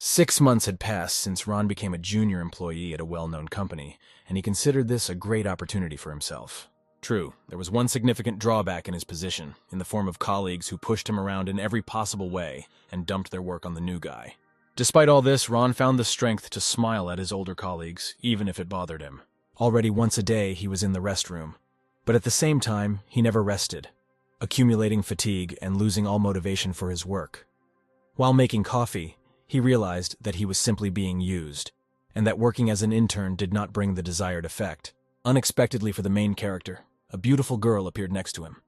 6 months had passed since Ron became a junior employee at a well-known company, and he considered this a great opportunity for himself. True, there was one significant drawback in his position, in the form of colleagues who pushed him around in every possible way and dumped their work on the new guy. Despite all this, Ron found the strength to smile at his older colleagues, even if it bothered him. Already once a day he was in the restroom, but at the same time he never rested, accumulating fatigue and losing all motivation for his work. While making coffee, he realized that he was simply being used, and that working as an intern did not bring the desired effect. Unexpectedly for the main character, a beautiful girl appeared next to him,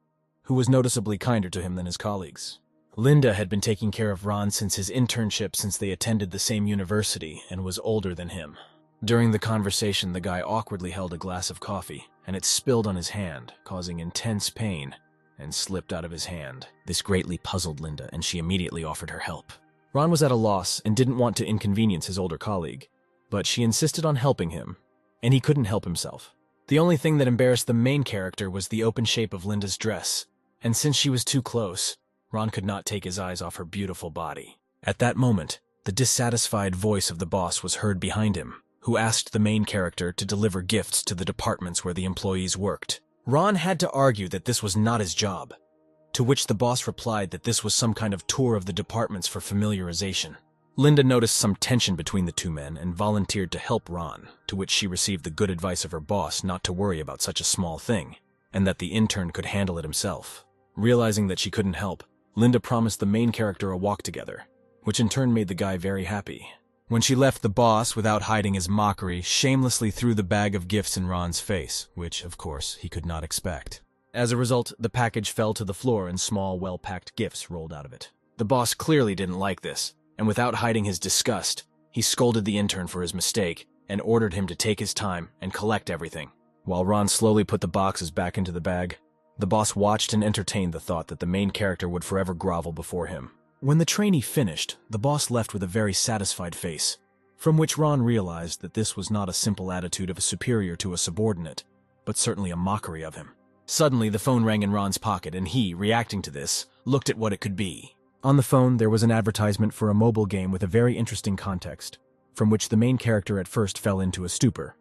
who was noticeably kinder to him than his colleagues. Linda had been taking care of Ron since his internship since they attended the same university and was older than him. During the conversation, the guy awkwardly held a glass of coffee, and it spilled on his hand, causing intense pain, and slipped out of his hand. This greatly puzzled Linda, and she immediately offered her help. Ron was at a loss and didn't want to inconvenience his older colleague, but she insisted on helping him, and he couldn't help himself. The only thing that embarrassed the main character was the open shape of Linda's dress, and since she was too close, Ron could not take his eyes off her beautiful body. At that moment, the dissatisfied voice of the boss was heard behind him, who asked the main character to deliver gifts to the departments where the employees worked. Ron had to argue that this was not his job, to which the boss replied that this was some kind of tour of the departments for familiarization. Linda noticed some tension between the two men and volunteered to help Ron, to which she received the good advice of her boss not to worry about such a small thing, and that the intern could handle it himself. Realizing that she couldn't help, Linda promised the main character a walk together, which in turn made the guy very happy. When she left, the boss, without hiding his mockery, shamelessly threw the bag of gifts in Ron's face, which, of course, he could not expect. As a result, the package fell to the floor and small, well-packed gifts rolled out of it. The boss clearly didn't like this, and without hiding his disgust, he scolded the intern for his mistake and ordered him to take his time and collect everything. While Ron slowly put the boxes back into the bag, the boss watched and entertained the thought that the main character would forever grovel before him. When the trainee finished, the boss left with a very satisfied face, from which Ron realized that this was not a simple attitude of a superior to a subordinate, but certainly a mockery of him. Suddenly, the phone rang in Ron's pocket, and he, reacting to this, looked at what it could be. On the phone, there was an advertisement for a mobile game with a very interesting context, from which the main character at first fell into a stupor,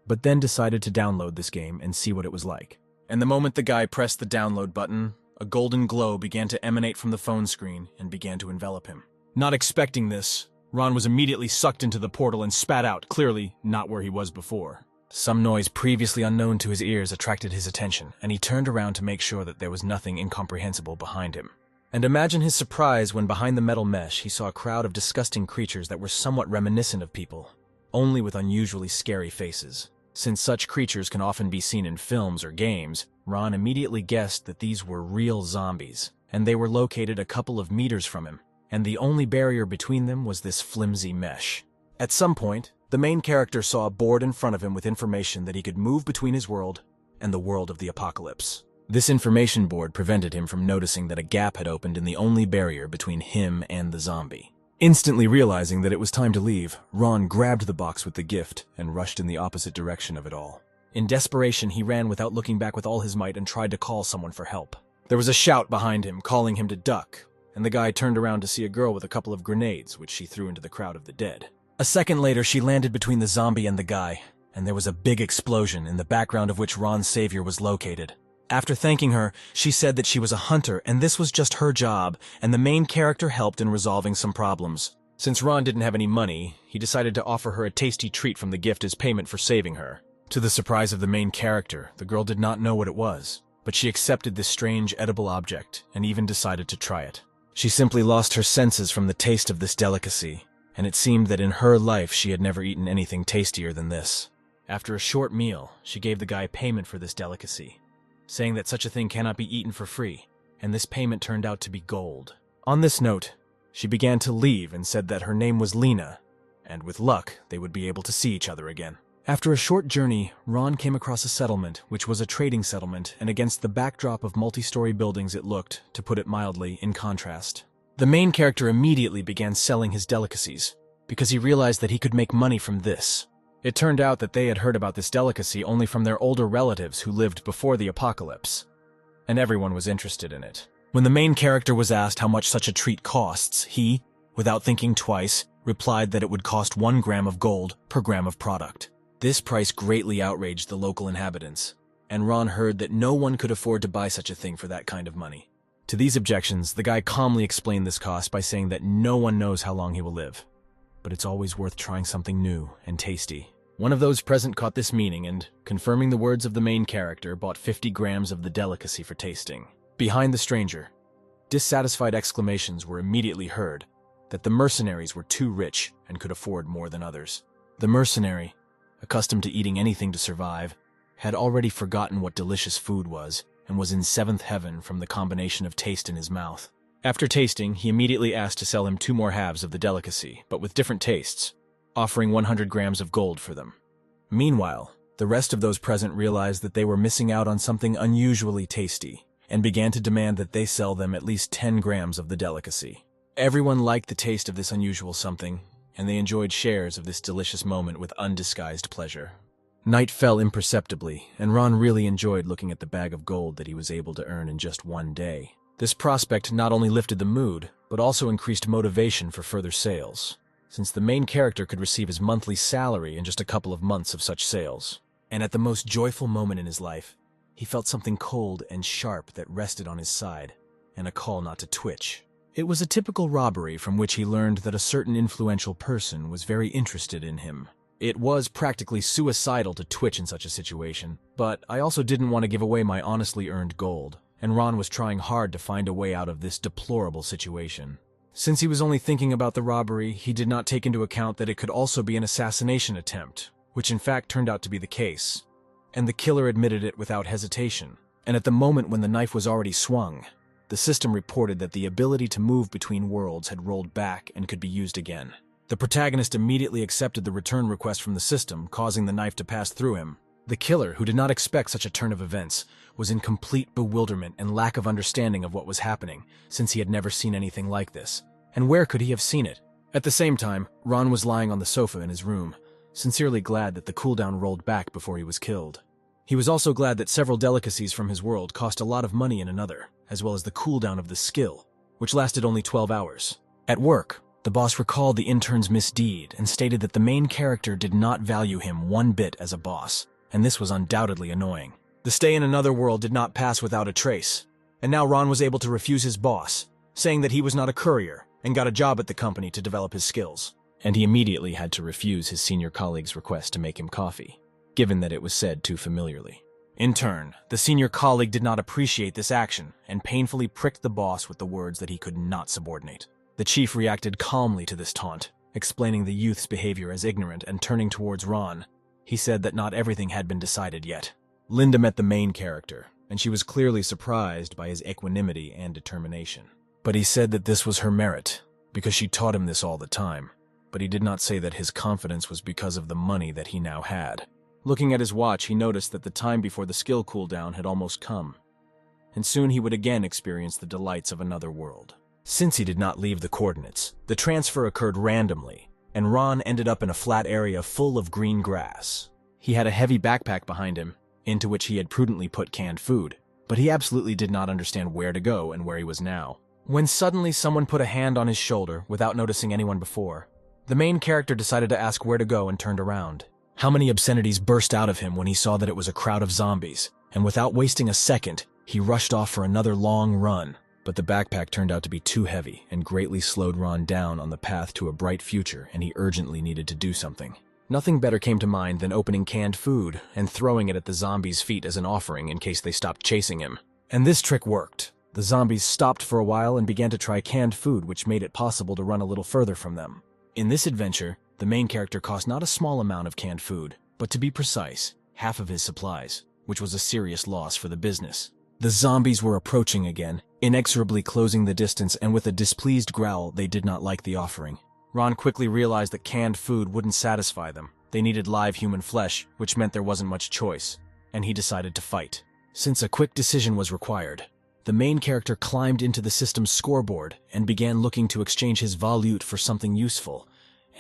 but then decided to download this game and see what it was like. And the moment the guy pressed the download button, a golden glow began to emanate from the phone screen and began to envelop him. Not expecting this, Ron was immediately sucked into the portal and spat out, clearly not where he was before. Some noise previously unknown to his ears attracted his attention, and he turned around to make sure that there was nothing incomprehensible behind him. And imagine his surprise when behind the metal mesh he saw a crowd of disgusting creatures that were somewhat reminiscent of people, only with unusually scary faces. Since such creatures can often be seen in films or games, Ron immediately guessed that these were real zombies, and they were located a couple of meters from him, and the only barrier between them was this flimsy mesh. At some point, the main character saw a board in front of him with information that he could move between his world and the world of the apocalypse. This information board prevented him from noticing that a gap had opened in the only barrier between him and the zombie. Instantly realizing that it was time to leave, Ron grabbed the box with the gift and rushed in the opposite direction of it all. In desperation, he ran without looking back with all his might and tried to call someone for help. There was a shout behind him, calling him to duck, and the guy turned around to see a girl with a couple of grenades, which she threw into the crowd of the dead. A second later, she landed between the zombie and the guy, and there was a big explosion in the background of which Ron's savior was located. After thanking her, she said that she was a hunter and this was just her job, and the main character helped in resolving some problems. Since Ron didn't have any money, he decided to offer her a tasty treat from the gift as payment for saving her. To the surprise of the main character, the girl did not know what it was, but she accepted this strange edible object and even decided to try it. She simply lost her senses from the taste of this delicacy, and it seemed that in her life she had never eaten anything tastier than this. After a short meal, she gave the guy payment for this delicacy, saying that such a thing cannot be eaten for free, and this payment turned out to be gold. On this note, she began to leave and said that her name was Lena, and with luck, they would be able to see each other again. After a short journey, Ron came across a settlement, which was a trading settlement, and against the backdrop of multi-story buildings it looked, to put it mildly, in contrast. The main character immediately began selling his delicacies, because he realized that he could make money from this. It turned out that they had heard about this delicacy only from their older relatives who lived before the apocalypse, and everyone was interested in it. When the main character was asked how much such a treat costs, he, without thinking twice, replied that it would cost 1 gram of gold per gram of product. This price greatly outraged the local inhabitants, and Ron heard that no one could afford to buy such a thing for that kind of money. To these objections, the guy calmly explained this cost by saying that no one knows how long he will live, but it's always worth trying something new and tasty. One of those present caught this meaning and, confirming the words of the main character, bought 50 grams of the delicacy for tasting. Behind the stranger, dissatisfied exclamations were immediately heard that the mercenaries were too rich and could afford more than others. The mercenary, accustomed to eating anything to survive, had already forgotten what delicious food was and was in seventh heaven from the combination of taste in his mouth. After tasting, he immediately asked to sell him 2 more halves of the delicacy, but with different tastes, offering 100 grams of gold for them. Meanwhile, the rest of those present realized that they were missing out on something unusually tasty and began to demand that they sell them at least 10 grams of the delicacy. Everyone liked the taste of this unusual something, and they enjoyed shares of this delicious moment with undisguised pleasure. Night fell imperceptibly, and Ron really enjoyed looking at the bag of gold that he was able to earn in just 1 day. This prospect not only lifted the mood, but also increased motivation for further sales, since the main character could receive his monthly salary in just a couple of months of such sales. And at the most joyful moment in his life, he felt something cold and sharp that rested on his side, and a call not to twitch. It was a typical robbery from which he learned that a certain influential person was very interested in him. It was practically suicidal to twitch in such a situation, but I also didn't want to give away my honestly earned gold, and Ron was trying hard to find a way out of this deplorable situation. Since he was only thinking about the robbery, he did not take into account that it could also be an assassination attempt, which in fact turned out to be the case, and the killer admitted it without hesitation. And at the moment when the knife was already swung, the system reported that the ability to move between worlds had rolled back and could be used again. The protagonist immediately accepted the return request from the system, causing the knife to pass through him. The killer, who did not expect such a turn of events, was in complete bewilderment and lack of understanding of what was happening, since he had never seen anything like this. And where could he have seen it? At the same time, Ron was lying on the sofa in his room, sincerely glad that the cooldown rolled back before he was killed. He was also glad that several delicacies from his world cost a lot of money in another, as well as the cooldown of the skill, which lasted only 12 hours. At work, the boss recalled the intern's misdeed and stated that the main character did not value him 1 bit as a boss, and this was undoubtedly annoying. The stay in another world did not pass without a trace, and now Ron was able to refuse his boss, saying that he was not a courier and got a job at the company to develop his skills. And he immediately had to refuse his senior colleague's request to make him coffee, given that it was said too familiarly. In turn, the senior colleague did not appreciate this action and painfully pricked the boss with the words that he could not subordinate. The chief reacted calmly to this taunt, explaining the youth's behavior as ignorant, and turning towards Ron, he said that not everything had been decided yet. Linda met the main character, and she was clearly surprised by his equanimity and determination. But he said that this was her merit, because she taught him this all the time. But he did not say that his confidence was because of the money that he now had. Looking at his watch, he noticed that the time before the skill cooldown had almost come, and soon he would again experience the delights of another world. Since he did not leave the coordinates, the transfer occurred randomly, and Ron ended up in a flat area full of green grass. He had a heavy backpack behind him, into which he had prudently put canned food, but he absolutely did not understand where to go and where he was now. When suddenly someone put a hand on his shoulder without noticing anyone before, the main character decided to ask where to go and turned around. How many obscenities burst out of him when he saw that it was a crowd of zombies, and without wasting a second, he rushed off for another long run. But the backpack turned out to be too heavy and greatly slowed Ron down on the path to a bright future, and he urgently needed to do something. Nothing better came to mind than opening canned food and throwing it at the zombies' feet as an offering in case they stopped chasing him. And this trick worked. The zombies stopped for a while and began to try canned food, which made it possible to run a little further from them. In this adventure, the main character cost not a small amount of canned food, but to be precise, half of his supplies, which was a serious loss for the business. The zombies were approaching again, inexorably closing the distance, and with a displeased growl, they did not like the offering. Ron quickly realized that canned food wouldn't satisfy them. They needed live human flesh, which meant there wasn't much choice, and he decided to fight. Since a quick decision was required, the main character climbed into the system's scoreboard and began looking to exchange his volute for something useful,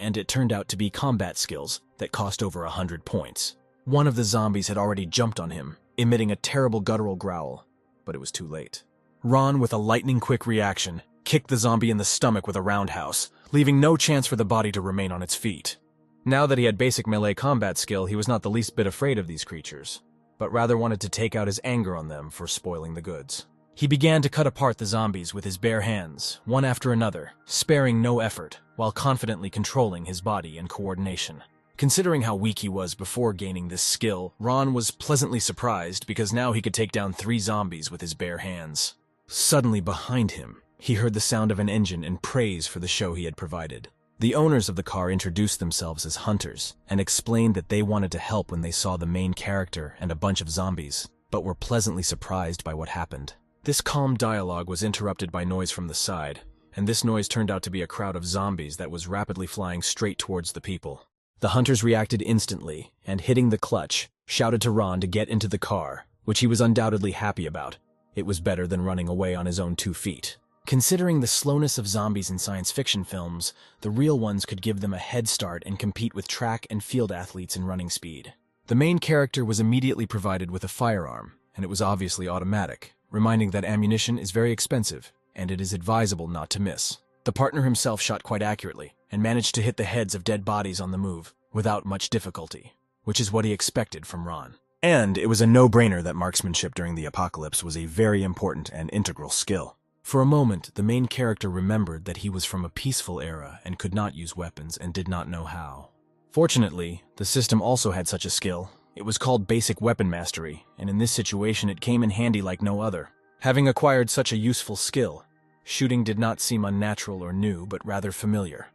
and it turned out to be combat skills that cost over 100 points. One of the zombies had already jumped on him, emitting a terrible guttural growl, but it was too late. Ron, with a lightning-quick reaction, kicked the zombie in the stomach with a roundhouse, leaving no chance for the body to remain on its feet. Now that he had basic melee combat skill, he was not the least bit afraid of these creatures, but rather wanted to take out his anger on them for spoiling the goods. He began to cut apart the zombies with his bare hands, one after another, sparing no effort, while confidently controlling his body and coordination. Considering how weak he was before gaining this skill, Ron was pleasantly surprised because now he could take down 3 zombies with his bare hands. Suddenly behind him, he heard the sound of an engine and praise for the show he had provided. The owners of the car introduced themselves as hunters and explained that they wanted to help when they saw the main character and a bunch of zombies, but were pleasantly surprised by what happened. This calm dialogue was interrupted by noise from the side, and this noise turned out to be a crowd of zombies that was rapidly flying straight towards the people. The hunters reacted instantly, and hitting the clutch, shouted to Ron to get into the car, which he was undoubtedly happy about. It was better than running away on his own 2 feet. Considering the slowness of zombies in science fiction films, the real ones could give them a head start and compete with track and field athletes in running speed. The main character was immediately provided with a firearm, and it was obviously automatic, reminding that ammunition is very expensive, and it is advisable not to miss. The partner himself shot quite accurately, and managed to hit the heads of dead bodies on the move, without much difficulty, which is what he expected from Ron. And it was a no-brainer that marksmanship during the apocalypse was a very important and integral skill. For a moment, the main character remembered that he was from a peaceful era and could not use weapons and did not know how. Fortunately, the system also had such a skill. It was called basic weapon mastery, and in this situation it came in handy like no other. Having acquired such a useful skill, shooting did not seem unnatural or new, but rather familiar,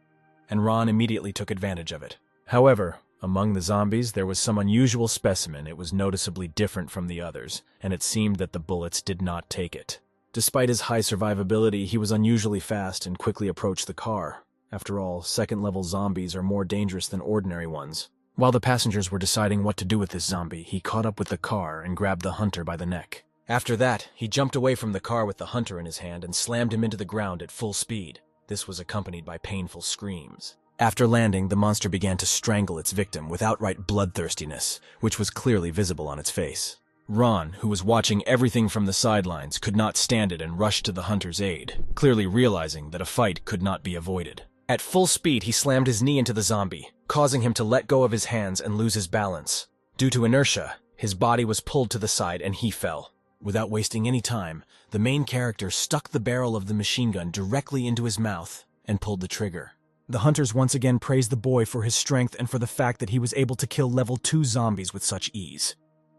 and Ron immediately took advantage of it. However, among the zombies there was some unusual specimen. It was noticeably different from the others, and it seemed that the bullets did not take it. Despite his high survivability, he was unusually fast and quickly approached the car. After all, second-level zombies are more dangerous than ordinary ones. While the passengers were deciding what to do with this zombie, he caught up with the car and grabbed the hunter by the neck. After that, he jumped away from the car with the hunter in his hand and slammed him into the ground at full speed. This was accompanied by painful screams. After landing, the monster began to strangle its victim with outright bloodthirstiness, which was clearly visible on its face. Ron, who was watching everything from the sidelines, could not stand it and rushed to the hunter's aid, clearly realizing that a fight could not be avoided. At full speed, he slammed his knee into the zombie, causing him to let go of his hands and lose his balance. Due to inertia, his body was pulled to the side and he fell. Without wasting any time, the main character stuck the barrel of the machine gun directly into his mouth and pulled the trigger. The hunters once again praised the boy for his strength and for the fact that he was able to kill level 2 zombies with such ease.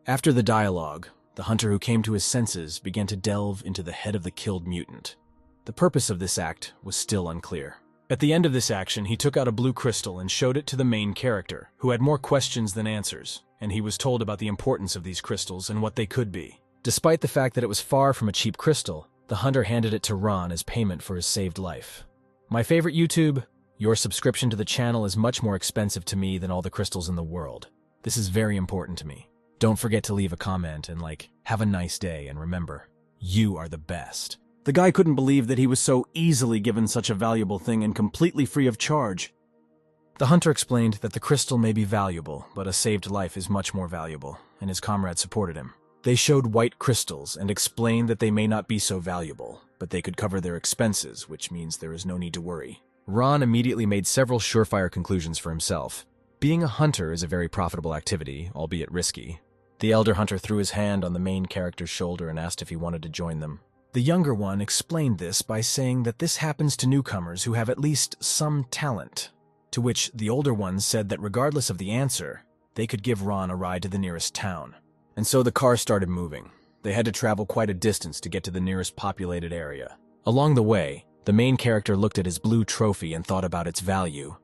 After the dialogue, the hunter who came to his senses began to delve into the head of the killed mutant. The purpose of this act was still unclear. At the end of this action, he took out a blue crystal and showed it to the main character, who had more questions than answers, and he was told about the importance of these crystals and what they could be. Despite the fact that it was far from a cheap crystal, the hunter handed it to Ron as payment for his saved life. My favorite YouTube, your subscription to the channel is much more expensive to me than all the crystals in the world. This is very important to me. Don't forget to leave a comment and have a nice day, and remember, you are the best. The guy couldn't believe that he was so easily given such a valuable thing and completely free of charge. The hunter explained that the crystal may be valuable, but a saved life is much more valuable, and his comrades supported him. They showed white crystals and explained that they may not be so valuable, but they could cover their expenses, which means there is no need to worry. Ron immediately made several surefire conclusions for himself. Being a hunter is a very profitable activity, albeit risky. The elder hunter threw his hand on the main character's shoulder and asked if he wanted to join them. The younger one explained this by saying that this happens to newcomers who have at least some talent, to which the older one said that regardless of the answer, they could give Ron a ride to the nearest town. And so the car started moving. They had to travel quite a distance to get to the nearest populated area. Along the way, the main character looked at his blue trophy and thought about its value.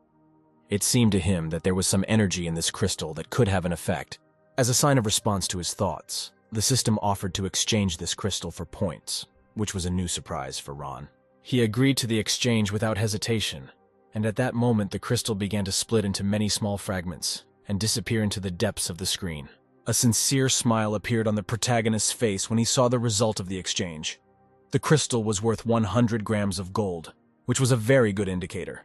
It seemed to him that there was some energy in this crystal that could have an effect. As a sign of response to his thoughts, the system offered to exchange this crystal for points, which was a new surprise for Ron. He agreed to the exchange without hesitation, and at that moment the crystal began to split into many small fragments and disappear into the depths of the screen. A sincere smile appeared on the protagonist's face when he saw the result of the exchange. The crystal was worth 100 grams of gold, which was a very good indicator.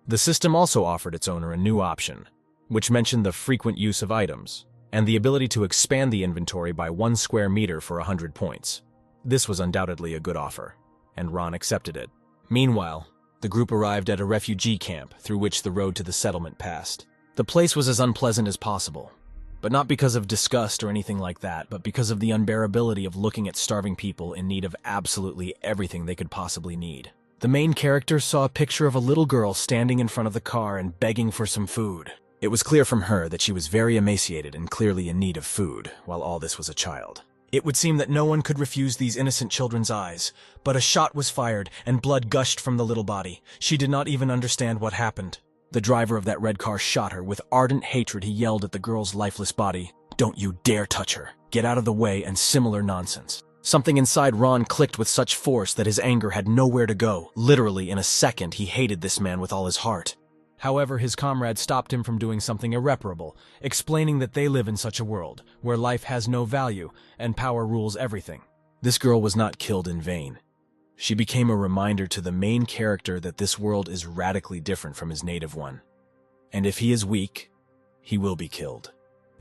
The system also offered its owner a new option, which mentioned the frequent use of items, and the ability to expand the inventory by 1 square meter for 100 points. This was undoubtedly a good offer, and Ron accepted it. Meanwhile, the group arrived at a refugee camp through which the road to the settlement passed. The place was as unpleasant as possible, but not because of disgust or anything like that, but because of the unbearability of looking at starving people in need of absolutely everything they could possibly need. The main character saw a picture of a little girl standing in front of the car and begging for some food. It was clear from her that she was very emaciated and clearly in need of food, while all this was a child. It would seem that no one could refuse these innocent children's eyes, but a shot was fired and blood gushed from the little body. She did not even understand what happened. The driver of that red car shot her. With ardent hatred, he yelled at the girl's lifeless body, "Don't you dare touch her! Get out of the way," and similar nonsense. Something inside Ron clicked with such force that his anger had nowhere to go. Literally, in a second, he hated this man with all his heart. However, his comrade stopped him from doing something irreparable, explaining that they live in such a world, where life has no value, and power rules everything. This girl was not killed in vain. She became a reminder to the main character that this world is radically different from his native one. And if he is weak, he will be killed.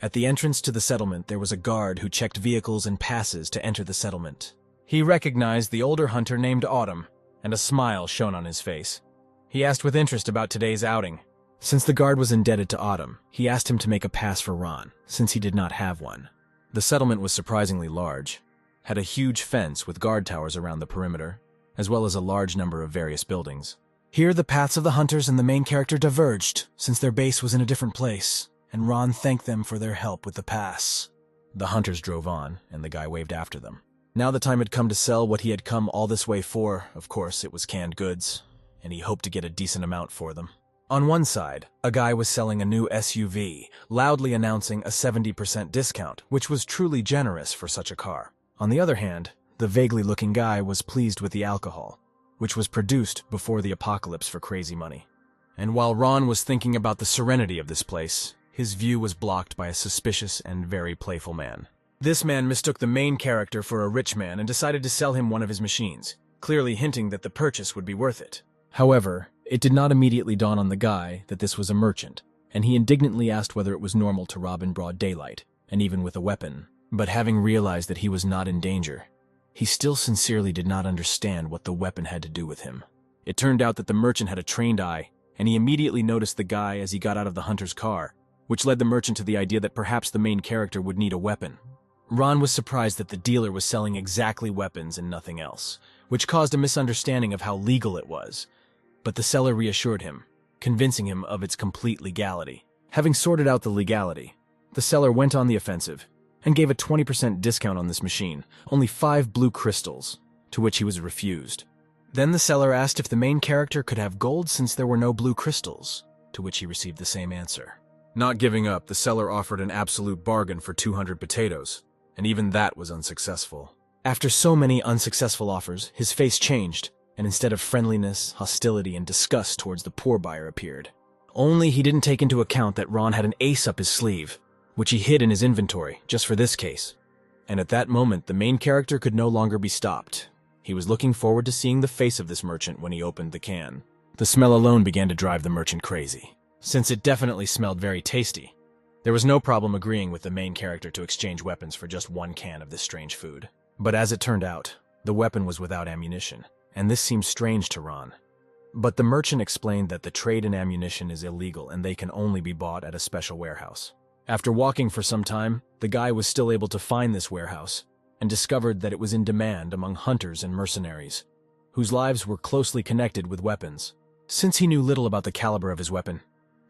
At the entrance to the settlement, there was a guard who checked vehicles and passes to enter the settlement. He recognized the older hunter named Autumn, and a smile shone on his face. He asked with interest about today's outing. Since the guard was indebted to Autumn, he asked him to make a pass for Ron, since he did not have one. The settlement was surprisingly large, had a huge fence with guard towers around the perimeter, as well as a large number of various buildings. Here the paths of the hunters and the main character diverged, since their base was in a different place, and Ron thanked them for their help with the pass. The hunters drove on, and the guy waved after them. Now the time had come to sell what he had come all this way for. Of course, it was canned goods, and he hoped to get a decent amount for them. On one side, a guy was selling a new SUV, loudly announcing a 70% discount, which was truly generous for such a car. On the other hand, the vaguely-looking guy was pleased with the alcohol, which was produced before the apocalypse for crazy money. And while Ron was thinking about the serenity of this place, his view was blocked by a suspicious and very playful man. This man mistook the main character for a rich man and decided to sell him one of his machines, clearly hinting that the purchase would be worth it. However, it did not immediately dawn on the guy that this was a merchant, and he indignantly asked whether it was normal to rob in broad daylight, and even with a weapon. But having realized that he was not in danger, he still sincerely did not understand what the weapon had to do with him. It turned out that the merchant had a trained eye, and he immediately noticed the guy as he got out of the hunter's car, which led the merchant to the idea that perhaps the main character would need a weapon. Ron was surprised that the dealer was selling exactly weapons and nothing else, which caused a misunderstanding of how legal it was. But the seller reassured him, convincing him of its complete legality. Having sorted out the legality, the seller went on the offensive and gave a 20% discount on this machine, only 5 blue crystals, to which he was refused. Then the seller asked if the main character could have gold since there were no blue crystals, to which he received the same answer. Not giving up, the seller offered an absolute bargain for 200 potatoes, and even that was unsuccessful. After so many unsuccessful offers, his face changed, and instead of friendliness, hostility, and disgust towards the poor buyer appeared. Only he didn't take into account that Ron had an ace up his sleeve, which he hid in his inventory, just for this case. And at that moment, the main character could no longer be stopped. He was looking forward to seeing the face of this merchant when he opened the can. The smell alone began to drive the merchant crazy, since it definitely smelled very tasty. There was no problem agreeing with the main character to exchange weapons for just 1 can of this strange food. But as it turned out, the weapon was without ammunition, and this seemed strange to Ron. But the merchant explained that the trade in ammunition is illegal and they can only be bought at a special warehouse. After walking for some time, the guy was still able to find this warehouse and discovered that it was in demand among hunters and mercenaries, whose lives were closely connected with weapons. Since he knew little about the caliber of his weapon,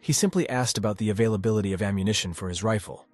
he simply asked about the availability of ammunition for his rifle.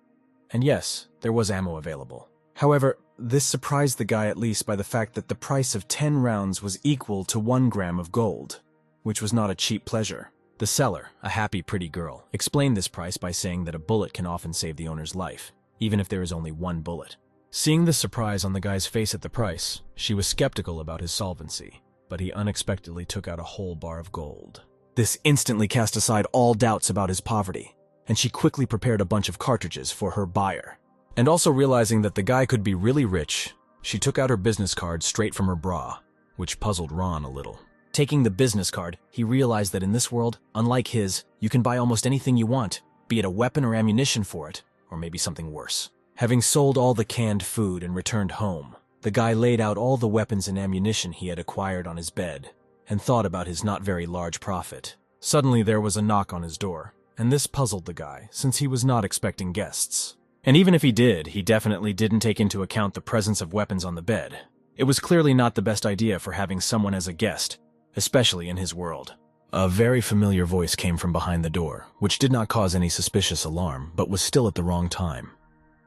And yes, there was ammo available. However, this surprised the guy at least by the fact that the price of 10 rounds was equal to 1 gram of gold, which was not a cheap pleasure. The seller, a happy, pretty girl, explained this price by saying that a bullet can often save the owner's life, even if there is only 1 bullet. Seeing the surprise on the guy's face at the price, she was skeptical about his solvency, but he unexpectedly took out a whole bar of gold. This instantly cast aside all doubts about his poverty, and she quickly prepared a bunch of cartridges for her buyer. And also realizing that the guy could be really rich, she took out her business card straight from her bra, which puzzled Ron a little. Taking the business card, he realized that in this world, unlike his, you can buy almost anything you want, be it a weapon or ammunition for it, or maybe something worse. Having sold all the canned food and returned home, the guy laid out all the weapons and ammunition he had acquired on his bed, and thought about his not very large profit. Suddenly there was a knock on his door, and this puzzled the guy, since he was not expecting guests. And even if he did, he definitely didn't take into account the presence of weapons on the bed. It was clearly not the best idea for having someone as a guest, especially in his world. A very familiar voice came from behind the door, which did not cause any suspicious alarm, but was still at the wrong time.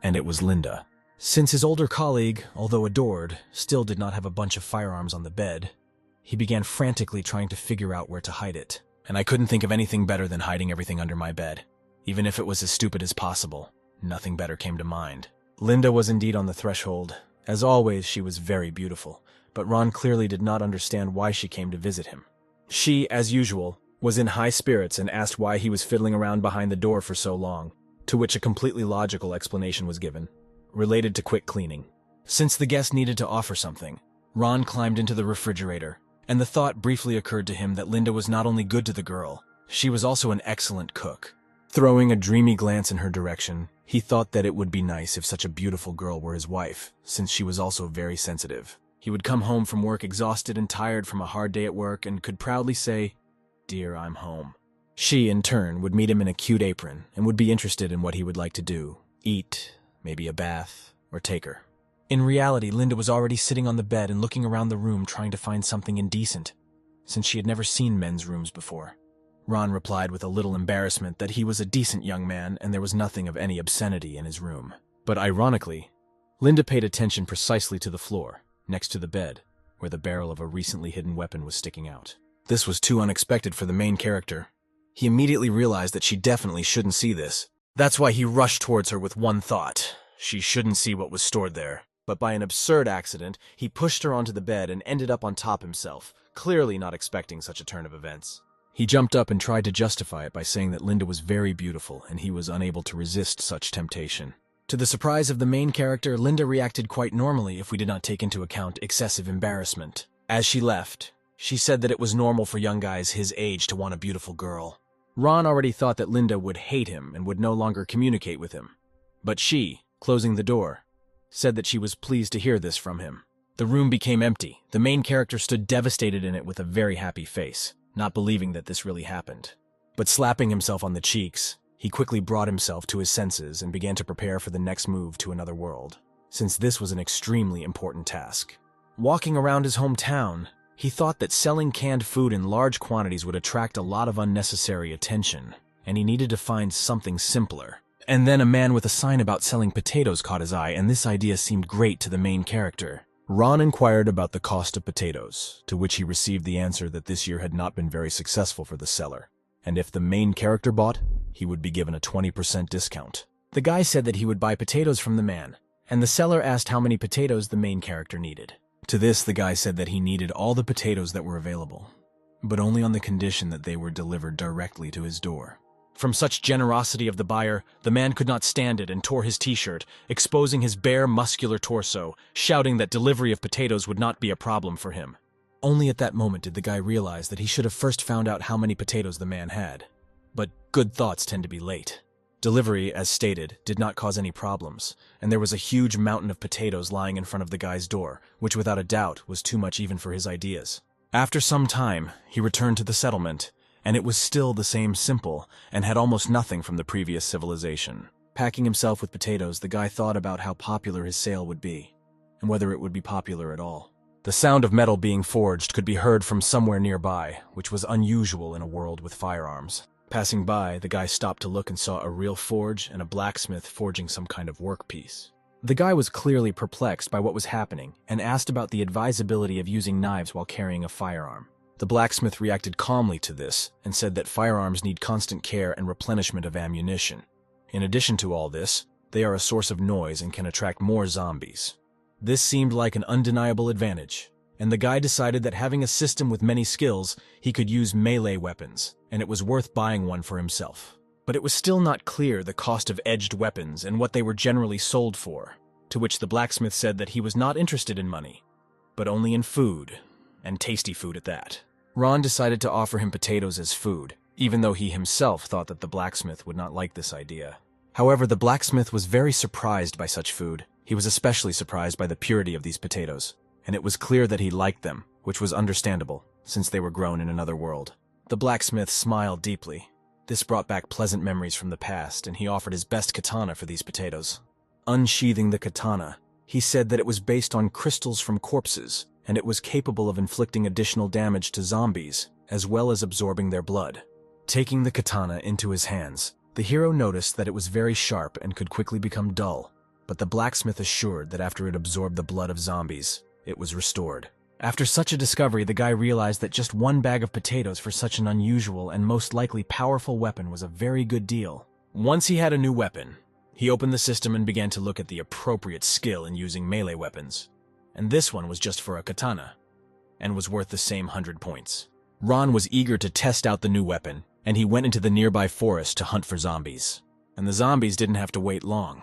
And it was Linda. Since his older colleague, although adored, still did not have a bunch of firearms on the bed, he began frantically trying to figure out where to hide it. And I couldn't think of anything better than hiding everything under my bed. Even if it was as stupid as possible, nothing better came to mind. Linda was indeed on the threshold. As always, she was very beautiful, but Ron clearly did not understand why she came to visit him. She, as usual, was in high spirits and asked why he was fiddling around behind the door for so long, to which a completely logical explanation was given, related to quick cleaning. Since the guest needed to offer something, Ron climbed into the refrigerator, and the thought briefly occurred to him that Linda was not only good to the girl, she was also an excellent cook. Throwing a dreamy glance in her direction, he thought that it would be nice if such a beautiful girl were his wife, since she was also very sensitive. He would come home from work exhausted and tired from a hard day at work and could proudly say, "Dear, I'm home." She, in turn, would meet him in a cute apron and would be interested in what he would like to do, eat, maybe a bath, or take her. In reality, Linda was already sitting on the bed and looking around the room trying to find something indecent, since she had never seen men's rooms before. Ron replied with a little embarrassment that he was a decent young man and there was nothing of any obscenity in his room. But ironically, Linda paid attention precisely to the floor, next to the bed, where the barrel of a recently hidden weapon was sticking out. This was too unexpected for the main character. He immediately realized that she definitely shouldn't see this. That's why he rushed towards her with one thought: she shouldn't see what was stored there. But by an absurd accident, he pushed her onto the bed and ended up on top himself, clearly not expecting such a turn of events. He jumped up and tried to justify it by saying that Linda was very beautiful and he was unable to resist such temptation. To the surprise of the main character, Linda reacted quite normally if we did not take into account excessive embarrassment. As she left, she said that it was normal for young guys his age to want a beautiful girl. Ron already thought that Linda would hate him and would no longer communicate with him. But she, closing the door, said that she was pleased to hear this from him. The room became empty. The main character stood devastated in it with a very happy face, not believing that this really happened. But slapping himself on the cheeks, he quickly brought himself to his senses and began to prepare for the next move to another world, since this was an extremely important task. Walking around his hometown, he thought that selling canned food in large quantities would attract a lot of unnecessary attention, and he needed to find something simpler. And then a man with a sign about selling potatoes caught his eye, and this idea seemed great to the main character. Ron inquired about the cost of potatoes, to which he received the answer that this year had not been very successful for the seller, and if the main character bought, he would be given a 20% discount. The guy said that he would buy potatoes from the man, and the seller asked how many potatoes the main character needed. To this, the guy said that he needed all the potatoes that were available, but only on the condition that they were delivered directly to his door. From such generosity of the buyer, the man could not stand it and tore his t-shirt, exposing his bare, muscular torso, shouting that delivery of potatoes would not be a problem for him. Only at that moment did the guy realize that he should have first found out how many potatoes the man had. But good thoughts tend to be late. Delivery, as stated, did not cause any problems, and there was a huge mountain of potatoes lying in front of the guy's door, which without a doubt was too much even for his ideas. After some time, he returned to the settlement, and it was still the same simple, and had almost nothing from the previous civilization. Packing himself with potatoes, the guy thought about how popular his sale would be, and whether it would be popular at all. The sound of metal being forged could be heard from somewhere nearby, which was unusual in a world with firearms. Passing by, the guy stopped to look and saw a real forge and a blacksmith forging some kind of workpiece. The guy was clearly perplexed by what was happening, and asked about the advisability of using knives while carrying a firearm. The blacksmith reacted calmly to this and said that firearms need constant care and replenishment of ammunition. In addition to all this, they are a source of noise and can attract more zombies. This seemed like an undeniable advantage, and the guy decided that having a system with many skills, he could use melee weapons, and it was worth buying one for himself. But it was still not clear the cost of edged weapons and what they were generally sold for, to which the blacksmith said that he was not interested in money, but only in food, and tasty food at that. Ron decided to offer him potatoes as food, even though he himself thought that the blacksmith would not like this idea. However, the blacksmith was very surprised by such food. He was especially surprised by the purity of these potatoes, and it was clear that he liked them, which was understandable. since they were grown in another world. The blacksmith smiled deeply. This brought back pleasant memories from the past, and he offered his best katana for these potatoes. Unsheathing the katana, he said that it was based on crystals from corpses, and it was capable of inflicting additional damage to zombies, as well as absorbing their blood. Taking the katana into his hands, the hero noticed that it was very sharp and could quickly become dull, but the blacksmith assured that after it absorbed the blood of zombies, it was restored. After such a discovery, the guy realized that just one bag of potatoes for such an unusual and most likely powerful weapon was a very good deal. Once he had a new weapon, he opened the system and began to look at the appropriate skill in using melee weapons. And this one was just for a katana, and was worth the same 100 points. Ron was eager to test out the new weapon, and he went into the nearby forest to hunt for zombies. And the zombies didn't have to wait long.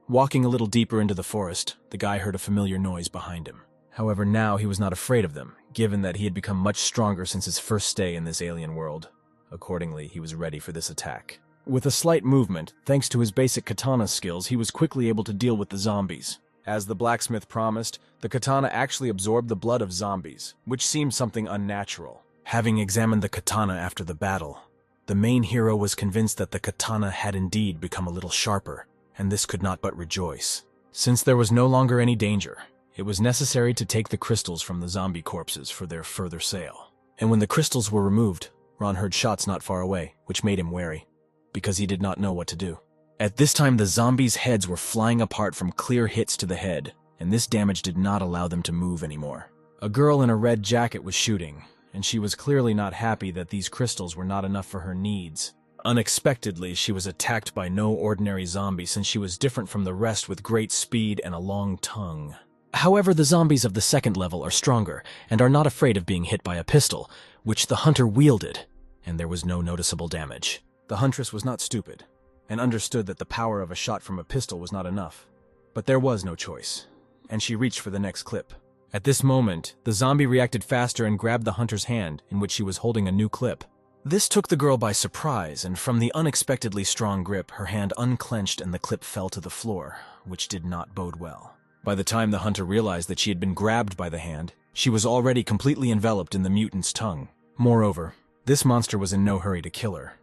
Walking a little deeper into the forest, the guy heard a familiar noise behind him. However, now he was not afraid of them, given that he had become much stronger since his first stay in this alien world. Accordingly, he was ready for this attack. With a slight movement, thanks to his basic katana skills, he was quickly able to deal with the zombies. As the blacksmith promised, the katana actually absorbed the blood of zombies, which seemed something unnatural. Having examined the katana after the battle, the main hero was convinced that the katana had indeed become a little sharper, and this could not but rejoice. Since there was no longer any danger, it was necessary to take the crystals from the zombie corpses for their further sale. And when the crystals were removed, Ron heard shots not far away, which made him wary, because he did not know what to do. At this time, the zombies' heads were flying apart from clear hits to the head, and this damage did not allow them to move anymore. A girl in a red jacket was shooting, and she was clearly not happy that these crystals were not enough for her needs. Unexpectedly, she was attacked by no ordinary zombie, since she was different from the rest with great speed and a long tongue. However, the zombies of the second level are stronger, and are not afraid of being hit by a pistol, which the hunter wielded, and there was no noticeable damage. The huntress was not stupid, and understood that the power of a shot from a pistol was not enough. But there was no choice, and she reached for the next clip. At this moment, the zombie reacted faster and grabbed the hunter's hand, in which she was holding a new clip. This took the girl by surprise, and from the unexpectedly strong grip, her hand unclenched and the clip fell to the floor, which did not bode well. By the time the hunter realized that she had been grabbed by the hand, she was already completely enveloped in the mutant's tongue. Moreover, this monster was in no hurry to kill her.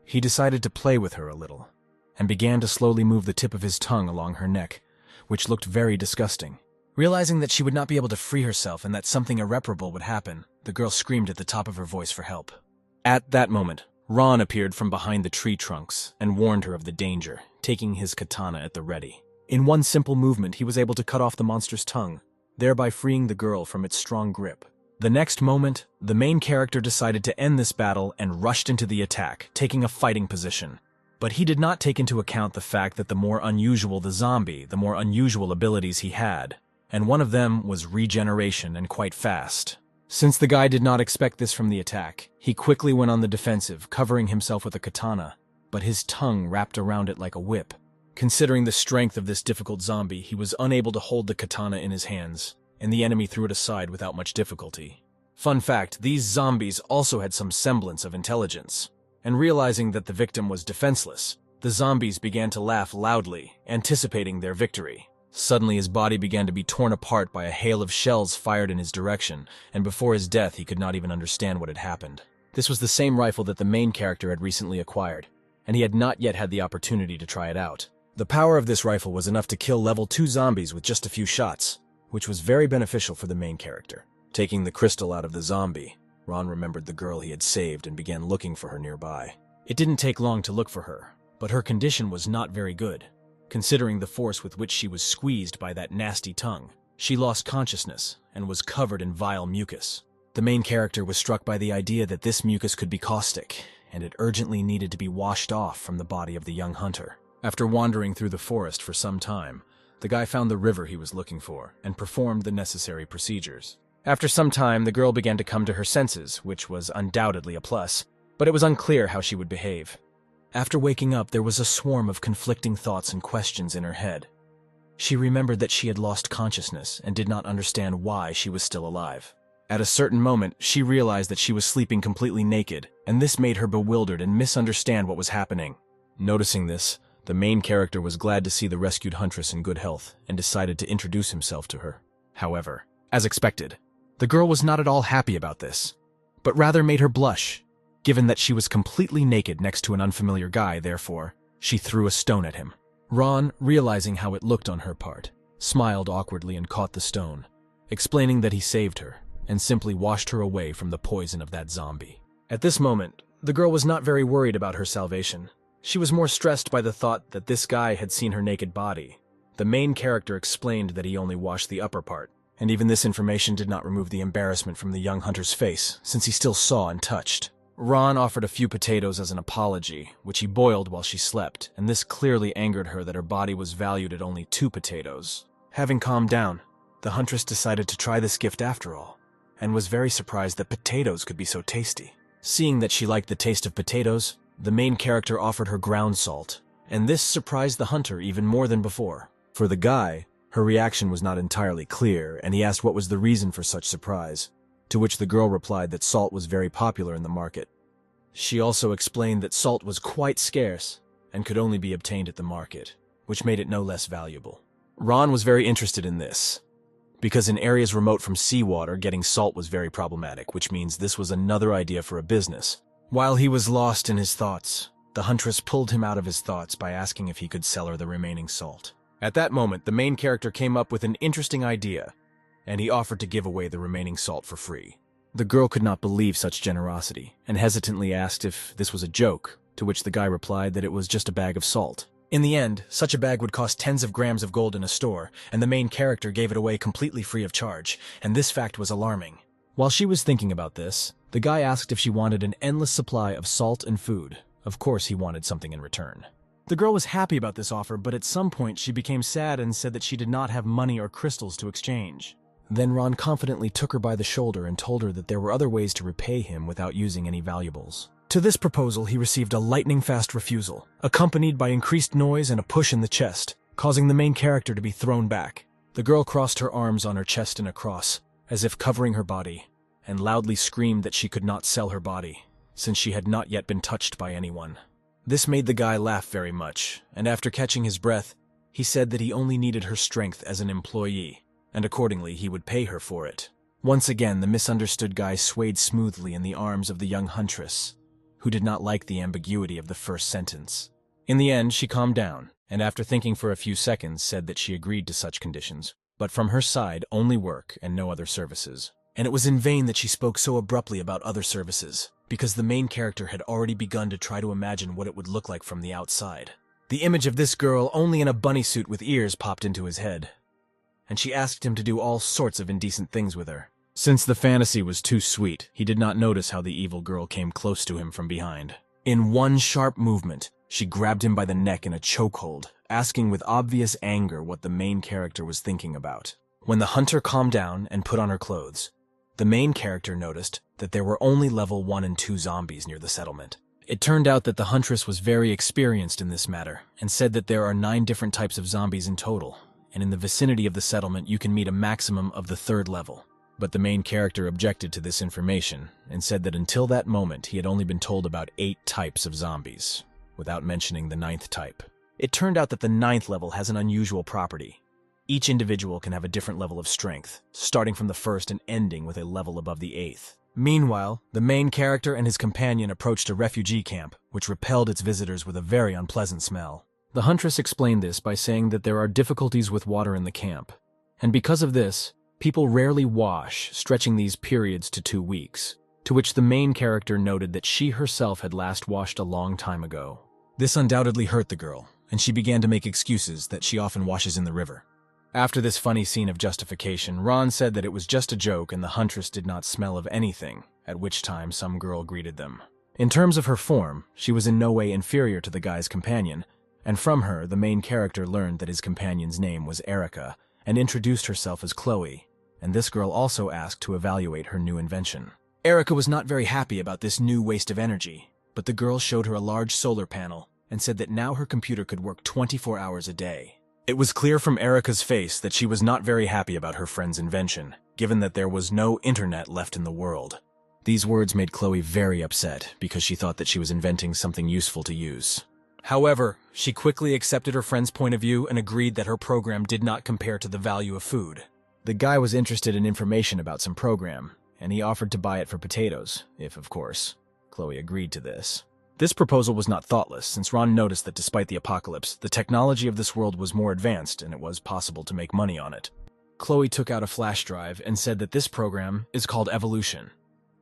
He decided to play with her a little, and began to slowly move the tip of his tongue along her neck, which looked very disgusting. Realizing that she would not be able to free herself and that something irreparable would happen, the girl screamed at the top of her voice for help. At that moment, Ron appeared from behind the tree trunks and warned her of the danger, taking his katana at the ready. In one simple movement, he was able to cut off the monster's tongue, thereby freeing the girl from its strong grip. The next moment, the main character decided to end this battle and rushed into the attack, taking a fighting position. But he did not take into account the fact that the more unusual the zombie, the more unusual abilities he had, and one of them was regeneration, and quite fast. Since the guy did not expect this from the attack, he quickly went on the defensive, covering himself with a katana, but his tongue wrapped around it like a whip. Considering the strength of this difficult zombie, he was unable to hold the katana in his hands, and the enemy threw it aside without much difficulty. Fun fact, these zombies also had some semblance of intelligence, and realizing that the victim was defenseless, the zombies began to laugh loudly, anticipating their victory. Suddenly his body began to be torn apart by a hail of shells fired in his direction, and before his death he could not even understand what had happened. This was the same rifle that the main character had recently acquired, and he had not yet had the opportunity to try it out. The power of this rifle was enough to kill level 2 zombies with just a few shots, which was very beneficial for the main character. Taking the crystal out of the zombie, Ron remembered the girl he had saved and began looking for her nearby. It didn't take long to look for her, but her condition was not very good. Considering the force with which she was squeezed by that nasty tongue, she lost consciousness and was covered in vile mucus. The main character was struck by the idea that this mucus could be caustic, and it urgently needed to be washed off from the body of the young hunter. After wandering through the forest for some time, the guy found the river he was looking for and performed the necessary procedures. After some time, the girl began to come to her senses, which was undoubtedly a plus, but it was unclear how she would behave. After waking up, there was a swarm of conflicting thoughts and questions in her head. She remembered that she had lost consciousness and did not understand why she was still alive. At a certain moment, she realized that she was sleeping completely naked, and this made her bewildered and misunderstand what was happening. Noticing this, the main character was glad to see the rescued huntress in good health and decided to introduce himself to her. However, as expected, The girl was not at all happy about this, but rather made her blush, given that she was completely naked next to an unfamiliar guy. Therefore, she threw a stone at him. Ron, realizing how it looked on her part, smiled awkwardly and caught the stone, explaining that he saved her and simply washed her away from the poison of that zombie. At this moment, the girl was not very worried about her salvation. She was more stressed by the thought that this guy had seen her naked body. The main character explained that he only washed the upper part, and even this information did not remove the embarrassment from the young hunter's face, since he still saw and touched. Ron offered a few potatoes as an apology, which he boiled while she slept, and this clearly angered her that her body was valued at only 2 potatoes. Having calmed down, the huntress decided to try this gift after all, and was very surprised that potatoes could be so tasty. Seeing that she liked the taste of potatoes, the main character offered her ground salt, and this surprised the hunter even more than before. For the guy, her reaction was not entirely clear, and he asked what was the reason for such surprise, to which the girl replied that salt was very popular in the market. She also explained that salt was quite scarce and could only be obtained at the market, which made it no less valuable. Ron was very interested in this, because in areas remote from seawater, getting salt was very problematic, which means this was another idea for a business. While he was lost in his thoughts, the huntress pulled him out of his thoughts by asking if he could sell her the remaining salt. At that moment, the main character came up with an interesting idea, and he offered to give away the remaining salt for free. The girl could not believe such generosity, and hesitantly asked if this was a joke, to which the guy replied that it was just a bag of salt. In the end, such a bag would cost tens of grams of gold in a store, and the main character gave it away completely free of charge, and this fact was alarming. While she was thinking about this, the guy asked if she wanted an endless supply of salt and food. Of course, he wanted something in return. The girl was happy about this offer, but at some point she became sad and said that she did not have money or crystals to exchange. Then Ron confidently took her by the shoulder and told her that there were other ways to repay him without using any valuables. To this proposal, he received a lightning-fast refusal, accompanied by increased noise and a push in the chest, causing the main character to be thrown back. The girl crossed her arms on her chest in a cross, as if covering her body, and loudly screamed that she could not sell her body, since she had not yet been touched by anyone. This made the guy laugh very much, and after catching his breath, he said that he only needed her strength as an employee, and accordingly he would pay her for it. Once again, the misunderstood guy swayed smoothly in the arms of the young huntress, who did not like the ambiguity of the first sentence. In the end, she calmed down, and after thinking for a few seconds, said that she agreed to such conditions, but from her side only work and no other services. And it was in vain that she spoke so abruptly about other services, because the main character had already begun to try to imagine what it would look like from the outside. The image of this girl only in a bunny suit with ears popped into his head, and she asked him to do all sorts of indecent things with her. Since the fantasy was too sweet, he did not notice how the evil girl came close to him from behind. In one sharp movement, she grabbed him by the neck in a chokehold, asking with obvious anger what the main character was thinking about. When the hunter calmed down and put on her clothes, the main character noticed that there were only level 1 and 2 zombies near the settlement. It turned out that the huntress was very experienced in this matter, and said that there are 9 different types of zombies in total, and in the vicinity of the settlement you can meet a maximum of the 3rd level. But the main character objected to this information, and said that until that moment he had only been told about 8 types of zombies, without mentioning the 9th type. It turned out that the 9th level has an unusual property. Each individual can have a different level of strength, starting from the 1st and ending with a level above the 8th. Meanwhile, the main character and his companion approached a refugee camp, which repelled its visitors with a very unpleasant smell. The huntress explained this by saying that there are difficulties with water in the camp, and because of this, people rarely wash, stretching these periods to 2 weeks, to which the main character noted that she herself had last washed a long time ago. This undoubtedly hurt the girl, and she began to make excuses that she often washes in the river. After this funny scene of justification, Ron said that it was just a joke and the huntress did not smell of anything, at which time some girl greeted them. In terms of her form, she was in no way inferior to the guy's companion, and from her, the main character learned that his companion's name was Erica, and introduced herself as Chloe, and this girl also asked to evaluate her new invention. Erica was not very happy about this new waste of energy, but the girl showed her a large solar panel and said that now her computer could work 24 hours a day. It was clear from Erica's face that she was not very happy about her friend's invention, given that there was no internet left in the world. These words made Chloe very upset because she thought that she was inventing something useful to use. However, she quickly accepted her friend's point of view and agreed that her program did not compare to the value of food. The guy was interested in information about some program, and he offered to buy it for potatoes, if, of course, Chloe agreed to this. This proposal was not thoughtless, since Ron noticed that despite the apocalypse, the technology of this world was more advanced and it was possible to make money on it. Chloe took out a flash drive and said that this program is called Evolution,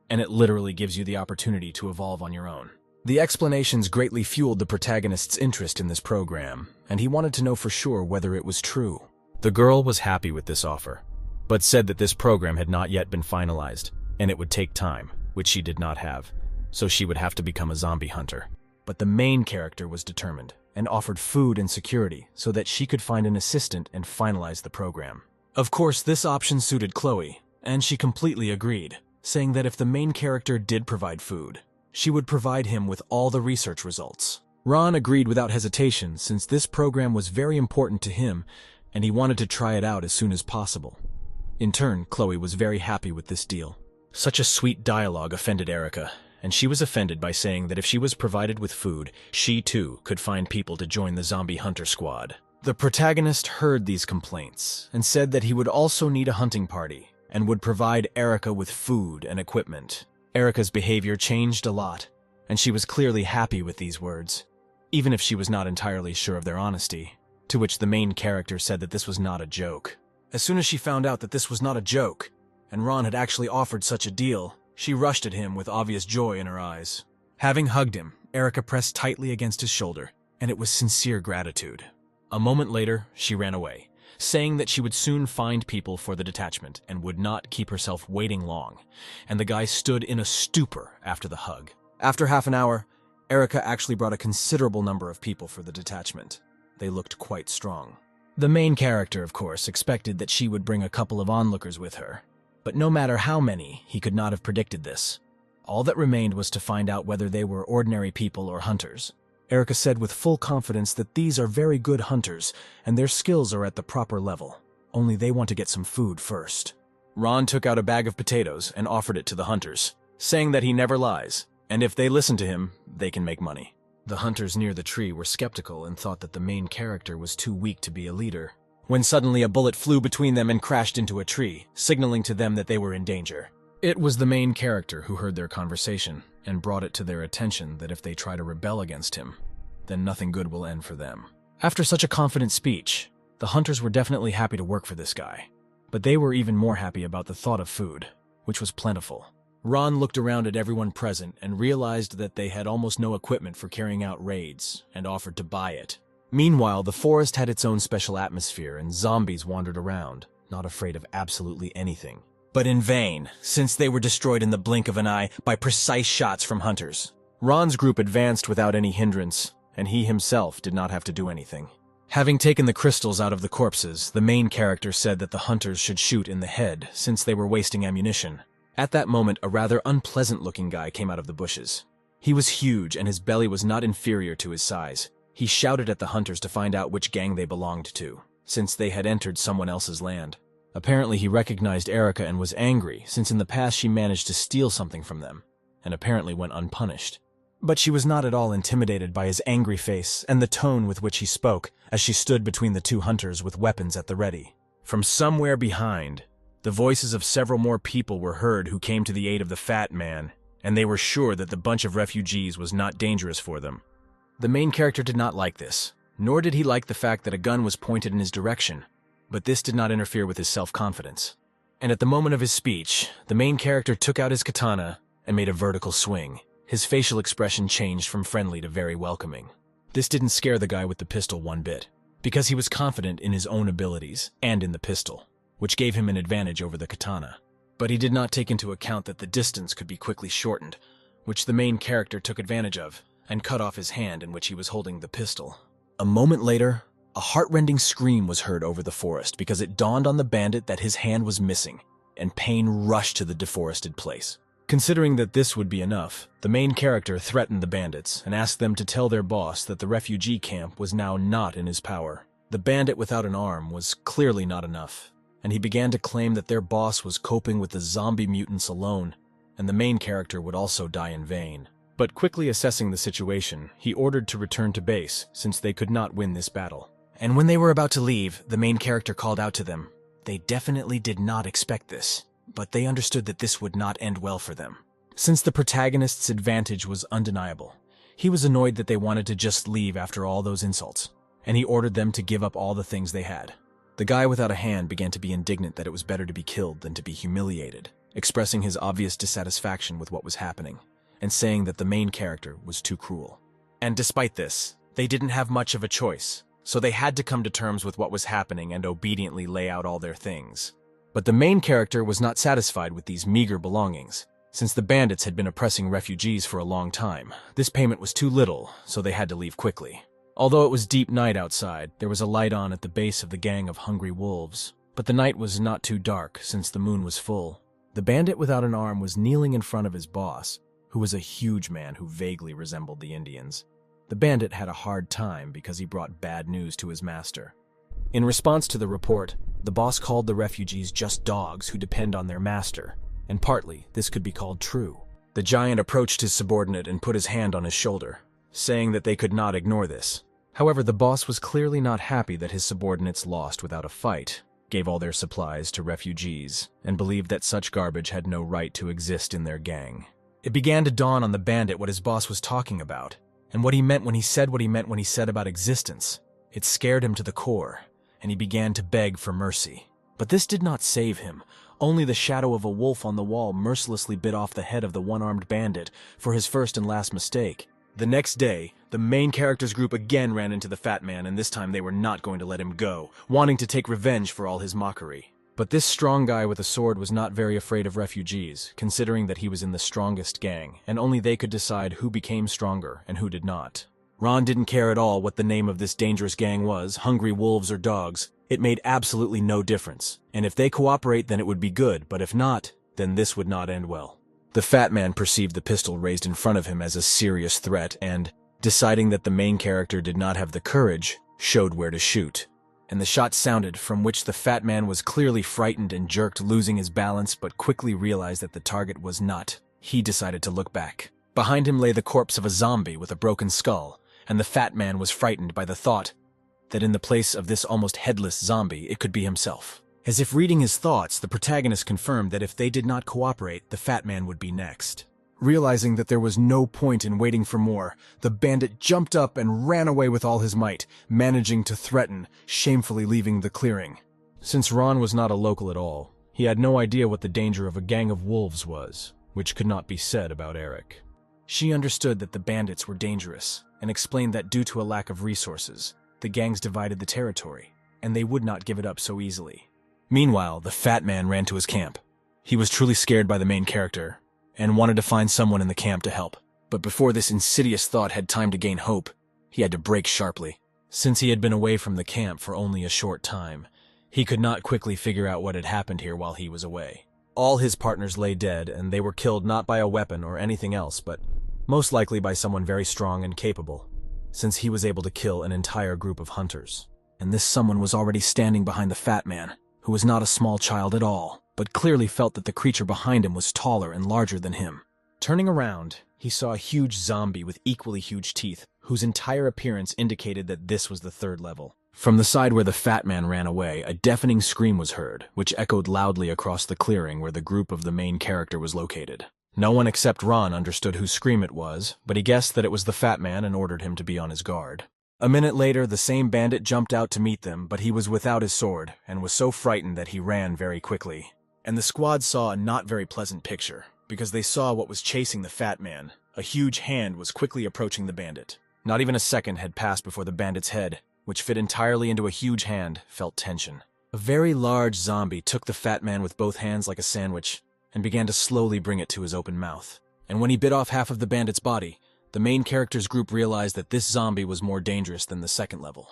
and it literally gives you the opportunity to evolve on your own. The explanations greatly fueled the protagonist's interest in this program, and he wanted to know for sure whether it was true. The girl was happy with this offer, but said that this program had not yet been finalized, and it would take time, which she did not have, so she would have to become a zombie hunter. But the main character was determined, and offered food and security so that she could find an assistant and finalize the program. Of course, this option suited Chloe, and she completely agreed, saying that if the main character did provide food, she would provide him with all the research results. Ron agreed without hesitation, since this program was very important to him, and he wanted to try it out as soon as possible. In turn, Chloe was very happy with this deal. Such a sweet dialogue offended Erica, and she was offended by saying that if she was provided with food, she too could find people to join the zombie hunter squad. The protagonist heard these complaints and said that he would also need a hunting party and would provide Erica with food and equipment. Erica's behavior changed a lot, and she was clearly happy with these words, even if she was not entirely sure of their honesty, to which the main character said that this was not a joke. As soon as she found out that this was not a joke, and Ron had actually offered such a deal, she rushed at him with obvious joy in her eyes. Having hugged him, Erica pressed tightly against his shoulder, and it was sincere gratitude. A moment later, she ran away, saying that she would soon find people for the detachment and would not keep herself waiting long, and the guy stood in a stupor after the hug. After half an hour, Erica actually brought a considerable number of people for the detachment. They looked quite strong. The main character, of course, expected that she would bring a couple of onlookers with her, but no matter how many, he could not have predicted this. All that remained was to find out whether they were ordinary people or hunters. Erica said with full confidence that these are very good hunters, and their skills are at the proper level. Only they want to get some food first. Ron took out a bag of potatoes and offered it to the hunters, saying that he never lies, and if they listen to him, they can make money. The hunters near the tree were skeptical and thought that the main character was too weak to be a leader, when suddenly a bullet flew between them and crashed into a tree, signaling to them that they were in danger. It was the main character who heard their conversation and brought it to their attention that if they try to rebel against him, then nothing good will end for them. After such a confident speech, the hunters were definitely happy to work for this guy, but they were even more happy about the thought of food, which was plentiful. Ron looked around at everyone present and realized that they had almost no equipment for carrying out raids and offered to buy it. Meanwhile, the forest had its own special atmosphere and zombies wandered around, not afraid of absolutely anything. But in vain, since they were destroyed in the blink of an eye by precise shots from hunters. Ron's group advanced without any hindrance, and he himself did not have to do anything. Having taken the crystals out of the corpses, the main character said that the hunters should shoot in the head since they were wasting ammunition. At that moment, a rather unpleasant-looking guy came out of the bushes. He was huge, and his belly was not inferior to his size. He shouted at the hunters to find out which gang they belonged to, since they had entered someone else's land. Apparently, he recognized Erica and was angry, since in the past she managed to steal something from them, and apparently went unpunished. But she was not at all intimidated by his angry face and the tone with which he spoke as she stood between the two hunters with weapons at the ready. From somewhere behind, the voices of several more people were heard who came to the aid of the fat man, and they were sure that the bunch of refugees was not dangerous for them. The main character did not like this, nor did he like the fact that a gun was pointed in his direction, but this did not interfere with his self-confidence. And at the moment of his speech, the main character took out his katana and made a vertical swing. His facial expression changed from friendly to very welcoming. This didn't scare the guy with the pistol one bit, because he was confident in his own abilities and in the pistol, which gave him an advantage over the katana. But he did not take into account that the distance could be quickly shortened, which the main character took advantage of, and cut off his hand in which he was holding the pistol. A moment later, a heart-rending scream was heard over the forest because it dawned on the bandit that his hand was missing, and pain rushed to the deforested place. Considering that this would be enough, the main character threatened the bandits and asked them to tell their boss that the refugee camp was now not in his power. The bandit without an arm was clearly not enough, and he began to claim that their boss was coping with the zombie mutants alone, and the main character would also die in vain. But quickly assessing the situation, he ordered to return to base since they could not win this battle. And when they were about to leave, the main character called out to them They definitely did not expect this, but they understood that this would not end well for them. Since the protagonist's advantage was undeniable, he was annoyed that they wanted to just leave after all those insults, and he ordered them to give up all the things they had. The guy without a hand began to be indignant that it was better to be killed than to be humiliated, expressing his obvious dissatisfaction with what was happening, and saying that the main character was too cruel. And despite this, they didn't have much of a choice, so they had to come to terms with what was happening and obediently lay out all their things. But the main character was not satisfied with these meager belongings. Since the bandits had been oppressing refugees for a long time, this payment was too little, so they had to leave quickly. Although it was deep night outside, there was a light on at the base of the gang of hungry wolves. But the night was not too dark, since the moon was full. The bandit without an arm was kneeling in front of his boss, who was a huge man who vaguely resembled the Indians. The bandit had a hard time because he brought bad news to his master. In response to the report, the boss called the refugees just dogs who depend on their master, and partly this could be called true. The giant approached his subordinate and put his hand on his shoulder, saying that they could not ignore this. However, the boss was clearly not happy that his subordinates lost without a fight, gave all their supplies to refugees, and believed that such garbage had no right to exist in their gang. It began to dawn on the bandit what his boss was talking about, and what he meant when he said what he meant when he said about existence. It scared him to the core, and he began to beg for mercy. But this did not save him. Only the shadow of a wolf on the wall mercilessly bit off the head of the one-armed bandit for his first and last mistake. The next day, the main character's group again ran into the fat man, and this time they were not going to let him go, wanting to take revenge for all his mockery. But this strong guy with a sword was not very afraid of refugees, considering that he was in the strongest gang, and only they could decide who became stronger and who did not. Ron didn't care at all what the name of this dangerous gang was, hungry wolves or dogs. It made absolutely no difference, and if they cooperate then it would be good, but if not, then this would not end well. The fat man perceived the pistol raised in front of him as a serious threat and, deciding that the main character did not have the courage, showed where to shoot. And the shot sounded, from which the fat man was clearly frightened and jerked, losing his balance, but quickly realized that the target was not. He decided to look back. Behind him lay the corpse of a zombie with a broken skull, and the fat man was frightened by the thought that in the place of this almost headless zombie, it could be himself. As if reading his thoughts, the protagonist confirmed that if they did not cooperate, the fat man would be next. Realizing that there was no point in waiting for more, the bandit jumped up and ran away with all his might, managing to threaten, shamefully leaving the clearing. Since Ron was not a local at all, he had no idea what the danger of a gang of wolves was, which could not be said about Eric. She understood that the bandits were dangerous, and explained that due to a lack of resources, the gangs divided the territory, and they would not give it up so easily. Meanwhile, the fat man ran to his camp. He was truly scared by the main character, and wanted to find someone in the camp to help. But before this insidious thought had time to gain hope, he had to brake sharply. Since he had been away from the camp for only a short time, he could not quickly figure out what had happened here while he was away. All his partners lay dead, and they were killed not by a weapon or anything else, but most likely by someone very strong and capable, since he was able to kill an entire group of hunters. And this someone was already standing behind the fat man, who was not a small child at all, but clearly felt that the creature behind him was taller and larger than him. Turning around, he saw a huge zombie with equally huge teeth, whose entire appearance indicated that this was the third level. From the side where the fat man ran away, a deafening scream was heard, which echoed loudly across the clearing where the group of the main character was located. No one except Ron understood whose scream it was, but he guessed that it was the fat man and ordered him to be on his guard. A minute later, the same bandit jumped out to meet them, but he was without his sword, and was so frightened that he ran very quickly. And the squad saw a not very pleasant picture, because they saw what was chasing the fat man. A huge hand was quickly approaching the bandit. Not even a second had passed before the bandit's head, which fit entirely into a huge hand, felt tension. A very large zombie took the fat man with both hands like a sandwich, and began to slowly bring it to his open mouth. And when he bit off half of the bandit's body, the main character's group realized that this zombie was more dangerous than the second level.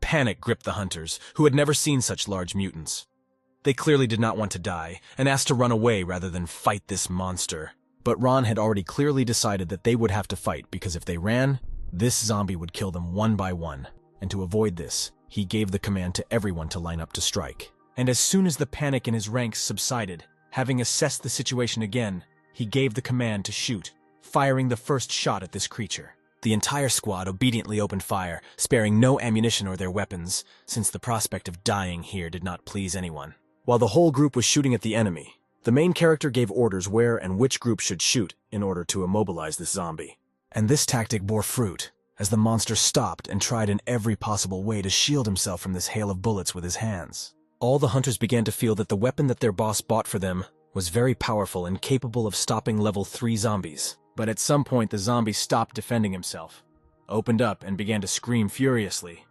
Panic gripped the hunters, who had never seen such large mutants. They clearly did not want to die, and asked to run away rather than fight this monster. But Ron had already clearly decided that they would have to fight, because if they ran, this zombie would kill them one by one. And to avoid this, he gave the command to everyone to line up to strike. And as soon as the panic in his ranks subsided, having assessed the situation again, he gave the command to shoot, firing the first shot at this creature. The entire squad obediently opened fire, sparing no ammunition or their weapons, since the prospect of dying here did not please anyone. While the whole group was shooting at the enemy, the main character gave orders where and which group should shoot in order to immobilize this zombie. And this tactic bore fruit, as the monster stopped and tried in every possible way to shield himself from this hail of bullets with his hands. All the hunters began to feel that the weapon that their boss bought for them was very powerful and capable of stopping level 3 zombies. But at some point the zombie stopped defending himself, opened up and began to scream furiously,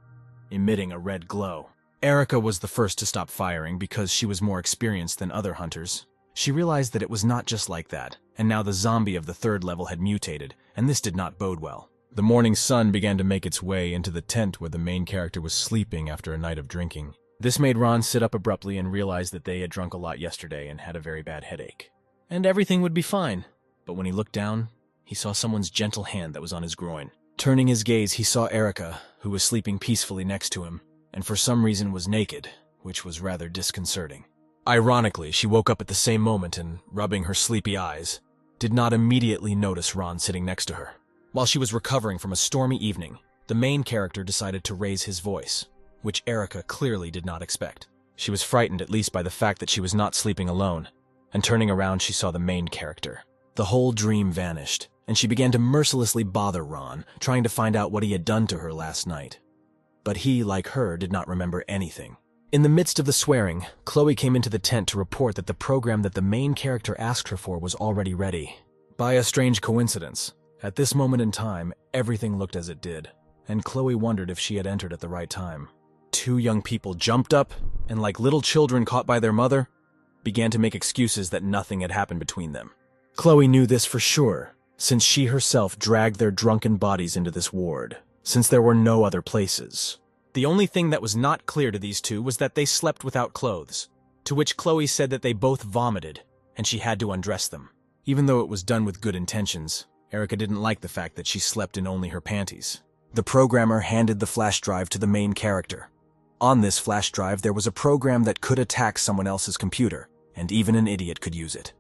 emitting a red glow. Erica was the first to stop firing because she was more experienced than other hunters. She realized that it was not just like that, and now the zombie of the 3rd level had mutated, and this did not bode well. The morning sun began to make its way into the tent where the main character was sleeping after a night of drinking. This made Ron sit up abruptly and realize that they had drunk a lot yesterday and had a very bad headache. And everything would be fine. But when he looked down, he saw someone's gentle hand that was on his groin. Turning his gaze, he saw Erica, who was sleeping peacefully next to him, and for some reason was naked, which was rather disconcerting. Ironically, she woke up at the same moment and, rubbing her sleepy eyes, did not immediately notice Ron sitting next to her. While she was recovering from a stormy evening, the main character decided to raise his voice, which Erica clearly did not expect. She was frightened at least by the fact that she was not sleeping alone, and turning around she saw the main character. The whole dream vanished, and she began to mercilessly bother Ron, trying to find out what he had done to her last night. But he, like her, did not remember anything. In the midst of the swearing, Chloe came into the tent to report that the program that the main character asked her for was already ready. By a strange coincidence, at this moment in time, everything looked as it did, and Chloe wondered if she had entered at the right time. 2 young people jumped up, and like little children caught by their mother, began to make excuses that nothing had happened between them. Chloe knew this for sure, since she herself dragged their drunken bodies into this ward, since there were no other places. The only thing that was not clear to these 2 was that they slept without clothes, to which Chloe said that they both vomited, and she had to undress them. Even though it was done with good intentions, Erica didn't like the fact that she slept in only her panties. The programmer handed the flash drive to the main character. On this flash drive there was a program that could attack someone else's computer, and even an idiot could use it.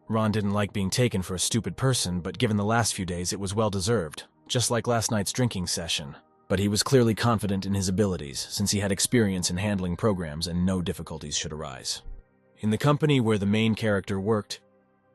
Ron didn't like being taken for a stupid person, but given the last few days it was well deserved, just like last night's drinking session. But he was clearly confident in his abilities, since he had experience in handling programs and no difficulties should arise. In the company where the main character worked,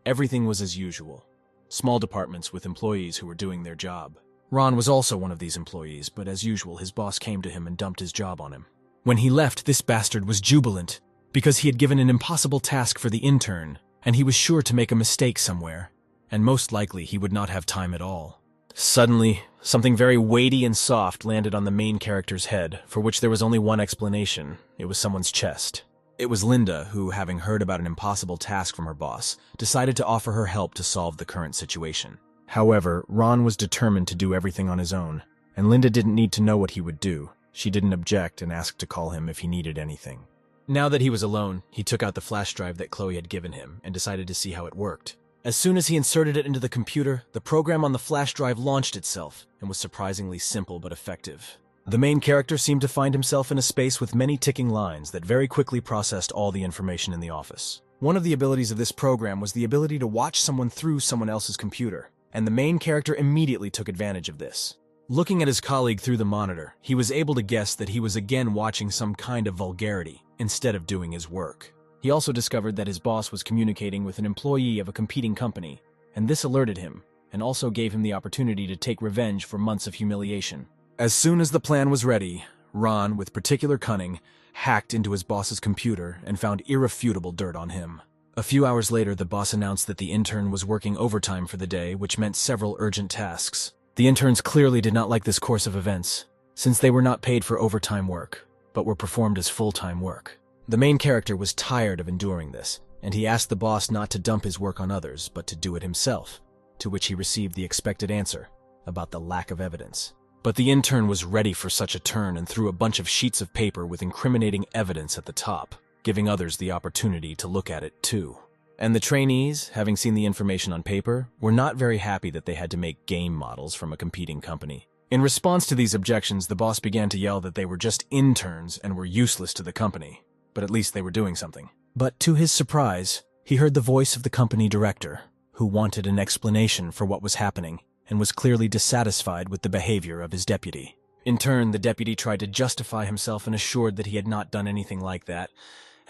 everything was as usual. Small departments with employees who were doing their job. Ron was also one of these employees, but as usual his boss came to him and dumped his job on him. When he left, this bastard was jubilant, because he had given an impossible task for the intern, and he was sure to make a mistake somewhere, and most likely he would not have time at all. Suddenly, something very weighty and soft landed on the main character's head, for which there was only one explanation. It was someone's chest. It was Linda, who, having heard about an impossible task from her boss, decided to offer her help to solve the current situation. However, Ron was determined to do everything on his own, and Linda didn't need to know what he would do. She didn't object and asked to call him if he needed anything. Now that he was alone, he took out the flash drive that Chloe had given him and decided to see how it worked. As soon as he inserted it into the computer, the program on the flash drive launched itself and was surprisingly simple but effective. The main character seemed to find himself in a space with many ticking lines that very quickly processed all the information in the office. One of the abilities of this program was the ability to watch someone through someone else's computer, and the main character immediately took advantage of this. Looking at his colleague through the monitor, he was able to guess that he was again watching some kind of vulgarity instead of doing his work. He also discovered that his boss was communicating with an employee of a competing company, and this alerted him, and also gave him the opportunity to take revenge for months of humiliation. As soon as the plan was ready, Ron, with particular cunning, hacked into his boss's computer and found irrefutable dirt on him. A few hours later, the boss announced that the intern was working overtime for the day, which meant several urgent tasks. The interns clearly did not like this course of events, since they were not paid for overtime work, but were performed as full-time work. The main character was tired of enduring this, and he asked the boss not to dump his work on others, but to do it himself, to which he received the expected answer about the lack of evidence. But the intern was ready for such a turn and threw a bunch of sheets of paper with incriminating evidence at the top, giving others the opportunity to look at it too. And the trainees, having seen the information on paper, were not very happy that they had to make game models from a competing company. In response to these objections, the boss began to yell that they were just interns and were useless to the company, but at least they were doing something. But to his surprise, he heard the voice of the company director, who wanted an explanation for what was happening and was clearly dissatisfied with the behavior of his deputy. In turn, the deputy tried to justify himself and assured that he had not done anything like that,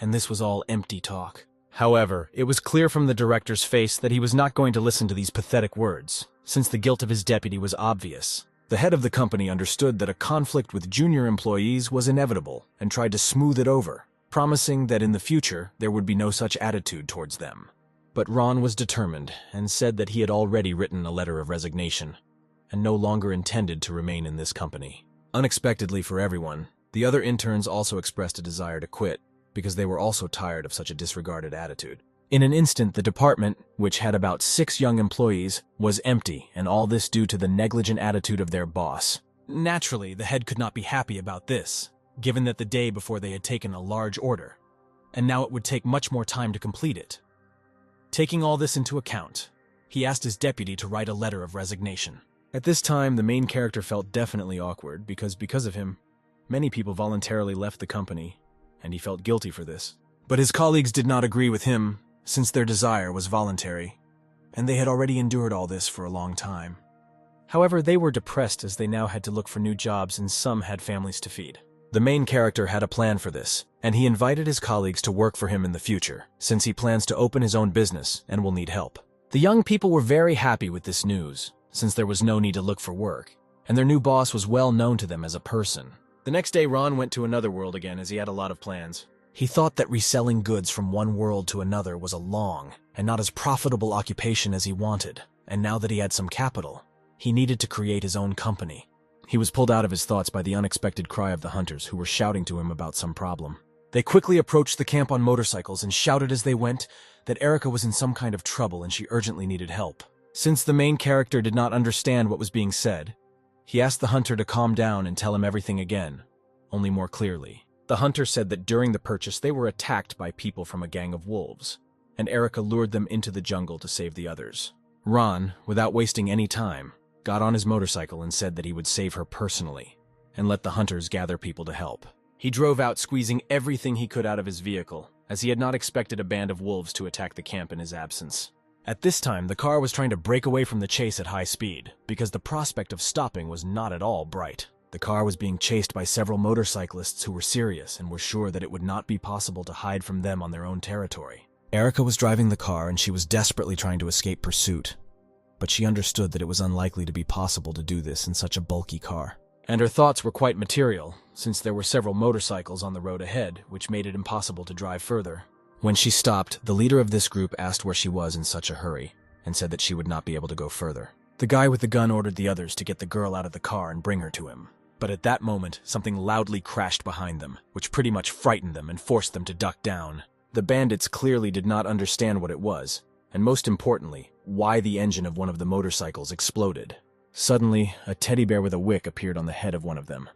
and this was all empty talk. However, it was clear from the director's face that he was not going to listen to these pathetic words, since the guilt of his deputy was obvious. The head of the company understood that a conflict with junior employees was inevitable and tried to smooth it over, promising that in the future there would be no such attitude towards them. But Ron was determined and said that he had already written a letter of resignation and no longer intended to remain in this company. Unexpectedly for everyone, the other interns also expressed a desire to quit because they were also tired of such a disregarded attitude. In an instant, the department, which had about 6 young employees, was empty, and all this due to the negligent attitude of their boss. Naturally, the head could not be happy about this, given that the day before they had taken a large order, and now it would take much more time to complete it. Taking all this into account, he asked his deputy to write a letter of resignation. At this time, the main character felt definitely awkward because of him, many people voluntarily left the company, and he felt guilty for this. But his colleagues did not agree with him, since their desire was voluntary, and they had already endured all this for a long time. However, they were depressed as they now had to look for new jobs and some had families to feed. The main character had a plan for this, and he invited his colleagues to work for him in the future, since he plans to open his own business and will need help. The young people were very happy with this news, since there was no need to look for work, and their new boss was well known to them as a person. The next day, Ron went to another world again as he had a lot of plans. He thought that reselling goods from one world to another was a long and not as profitable occupation as he wanted, and now that he had some capital, he needed to create his own company. He was pulled out of his thoughts by the unexpected cry of the hunters who were shouting to him about some problem. They quickly approached the camp on motorcycles and shouted as they went that Erica was in some kind of trouble and she urgently needed help. Since the main character did not understand what was being said, he asked the hunter to calm down and tell him everything again, only more clearly. The hunter said that during the purchase they were attacked by people from a gang of wolves, and Erica lured them into the jungle to save the others. Ron, without wasting any time, got on his motorcycle and said that he would save her personally, and let the hunters gather people to help. He drove out squeezing everything he could out of his vehicle, as he had not expected a band of wolves to attack the camp in his absence. At this time, the car was trying to break away from the chase at high speed, because the prospect of stopping was not at all bright. The car was being chased by several motorcyclists who were serious and were sure that it would not be possible to hide from them on their own territory. Erica was driving the car and she was desperately trying to escape pursuit, but she understood that it was unlikely to be possible to do this in such a bulky car. And her thoughts were quite material, since there were several motorcycles on the road ahead, which made it impossible to drive further. When she stopped, the leader of this group asked where she was in such a hurry, and said that she would not be able to go further. The guy with the gun ordered the others to get the girl out of the car and bring her to him. But at that moment, something loudly crashed behind them, which pretty much frightened them and forced them to duck down. The bandits clearly did not understand what it was, and most importantly, why the engine of one of the motorcycles exploded. Suddenly, a teddy bear with a wick appeared on the head of one of them.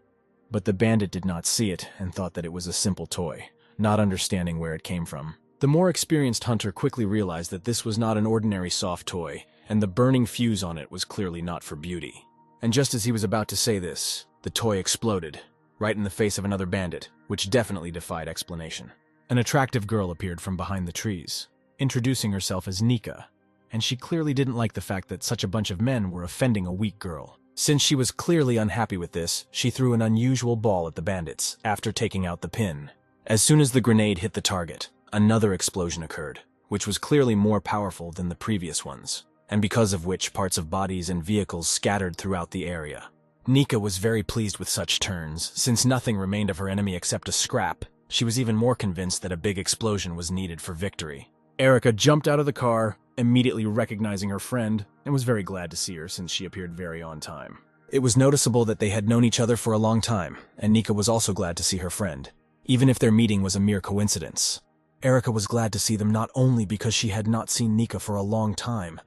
But the bandit did not see it and thought that it was a simple toy, not understanding where it came from. The more experienced hunter quickly realized that this was not an ordinary soft toy, and the burning fuse on it was clearly not for beauty. And just as he was about to say this, the toy exploded, right in the face of another bandit, which definitely defied explanation. An attractive girl appeared from behind the trees, introducing herself as Nika, and she clearly didn't like the fact that such a bunch of men were offending a weak girl. Since she was clearly unhappy with this, she threw an unusual ball at the bandits, after taking out the pin. As soon as the grenade hit the target, another explosion occurred, which was clearly more powerful than the previous ones, and because of which parts of bodies and vehicles scattered throughout the area. Nika was very pleased with such turns, since nothing remained of her enemy except a scrap. She was even more convinced that a big explosion was needed for victory. Erica jumped out of the car, immediately recognizing her friend, and was very glad to see her since she appeared very on time. It was noticeable that they had known each other for a long time, and Nika was also glad to see her friend, even if their meeting was a mere coincidence. Erica was glad to see them not only because she had not seen Nika for a long time,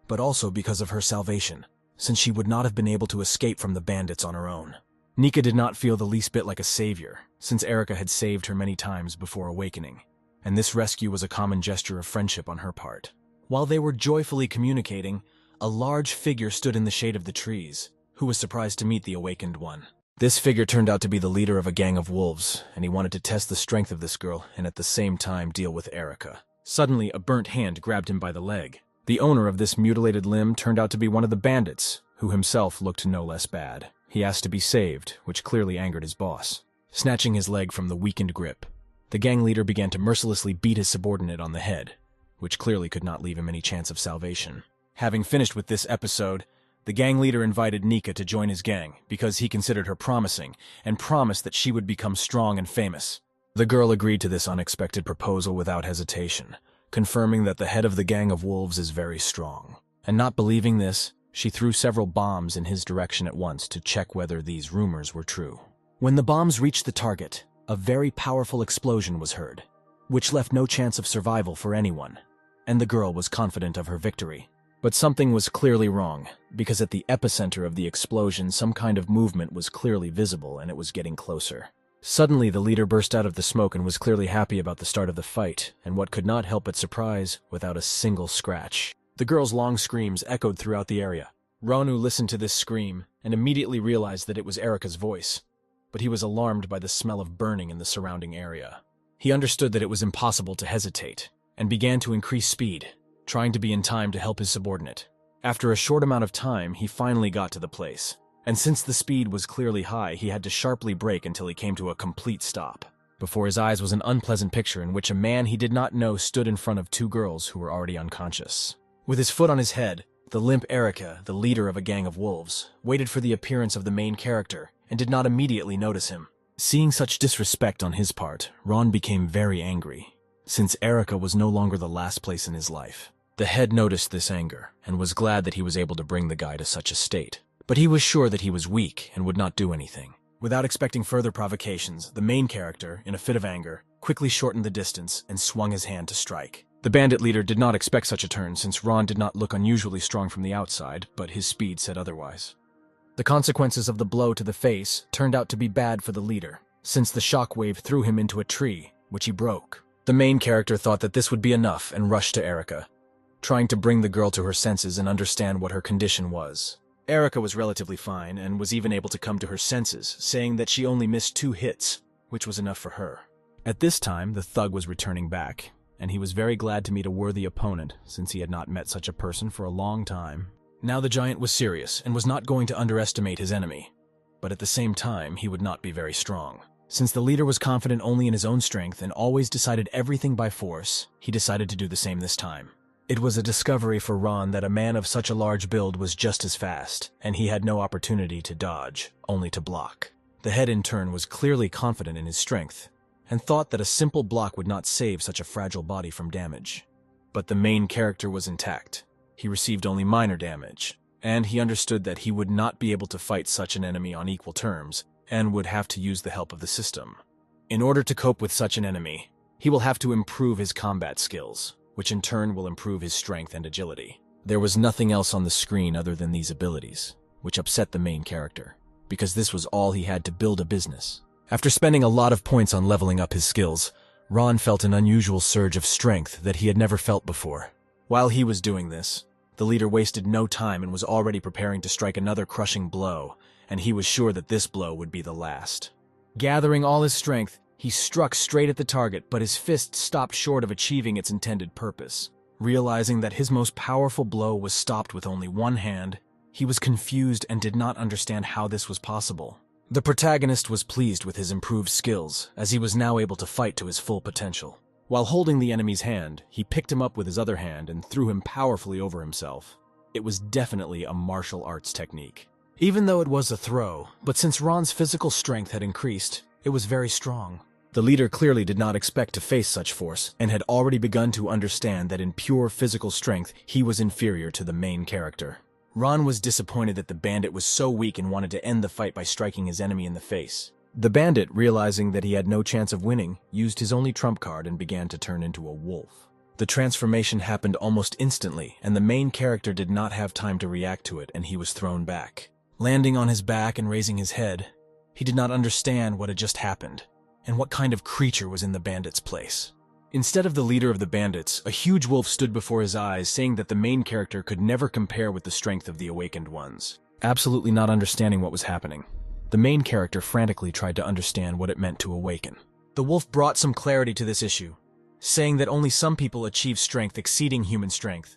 but also because of her salvation, since she would not have been able to escape from the bandits on her own. Nika did not feel the least bit like a savior, since Erica had saved her many times before awakening, and this rescue was a common gesture of friendship on her part. While they were joyfully communicating, a large figure stood in the shade of the trees, who was surprised to meet the awakened one. This figure turned out to be the leader of a gang of wolves, and he wanted to test the strength of this girl and at the same time deal with Erica. Suddenly, a burnt hand grabbed him by the leg. The owner of this mutilated limb turned out to be one of the bandits, who himself looked no less bad. He asked to be saved, which clearly angered his boss. Snatching his leg from the weakened grip, the gang leader began to mercilessly beat his subordinate on the head, which clearly could not leave him any chance of salvation. Having finished with this episode, the gang leader invited Nika to join his gang because he considered her promising and promised that she would become strong and famous. The girl agreed to this unexpected proposal without hesitation, confirming that the head of the gang of wolves is very strong. And not believing this, she threw several bombs in his direction at once to check whether these rumors were true. When the bombs reached the target, a very powerful explosion was heard, which left no chance of survival for anyone, and the girl was confident of her victory. But something was clearly wrong, because at the epicenter of the explosion some kind of movement was clearly visible and it was getting closer. Suddenly the leader burst out of the smoke and was clearly happy about the start of the fight, and what could not help but surprise, without a single scratch. The girl's long screams echoed throughout the area. Ronu listened to this scream and immediately realized that it was Erika's voice, but he was alarmed by the smell of burning in the surrounding area. He understood that it was impossible to hesitate, and began to increase speed, trying to be in time to help his subordinate. After a short amount of time, he finally got to the place, and since the speed was clearly high, he had to sharply brake until he came to a complete stop. Before his eyes was an unpleasant picture in which a man he did not know stood in front of two girls who were already unconscious. With his foot on his head, the limp Erika, the leader of a gang of wolves, waited for the appearance of the main character and did not immediately notice him. Seeing such disrespect on his part, Ron became very angry, since Erika was no longer the last place in his life. The head noticed this anger and was glad that he was able to bring the guy to such a state, but he was sure that he was weak and would not do anything. Without expecting further provocations, the main character, in a fit of anger, quickly shortened the distance and swung his hand to strike. The bandit leader did not expect such a turn since Ron did not look unusually strong from the outside, but his speed said otherwise. The consequences of the blow to the face turned out to be bad for the leader, since the shockwave threw him into a tree, which he broke. The main character thought that this would be enough and rushed to Erika, trying to bring the girl to her senses and understand what her condition was. Erika was relatively fine and was even able to come to her senses, saying that she only missed 2 hits, which was enough for her. At this time, the thug was returning back, and he was very glad to meet a worthy opponent since he had not met such a person for a long time. Now the giant was serious and was not going to underestimate his enemy, but at the same time he would not be very strong. Since the leader was confident only in his own strength and always decided everything by force, he decided to do the same this time. It was a discovery for Ron that a man of such a large build was just as fast, and he had no opportunity to dodge, only to block. The head in turn was clearly confident in his strength, and thought that a simple block would not save such a fragile body from damage. But the main character was intact. He received only minor damage, and he understood that he would not be able to fight such an enemy on equal terms, and would have to use the help of the system. In order to cope with such an enemy, he will have to improve his combat skills, which in turn will improve his strength and agility. There was nothing else on the screen other than these abilities, which upset the main character, because this was all he had to build a business. After spending a lot of points on leveling up his skills, Ron felt an unusual surge of strength that he had never felt before. While he was doing this, the leader wasted no time and was already preparing to strike another crushing blow, and he was sure that this blow would be the last. Gathering all his strength, he struck straight at the target, but his fist stopped short of achieving its intended purpose. Realizing that his most powerful blow was stopped with only one hand, he was confused and did not understand how this was possible. The protagonist was pleased with his improved skills, as he was now able to fight to his full potential. While holding the enemy's hand, he picked him up with his other hand and threw him powerfully over himself. It was definitely a martial arts technique. Even though it was a throw, but since Ron's physical strength had increased, it was very strong. The leader clearly did not expect to face such force, and had already begun to understand that in pure physical strength he was inferior to the main character. Ron was disappointed that the bandit was so weak and wanted to end the fight by striking his enemy in the face. The bandit, realizing that he had no chance of winning, used his only trump card and began to turn into a wolf. The transformation happened almost instantly, and the main character did not have time to react to it, and he was thrown back. Landing on his back and raising his head, he did not understand what had just happened, and what kind of creature was in the bandit's place. Instead of the leader of the bandits, a huge wolf stood before his eyes, saying that the main character could never compare with the strength of the awakened ones. Absolutely not understanding what was happening, the main character frantically tried to understand what it meant to awaken. The wolf brought some clarity to this issue, saying that only some people achieve strength exceeding human strength.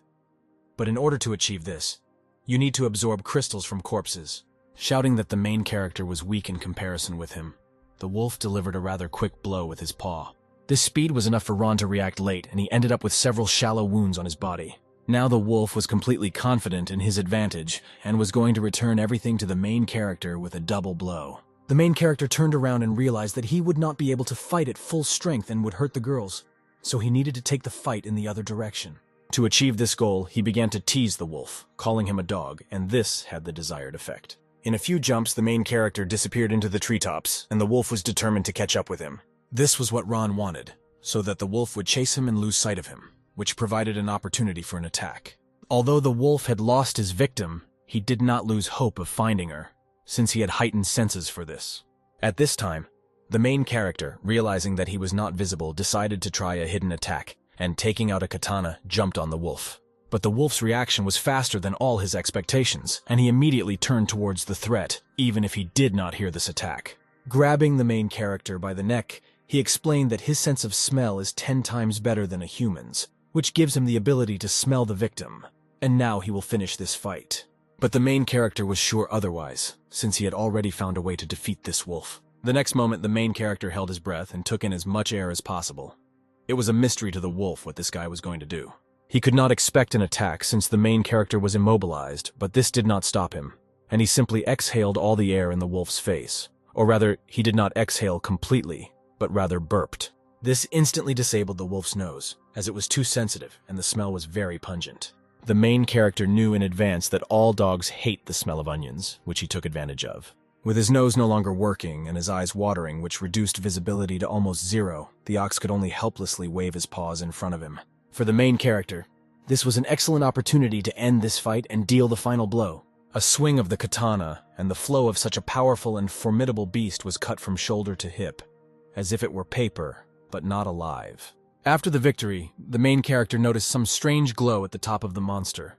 But in order to achieve this, you need to absorb crystals from corpses. Shouting that the main character was weak in comparison with him, the wolf delivered a rather quick blow with his paw. This speed was enough for Ron to react late, and he ended up with several shallow wounds on his body. Now the wolf was completely confident in his advantage, and was going to return everything to the main character with a double blow. The main character turned around and realized that he would not be able to fight at full strength and would hurt the girls, so he needed to take the fight in the other direction. To achieve this goal, he began to tease the wolf, calling him a dog, and this had the desired effect. In a few jumps, the main character disappeared into the treetops, and the wolf was determined to catch up with him. This was what Ron wanted, so that the wolf would chase him and lose sight of him, which provided an opportunity for an attack. Although the wolf had lost his victim, he did not lose hope of finding her, since he had heightened senses for this. At this time, the main character, realizing that he was not visible, decided to try a hidden attack, and taking out a katana, jumped on the wolf. But the wolf's reaction was faster than all his expectations, and he immediately turned towards the threat, even if he did not hear this attack. Grabbing the main character by the neck, he explained that his sense of smell is 10 times better than a human's, which gives him the ability to smell the victim, and now he will finish this fight. But the main character was sure otherwise, since he had already found a way to defeat this wolf. The next moment, the main character held his breath and took in as much air as possible. It was a mystery to the wolf what this guy was going to do. He could not expect an attack since the main character was immobilized, but this did not stop him, and he simply exhaled all the air in the wolf's face. Or rather, he did not exhale completely, but rather burped. This instantly disabled the wolf's nose, as it was too sensitive and the smell was very pungent. The main character knew in advance that all dogs hate the smell of onions, which he took advantage of. With his nose no longer working and his eyes watering, which reduced visibility to almost zero, the ox could only helplessly wave his paws in front of him. For the main character, this was an excellent opportunity to end this fight and deal the final blow. A swing of the katana, and the flow of such a powerful and formidable beast was cut from shoulder to hip, as if it were paper, but not alive. After the victory, the main character noticed some strange glow at the top of the monster,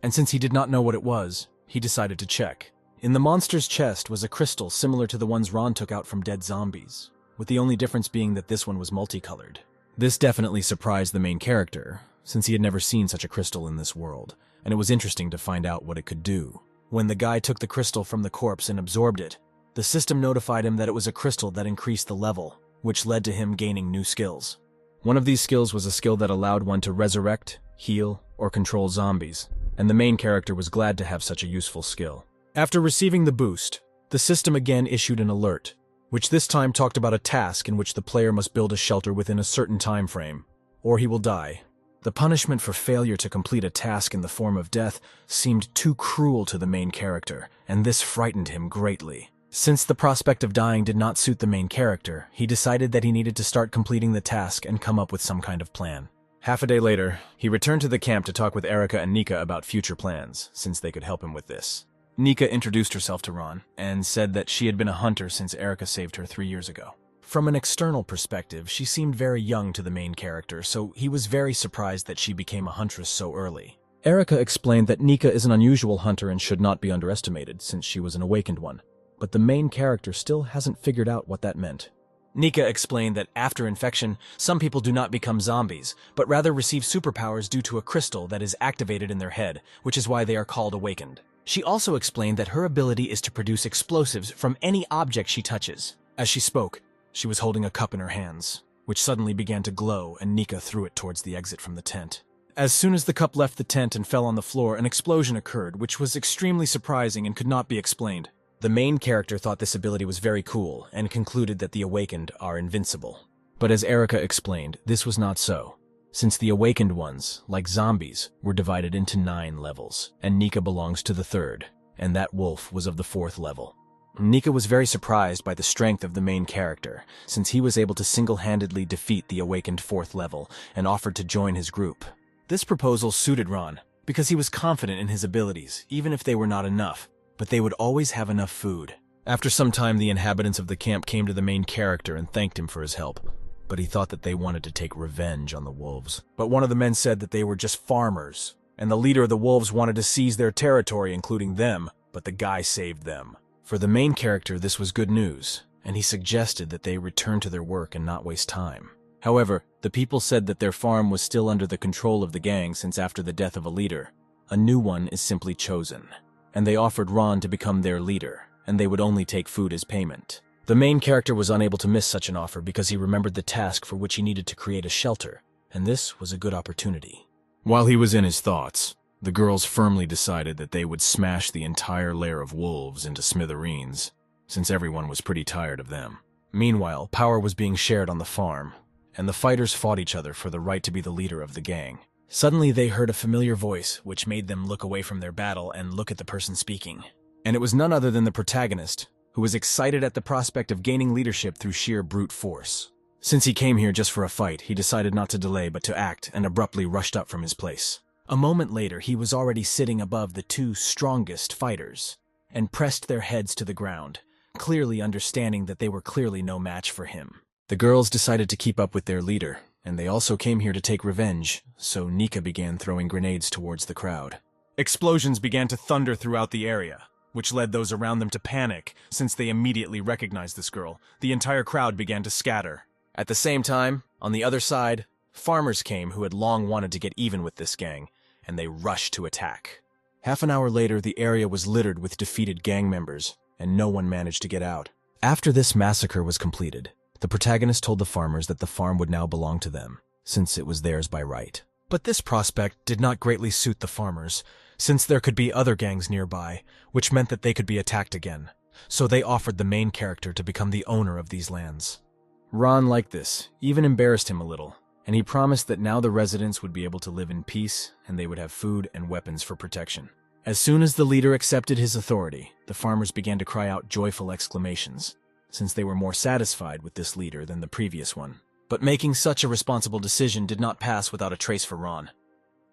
and since he did not know what it was, he decided to check. In the monster's chest was a crystal similar to the ones Ron took out from dead zombies, with the only difference being that this one was multicolored. This definitely surprised the main character, since he had never seen such a crystal in this world, and it was interesting to find out what it could do. When the guy took the crystal from the corpse and absorbed it, the system notified him that it was a crystal that increased the level, which led to him gaining new skills. One of these skills was a skill that allowed one to resurrect, heal, or control zombies, and the main character was glad to have such a useful skill. After receiving the boost, the system again issued an alert, which this time talked about a task in which the player must build a shelter within a certain time frame, or he will die. The punishment for failure to complete a task in the form of death seemed too cruel to the main character, and this frightened him greatly. Since the prospect of dying did not suit the main character, he decided that he needed to start completing the task and come up with some kind of plan. Half a day later, he returned to the camp to talk with Erica and Nika about future plans, since they could help him with this. Nika introduced herself to Ron, and said that she had been a hunter since Erica saved her 3 years ago. From an external perspective, she seemed very young to the main character, so he was very surprised that she became a huntress so early. Erica explained that Nika is an unusual hunter and should not be underestimated, since she was an awakened one, but the main character still hasn't figured out what that meant. Nika explained that after infection, some people do not become zombies, but rather receive superpowers due to a crystal that is activated in their head, which is why they are called awakened. She also explained that her ability is to produce explosives from any object she touches. As she spoke, she was holding a cup in her hands, which suddenly began to glow, and Nika threw it towards the exit from the tent. As soon as the cup left the tent and fell on the floor, an explosion occurred, which was extremely surprising and could not be explained. The main character thought this ability was very cool, and concluded that the awakened are invincible. But as Erica explained, this was not so, since the awakened ones, like zombies, were divided into 9 levels, and Nika belongs to the 3rd, and that wolf was of the 4th level. Nika was very surprised by the strength of the main character, since he was able to single-handedly defeat the awakened 4th level, and offered to join his group. This proposal suited Ron, because he was confident in his abilities, even if they were not enough, but they would always have enough food. After some time, the inhabitants of the camp came to the main character and thanked him for his help, but he thought that they wanted to take revenge on the wolves. But one of the men said that they were just farmers, and the leader of the wolves wanted to seize their territory, including them, but the guy saved them. For the main character, this was good news, and he suggested that they return to their work and not waste time. However, the people said that their farm was still under the control of the gang, since after the death of a leader, a new one is simply chosen, and they offered Ron to become their leader, and they would only take food as payment. The main character was unable to miss such an offer because he remembered the task for which he needed to create a shelter, and this was a good opportunity. While he was in his thoughts, the girls firmly decided that they would smash the entire lair of wolves into smithereens, since everyone was pretty tired of them. Meanwhile, power was being shared on the farm, and the fighters fought each other for the right to be the leader of the gang. Suddenly they heard a familiar voice, which made them look away from their battle and look at the person speaking. And it was none other than the protagonist, who was excited at the prospect of gaining leadership through sheer brute force. Since he came here just for a fight, he decided not to delay but to act and abruptly rushed up from his place. A moment later, he was already sitting above the two strongest fighters and pressed their heads to the ground, clearly understanding that they were clearly no match for him. The girls decided to keep up with their leader, and they also came here to take revenge, so Nika began throwing grenades towards the crowd. Explosions began to thunder throughout the area, which led those around them to panic, since they immediately recognized this girl. The entire crowd began to scatter. At the same time, on the other side, farmers came who had long wanted to get even with this gang, and they rushed to attack. Half an hour later, the area was littered with defeated gang members, and no one managed to get out. After this massacre was completed, the protagonist told the farmers that the farm would now belong to them, since it was theirs by right. But this prospect did not greatly suit the farmers, since there could be other gangs nearby, which meant that they could be attacked again. So they offered the main character to become the owner of these lands. Ron liked this, even embarrassed him a little, and he promised that now the residents would be able to live in peace and they would have food and weapons for protection. As soon as the leader accepted his authority, the farmers began to cry out joyful exclamations, since they were more satisfied with this leader than the previous one. But making such a responsible decision did not pass without a trace for Ron.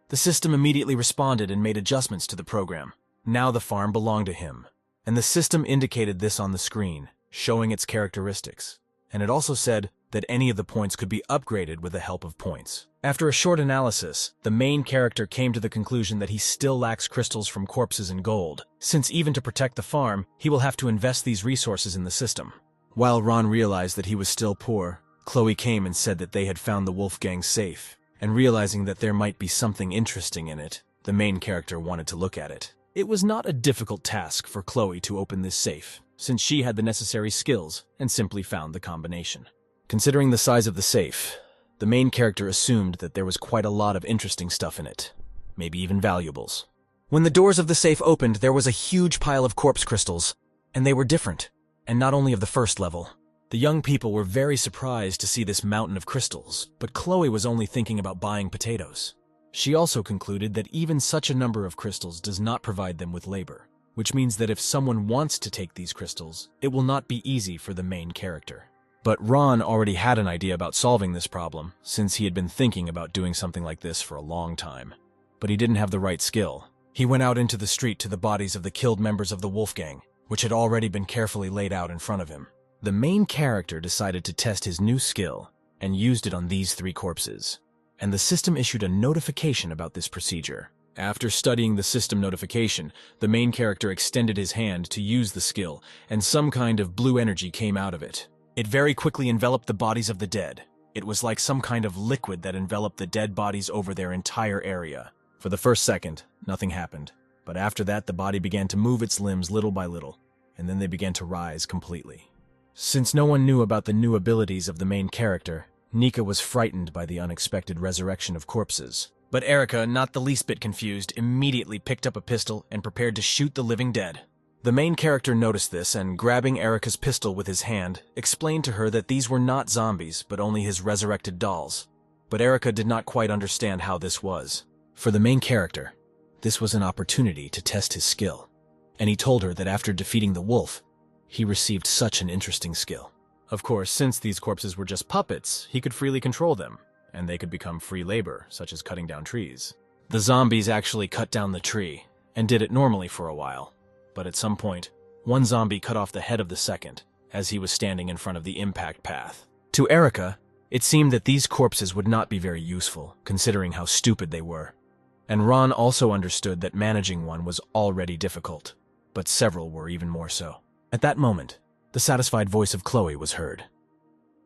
The system immediately responded and made adjustments to the program. Now the farm belonged to him, and the system indicated this on the screen, showing its characteristics. And it also said that any of the points could be upgraded with the help of points. After a short analysis, the main character came to the conclusion that he still lacks crystals from corpses and gold, since even to protect the farm, he will have to invest these resources in the system. While Ron realized that he was still poor, Chloe came and said that they had found the Wolfgang safe, and realizing that there might be something interesting in it, the main character wanted to look at it. It was not a difficult task for Chloe to open this safe, since she had the necessary skills and simply found the combination. Considering the size of the safe, the main character assumed that there was quite a lot of interesting stuff in it, maybe even valuables. When the doors of the safe opened, there was a huge pile of corpse crystals, and they were different, and not only of the first level. The young people were very surprised to see this mountain of crystals, but Chloe was only thinking about buying potatoes. She also concluded that even such a number of crystals does not provide them with labor, which means that if someone wants to take these crystals, it will not be easy for the main character. But Ron already had an idea about solving this problem, since he had been thinking about doing something like this for a long time. But he didn't have the right skill. He went out into the street to the bodies of the killed members of the Wolfgang, which had already been carefully laid out in front of him. The main character decided to test his new skill and used it on these 3 corpses, and the system issued a notification about this procedure. After studying the system notification, the main character extended his hand to use the skill, and some kind of blue energy came out of it. It very quickly enveloped the bodies of the dead. It was like some kind of liquid that enveloped the dead bodies over their entire area. For the first second, nothing happened, but after that the body began to move its limbs little by little, and then they began to rise completely. Since no one knew about the new abilities of the main character, Nika was frightened by the unexpected resurrection of corpses. But Erica, not the least bit confused, immediately picked up a pistol and prepared to shoot the living dead. The main character noticed this and, grabbing Erica's pistol with his hand, explained to her that these were not zombies, but only his resurrected dolls. But Erica did not quite understand how this was. For the main character, this was an opportunity to test his skill. And he told her that after defeating the wolf, he received such an interesting skill. Of course, since these corpses were just puppets, he could freely control them, and they could become free labor, such as cutting down trees. The zombies actually cut down the tree, and did it normally for a while. But at some point, one zombie cut off the head of the second, as he was standing in front of the impact path. To Erica, it seemed that these corpses would not be very useful, considering how stupid they were. And Ron also understood that managing one was already difficult, but several were even more so. At that moment, the satisfied voice of Chloe was heard,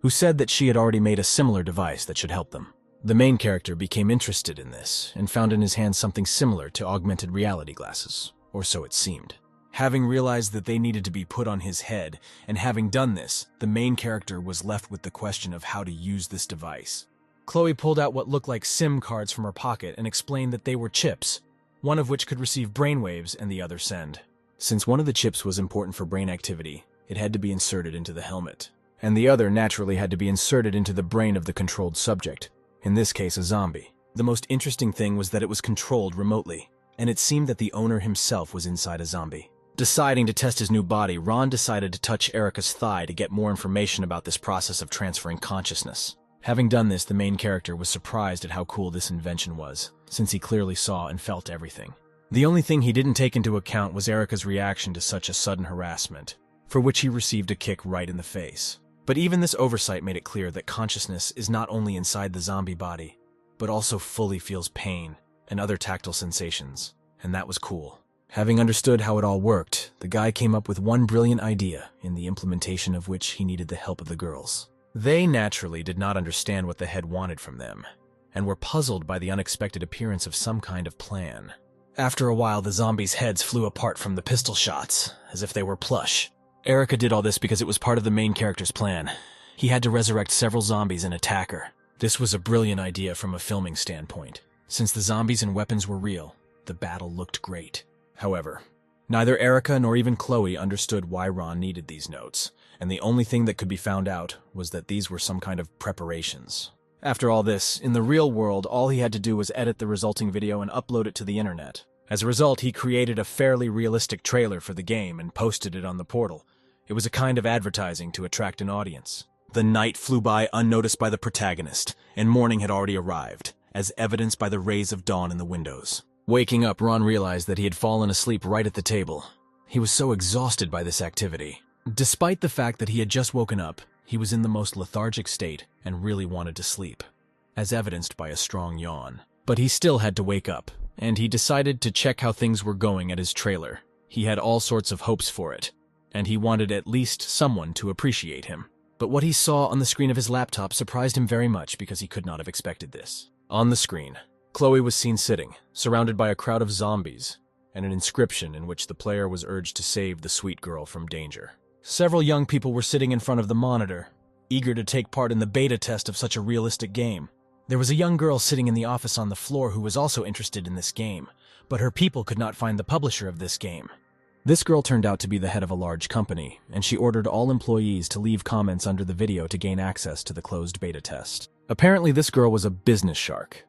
who said that she had already made a similar device that should help them. The main character became interested in this, and found in his hand something similar to augmented reality glasses, or so it seemed. Having realized that they needed to be put on his head, and having done this, the main character was left with the question of how to use this device. Chloe pulled out what looked like SIM cards from her pocket and explained that they were chips, one of which could receive brainwaves and the other send. Since one of the chips was important for brain activity, it had to be inserted into the helmet, and the other naturally had to be inserted into the brain of the controlled subject, in this case a zombie. The most interesting thing was that it was controlled remotely, and it seemed that the owner himself was inside a zombie. Deciding to test his new body, Ron decided to touch Erica's thigh to get more information about this process of transferring consciousness. Having done this, the main character was surprised at how cool this invention was, since he clearly saw and felt everything. The only thing he didn't take into account was Erica's reaction to such a sudden harassment, for which he received a kick right in the face. But even this oversight made it clear that consciousness is not only inside the zombie body, but also fully feels pain and other tactile sensations, and that was cool. Having understood how it all worked, the guy came up with one brilliant idea, in the implementation of which he needed the help of the girls. They naturally did not understand what the head wanted from them, and were puzzled by the unexpected appearance of some kind of plan. After a while, the zombies' heads flew apart from the pistol shots, as if they were plush. Erica did all this because it was part of the main character's plan. He had to resurrect several zombies and attack her. This was a brilliant idea from a filming standpoint. Since the zombies and weapons were real, the battle looked great. However, neither Erica nor even Chloe understood why Ron needed these notes, and the only thing that could be found out was that these were some kind of preparations. After all this, in the real world, all he had to do was edit the resulting video and upload it to the internet. As a result, he created a fairly realistic trailer for the game and posted it on the portal. It was a kind of advertising to attract an audience. The night flew by unnoticed by the protagonist, and morning had already arrived, as evidenced by the rays of dawn in the windows. Waking up, Ron realized that he had fallen asleep right at the table. He was so exhausted by this activity. Despite the fact that he had just woken up, he was in the most lethargic state and really wanted to sleep, as evidenced by a strong yawn. But he still had to wake up, and he decided to check how things were going at his trailer. He had all sorts of hopes for it, and he wanted at least someone to appreciate him. But what he saw on the screen of his laptop surprised him very much because he could not have expected this. On the screen, Chloe was seen sitting, surrounded by a crowd of zombies, and an inscription in which the player was urged to save the sweet girl from danger. Several young people were sitting in front of the monitor, eager to take part in the beta test of such a realistic game. There was a young girl sitting in the office on the floor who was also interested in this game, but her people could not find the publisher of this game. This girl turned out to be the head of a large company, and she ordered all employees to leave comments under the video to gain access to the closed beta test. Apparently, this girl was a business shark,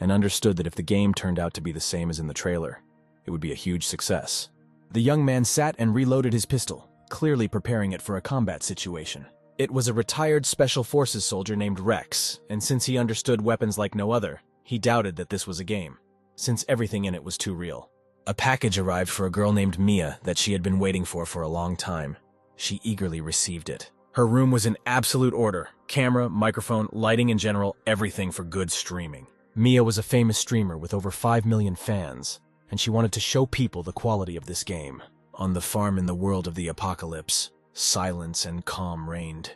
and understood that if the game turned out to be the same as in the trailer, it would be a huge success. The young man sat and reloaded his pistol, clearly preparing it for a combat situation. It was a retired Special Forces soldier named Rex, and since he understood weapons like no other, he doubted that this was a game, since everything in it was too real. A package arrived for a girl named Mia that she had been waiting for a long time. She eagerly received it. Her room was in absolute order. Camera, microphone, lighting in general, everything for good streaming. Mia was a famous streamer with over 5 million fans, and she wanted to show people the quality of this game. On the farm in the world of the apocalypse, silence and calm reigned,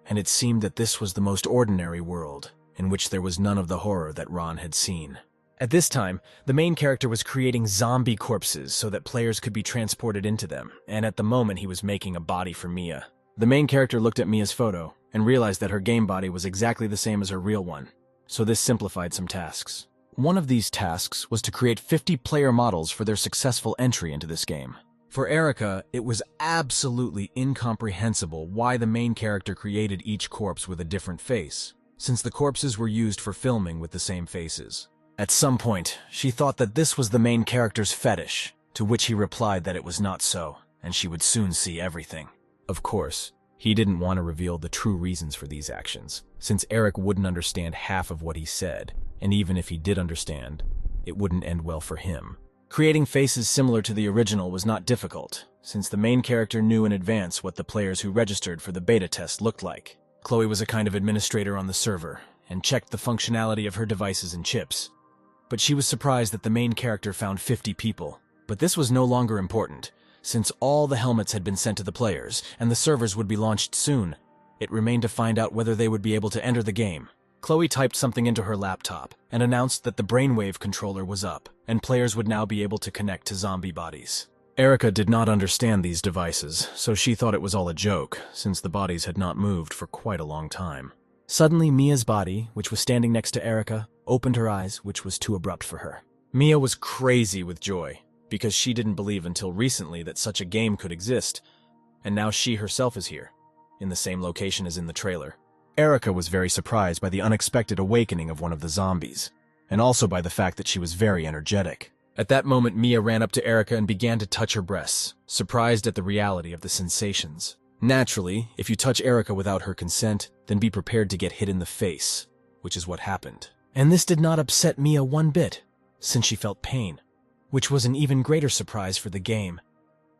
and it seemed that this was the most ordinary world, in which there was none of the horror that Ron had seen. At this time, the main character was creating zombie corpses so that players could be transported into them, and at the moment he was making a body for Mia. The main character looked at Mia's photo and realized that her game body was exactly the same as her real one, so this simplified some tasks. One of these tasks was to create 50 player models for their successful entry into this game. For Erica, it was absolutely incomprehensible why the main character created each corpse with a different face, since the corpses were used for filming with the same faces. At some point, she thought that this was the main character's fetish, to which he replied that it was not so, and she would soon see everything. Of course, he didn't want to reveal the true reasons for these actions, since Eric wouldn't understand half of what he said, and even if he did understand, it wouldn't end well for him. Creating faces similar to the original was not difficult, since the main character knew in advance what the players who registered for the beta test looked like. Chloe was a kind of administrator on the server, and checked the functionality of her devices and chips. But she was surprised that the main character found 50 people. But this was no longer important, since all the helmets had been sent to the players, and the servers would be launched soon. It remained to find out whether they would be able to enter the game. Chloe typed something into her laptop, and announced that the brainwave controller was up, and players would now be able to connect to zombie bodies. Erica did not understand these devices, so she thought it was all a joke, since the bodies had not moved for quite a long time. Suddenly, Mia's body, which was standing next to Erica, opened her eyes, which was too abrupt for her. Mia was crazy with joy, because she didn't believe until recently that such a game could exist, and now she herself is here, in the same location as in the trailer. Erica was very surprised by the unexpected awakening of one of the zombies, and also by the fact that she was very energetic. At that moment, Mia ran up to Erica and began to touch her breasts, surprised at the reality of the sensations. Naturally, if you touch Erica without her consent, then be prepared to get hit in the face, which is what happened. And this did not upset Mia one bit, since she felt pain, which was an even greater surprise for the game,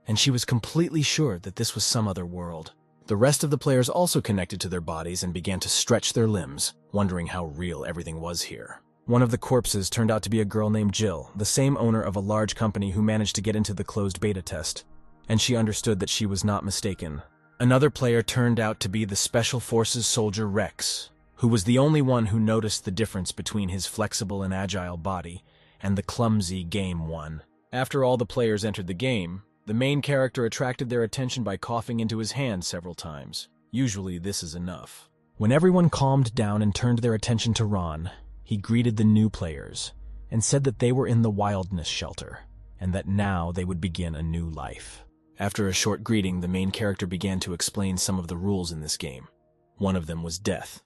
and she was completely sure that this was some other world. The rest of the players also connected to their bodies and began to stretch their limbs, wondering how real everything was here. One of the corpses turned out to be a girl named Jill, the same owner of a large company who managed to get into the closed beta test, and she understood that she was not mistaken. Another player turned out to be the Special Forces soldier Rex, who was the only one who noticed the difference between his flexible and agile body and the clumsy game one. After all the players entered the game, the main character attracted their attention by coughing into his hand several times. Usually this is enough. When everyone calmed down and turned their attention to Ron, he greeted the new players and said that they were in the wildness shelter and that now they would begin a new life. After a short greeting, the main character began to explain some of the rules in this game. One of them was death,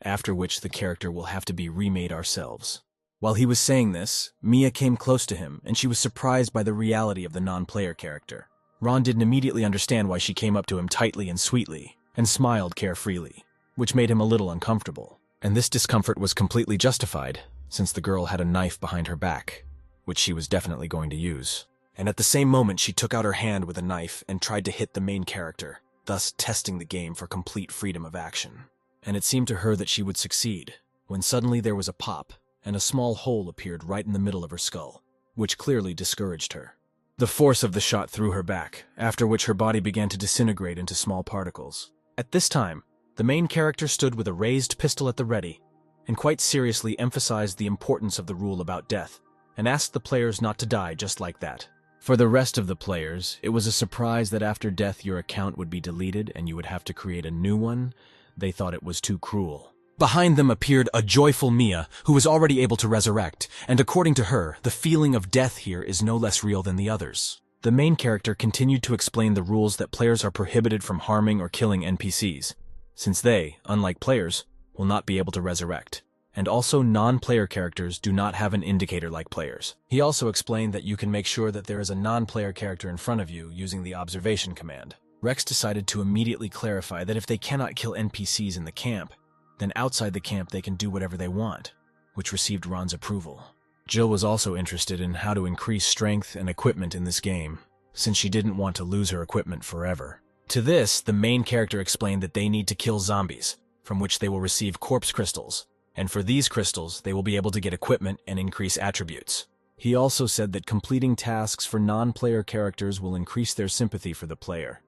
after which the character will have to be remade ourselves. While he was saying this, Mia came close to him, and she was surprised by the reality of the non-player character. Ron didn't immediately understand why she came up to him tightly and sweetly, and smiled carefreely, which made him a little uncomfortable. And this discomfort was completely justified, since the girl had a knife behind her back, which she was definitely going to use. And at the same moment, she took out her hand with a knife and tried to hit the main character, thus testing the game for complete freedom of action. And it seemed to her that she would succeed, when suddenly there was a pop, and a small hole appeared right in the middle of her skull, which clearly discouraged her. The force of the shot threw her back, after which her body began to disintegrate into small particles. At this time, the main character stood with a raised pistol at the ready, and quite seriously emphasized the importance of the rule about death, and asked the players not to die just like that. For the rest of the players, it was a surprise that after death your account would be deleted and you would have to create a new one. They thought it was too cruel. Behind them appeared a joyful Mia, who was already able to resurrect, and according to her, the feeling of death here is no less real than the others. The main character continued to explain the rules that players are prohibited from harming or killing NPCs, since they, unlike players, will not be able to resurrect. And also non-player characters do not have an indicator like players. He also explained that you can make sure that there is a non-player character in front of you using the observation command. Rex decided to immediately clarify that if they cannot kill NPCs in the camp, then outside the camp they can do whatever they want, which received Ron's approval. Jill was also interested in how to increase strength and equipment in this game, since she didn't want to lose her equipment forever. To this, the main character explained that they need to kill zombies, from which they will receive corpse crystals, and for these crystals they will be able to get equipment and increase attributes. He also said that completing tasks for non-player characters will increase their sympathy for the player,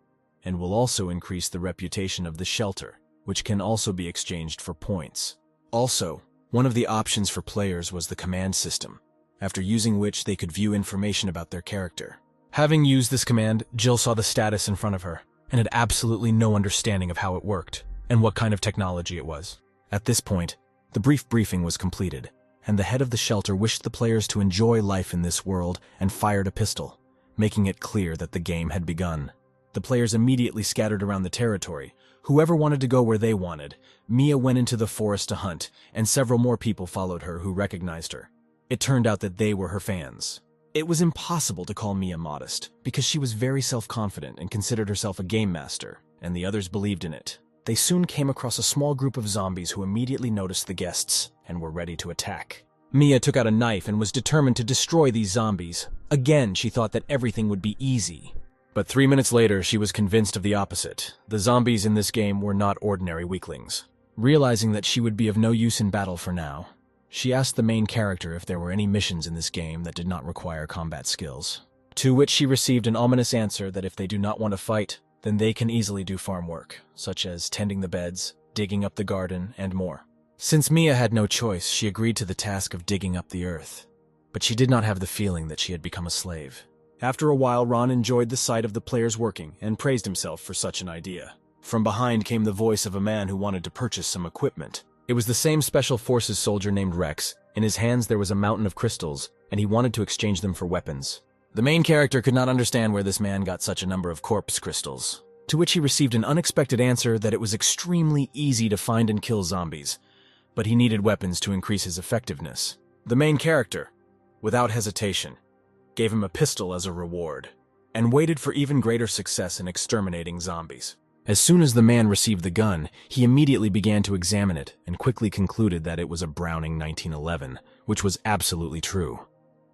and will also increase the reputation of the shelter, which can also be exchanged for points. Also, one of the options for players was the command system, after using which they could view information about their character. Having used this command, Jill saw the status in front of her, and had absolutely no understanding of how it worked, and what kind of technology it was. At this point, the brief briefing was completed, and the head of the shelter wished the players to enjoy life in this world and fired a pistol, making it clear that the game had begun. The players immediately scattered around the territory. Whoever wanted to go where they wanted. Mia went into the forest to hunt, and several more people followed her who recognized her. It turned out that they were her fans. It was impossible to call Mia modest, because she was very self-confident and considered herself a game master, and the others believed in it. They soon came across a small group of zombies who immediately noticed the guests and were ready to attack. Mia took out a knife and was determined to destroy these zombies. Again, she thought that everything would be easy. But 3 minutes later, she was convinced of the opposite. The zombies in this game were not ordinary weaklings. Realizing that she would be of no use in battle for now, she asked the main character if there were any missions in this game that did not require combat skills. To which she received an ominous answer that if they do not want to fight, then they can easily do farm work, such as tending the beds, digging up the garden, and more. Since Mia had no choice, she agreed to the task of digging up the earth. But she did not have the feeling that she had become a slave. After a while, Ron enjoyed the sight of the players working and praised himself for such an idea. From behind came the voice of a man who wanted to purchase some equipment. It was the same Special Forces soldier named Rex. In his hands there was a mountain of crystals, and he wanted to exchange them for weapons. The main character could not understand where this man got such a number of corpse crystals, to which he received an unexpected answer that it was extremely easy to find and kill zombies, but he needed weapons to increase his effectiveness. The main character, without hesitation, gave him a pistol as a reward, and waited for even greater success in exterminating zombies. As soon as the man received the gun, he immediately began to examine it and quickly concluded that it was a Browning 1911, which was absolutely true.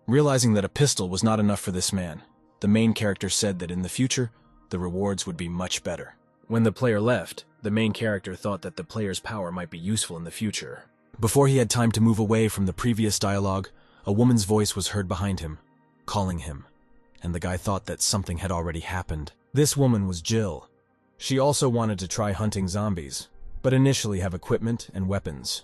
Realizing that a pistol was not enough for this man, the main character said that in the future, the rewards would be much better. When the player left, the main character thought that the player's power might be useful in the future. Before he had time to move away from the previous dialogue, a woman's voice was heard behind him, calling him, and the guy thought that something had already happened. This woman was Jill. She also wanted to try hunting zombies, but initially have equipment and weapons,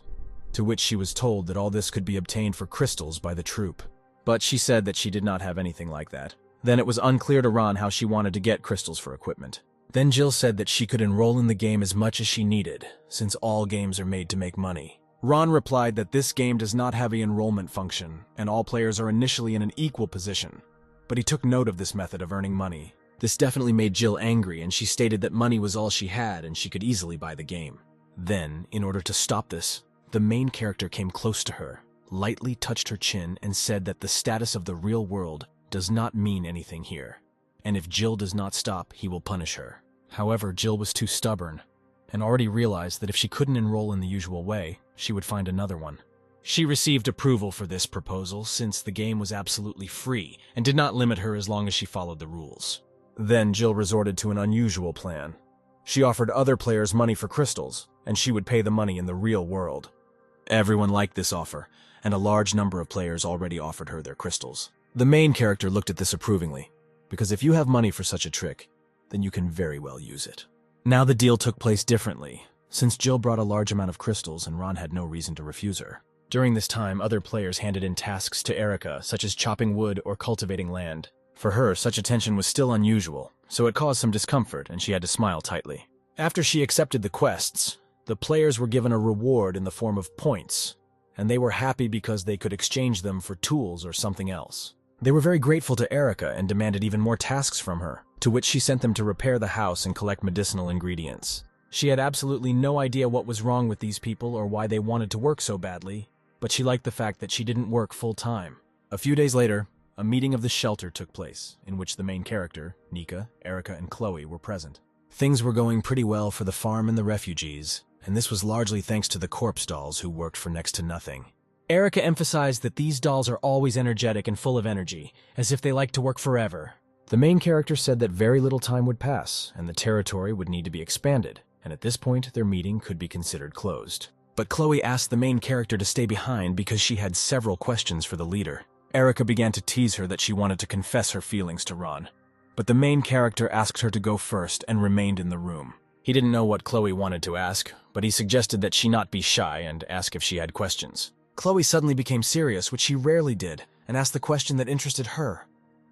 to which she was told that all this could be obtained for crystals by the troop. But she said that she did not have anything like that. Then it was unclear to Ron how she wanted to get crystals for equipment. Then Jill said that she could enroll in the game as much as she needed, since all games are made to make money. Ron replied that this game does not have an enrollment function, and all players are initially in an equal position. But he took note of this method of earning money. This definitely made Jill angry, and she stated that money was all she had and she could easily buy the game. Then, in order to stop this, the main character came close to her, lightly touched her chin, and said that the status of the real world does not mean anything here, and if Jill does not stop, he will punish her. However, Jill was too stubborn, and already realized that if she couldn't enroll in the usual way, she would find another one. She received approval for this proposal since the game was absolutely free and did not limit her as long as she followed the rules. Then Jill resorted to an unusual plan. She offered other players money for crystals, and she would pay the money in the real world. Everyone liked this offer, and a large number of players already offered her their crystals. The main character looked at this approvingly, because if you have money for such a trick, then you can very well use it. Now the deal took place differently, since Jill brought a large amount of crystals and Ron had no reason to refuse her. During this time, other players handed in tasks to Erica, such as chopping wood or cultivating land. For her, such attention was still unusual, so it caused some discomfort and she had to smile tightly. After she accepted the quests, the players were given a reward in the form of points, and they were happy because they could exchange them for tools or something else. They were very grateful to Erica and demanded even more tasks from her, to which she sent them to repair the house and collect medicinal ingredients. She had absolutely no idea what was wrong with these people or why they wanted to work so badly, but she liked the fact that she didn't work full-time. A few days later, a meeting of the shelter took place, in which the main character, Nika, Erica, and Chloe were present. Things were going pretty well for the farm and the refugees, and this was largely thanks to the corpse dolls who worked for next to nothing. Erica emphasized that these dolls are always energetic and full of energy, as if they like to work forever. The main character said that very little time would pass, and the territory would need to be expanded, and at this point their meeting could be considered closed. But Chloe asked the main character to stay behind because she had several questions for the leader. Erica began to tease her that she wanted to confess her feelings to Ron, but the main character asked her to go first and remained in the room. He didn't know what Chloe wanted to ask, but he suggested that she not be shy and ask if she had questions. Chloe suddenly became serious, which she rarely did, and asked the question that interested her.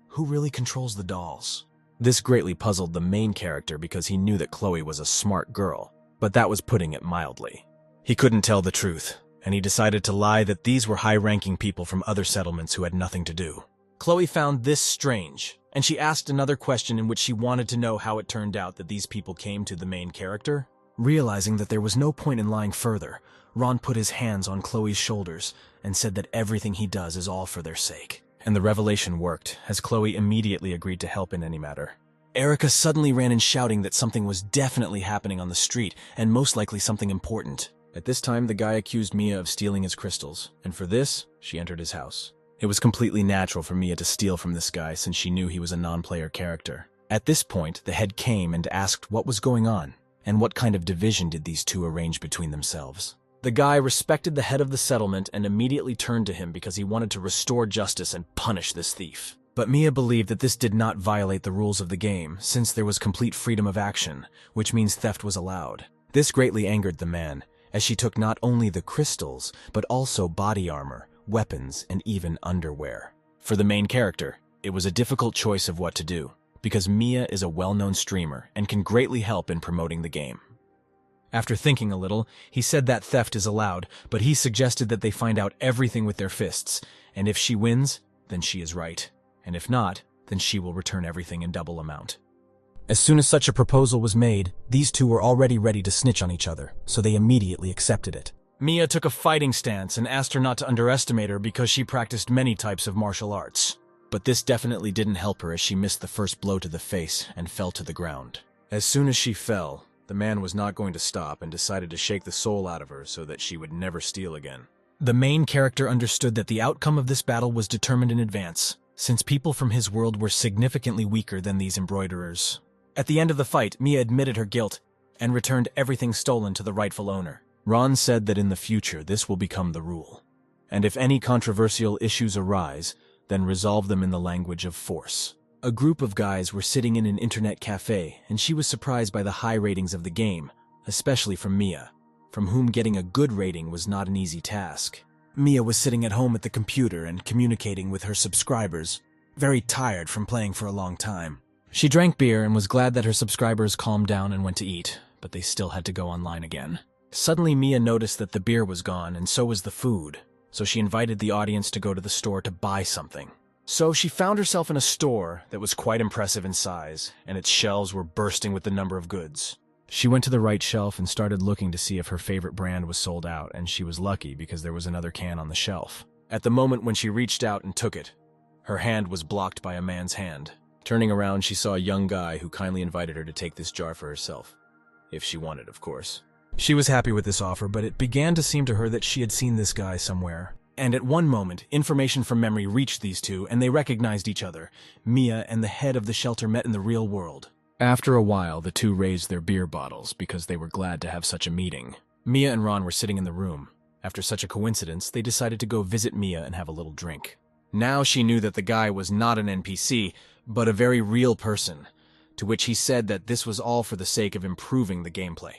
Who really controls the dolls? This greatly puzzled the main character because he knew that Chloe was a smart girl, but that was putting it mildly. He couldn't tell the truth, and he decided to lie that these were high-ranking people from other settlements who had nothing to do. Chloe found this strange, and she asked another question in which she wanted to know how it turned out that these people came to the main character. Realizing that there was no point in lying further, Ron put his hands on Chloe's shoulders and said that everything he does is all for their sake. And the revelation worked, as Chloe immediately agreed to help in any matter. Erica suddenly ran in shouting that something was definitely happening on the street, and most likely something important. At this time, the guy accused Mia of stealing his crystals, and for this, she entered his house. It was completely natural for Mia to steal from this guy since she knew he was a non-player character. At this point, the head came and asked what was going on, and what kind of division did these two arrange between themselves. The guy respected the head of the settlement and immediately turned to him because he wanted to restore justice and punish this thief. But Mia believed that this did not violate the rules of the game, since there was complete freedom of action, which means theft was allowed. This greatly angered the man, as she took not only the crystals, but also body armor, weapons, and even underwear. For the main character, It was a difficult choice of what to do, because Mia is a well-known streamer and can greatly help in promoting the game. After thinking a little, he said that theft is allowed, but he suggested that they find out everything with their fists, and if she wins, then she is right, and if not, then she will return everything in double amount. As soon as such a proposal was made, these two were already ready to snitch on each other, so they immediately accepted it. Mia took a fighting stance and asked her not to underestimate her because she practiced many types of martial arts. But this definitely didn't help her as she missed the first blow to the face and fell to the ground. As soon as she fell, the man was not going to stop and decided to shake the soul out of her so that she would never steal again. The main character understood that the outcome of this battle was determined in advance, since people from his world were significantly weaker than these embroiderers. At the end of the fight, Mia admitted her guilt and returned everything stolen to the rightful owner. Ron said that in the future this will become the rule, and if any controversial issues arise, then resolve them in the language of force. A group of guys were sitting in an internet cafe, and she was surprised by the high ratings of the game, especially from Mia, from whom getting a good rating was not an easy task. Mia was sitting at home at the computer and communicating with her subscribers, very tired from playing for a long time. She drank beer and was glad that her subscribers calmed down and went to eat, but they still had to go online again. Suddenly Mia noticed that the beer was gone and so was the food, so she invited the audience to go to the store to buy something. So she found herself in a store that was quite impressive in size, and its shelves were bursting with the number of goods. She went to the right shelf and started looking to see if her favorite brand was sold out, and she was lucky because there was another can on the shelf. At the moment when she reached out and took it, her hand was blocked by a man's hand. Turning around, she saw a young guy who kindly invited her to take this jar for herself. If she wanted, of course. She was happy with this offer, but it began to seem to her that she had seen this guy somewhere. And at one moment, information from memory reached these two, and they recognized each other. Mia and the head of the shelter met in the real world. After a while, the two raised their beer bottles because they were glad to have such a meeting. Mia and Ron were sitting in the room. After such a coincidence, they decided to go visit Mia and have a little drink. Now she knew that the guy was not an NPC, but a very real person, to which he said that this was all for the sake of improving the gameplay.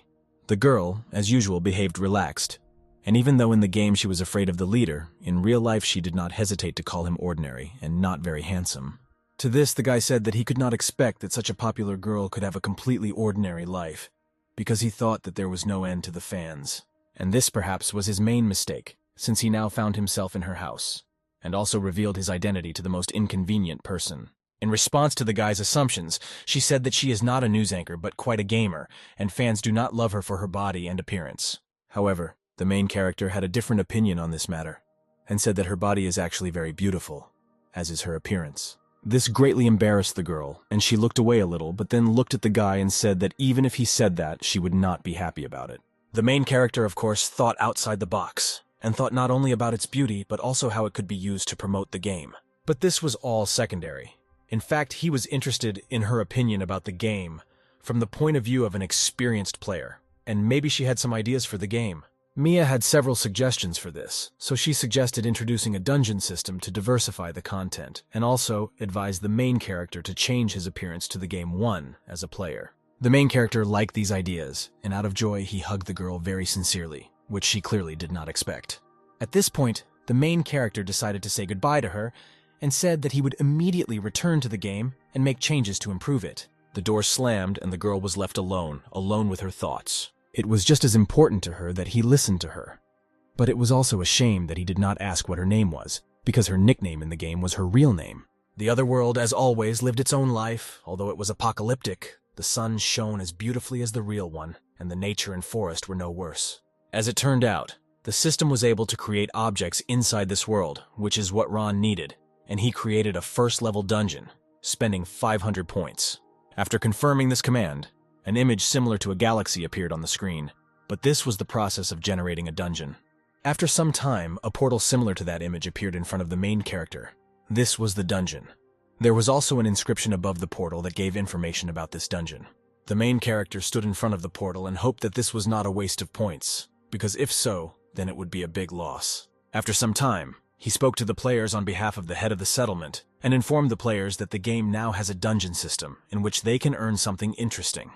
The girl, as usual, behaved relaxed, and even though in the game she was afraid of the leader, in real life she did not hesitate to call him ordinary and not very handsome. To this, the guy said that he could not expect that such a popular girl could have a completely ordinary life, because he thought that there was no end to the fans. And this perhaps was his main mistake, since he now found himself in her house, and also revealed his identity to the most inconvenient person. In response to the guy's assumptions, she said that she is not a news anchor but quite a gamer, and fans do not love her for her body and appearance. However, the main character had a different opinion on this matter, and said that her body is actually very beautiful, as is her appearance. This greatly embarrassed the girl, and she looked away a little, but then looked at the guy and said that even if he said that, she would not be happy about it. The main character, of course, thought outside the box, and thought not only about its beauty, but also how it could be used to promote the game. But this was all secondary. In fact, he was interested in her opinion about the game from the point of view of an experienced player, and maybe she had some ideas for the game. Mia had several suggestions for this, so she suggested introducing a dungeon system to diversify the content, and also advised the main character to change his appearance to the game 1 as a player. The main character liked these ideas, and out of joy he hugged the girl very sincerely, which she clearly did not expect. At this point, the main character decided to say goodbye to her, and said that he would immediately return to the game and make changes to improve it. The door slammed and the girl was left alone with her thoughts. It was just as important to her that he listened to her. But it was also a shame that he did not ask what her name was, because her nickname in the game was her real name. The other world, as always, lived its own life. Although it was apocalyptic, the sun shone as beautifully as the real one, and the nature and forest were no worse. As it turned out, the system was able to create objects inside this world, which is what Ron needed, and he created a first-level dungeon, spending 500 points. After confirming this command, an image similar to a galaxy appeared on the screen, but this was the process of generating a dungeon. After some time, a portal similar to that image appeared in front of the main character. This was the dungeon. There was also an inscription above the portal that gave information about this dungeon. The main character stood in front of the portal and hoped that this was not a waste of points, because if so, then it would be a big loss. After some time, he spoke to the players on behalf of the head of the settlement and informed the players that the game now has a dungeon system in which they can earn something interesting.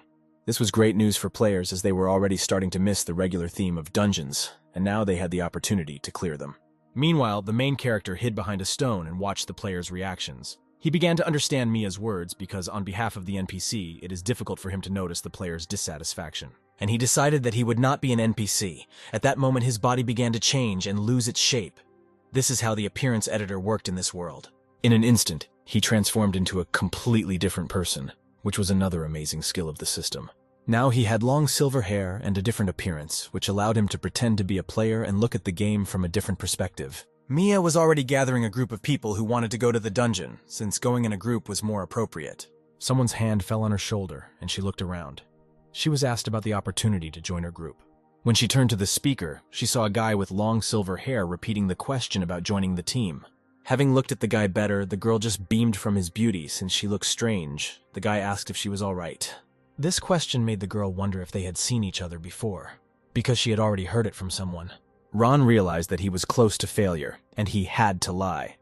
This was great news for players as they were already starting to miss the regular theme of dungeons, and now they had the opportunity to clear them. Meanwhile, the main character hid behind a stone and watched the players' reactions. He began to understand Mia's words because on behalf of the NPC, it is difficult for him to notice the player's dissatisfaction. And he decided that he would not be an NPC. At that moment, his body began to change and lose its shape. This is how the appearance editor worked in this world. In an instant, he transformed into a completely different person, which was another amazing skill of the system. Now he had long silver hair and a different appearance, which allowed him to pretend to be a player and look at the game from a different perspective. Mia was already gathering a group of people who wanted to go to the dungeon, since going in a group was more appropriate. Someone's hand fell on her shoulder, and she looked around. She was asked about the opportunity to join her group. When she turned to the speaker, she saw a guy with long silver hair repeating the question about joining the team. Having looked at the guy better, the girl just beamed from his beauty since she looked strange. The guy asked if she was all right. This question made the girl wonder if they had seen each other before, because she had already heard it from someone. Ron realized that he was close to failure, and he had to lie.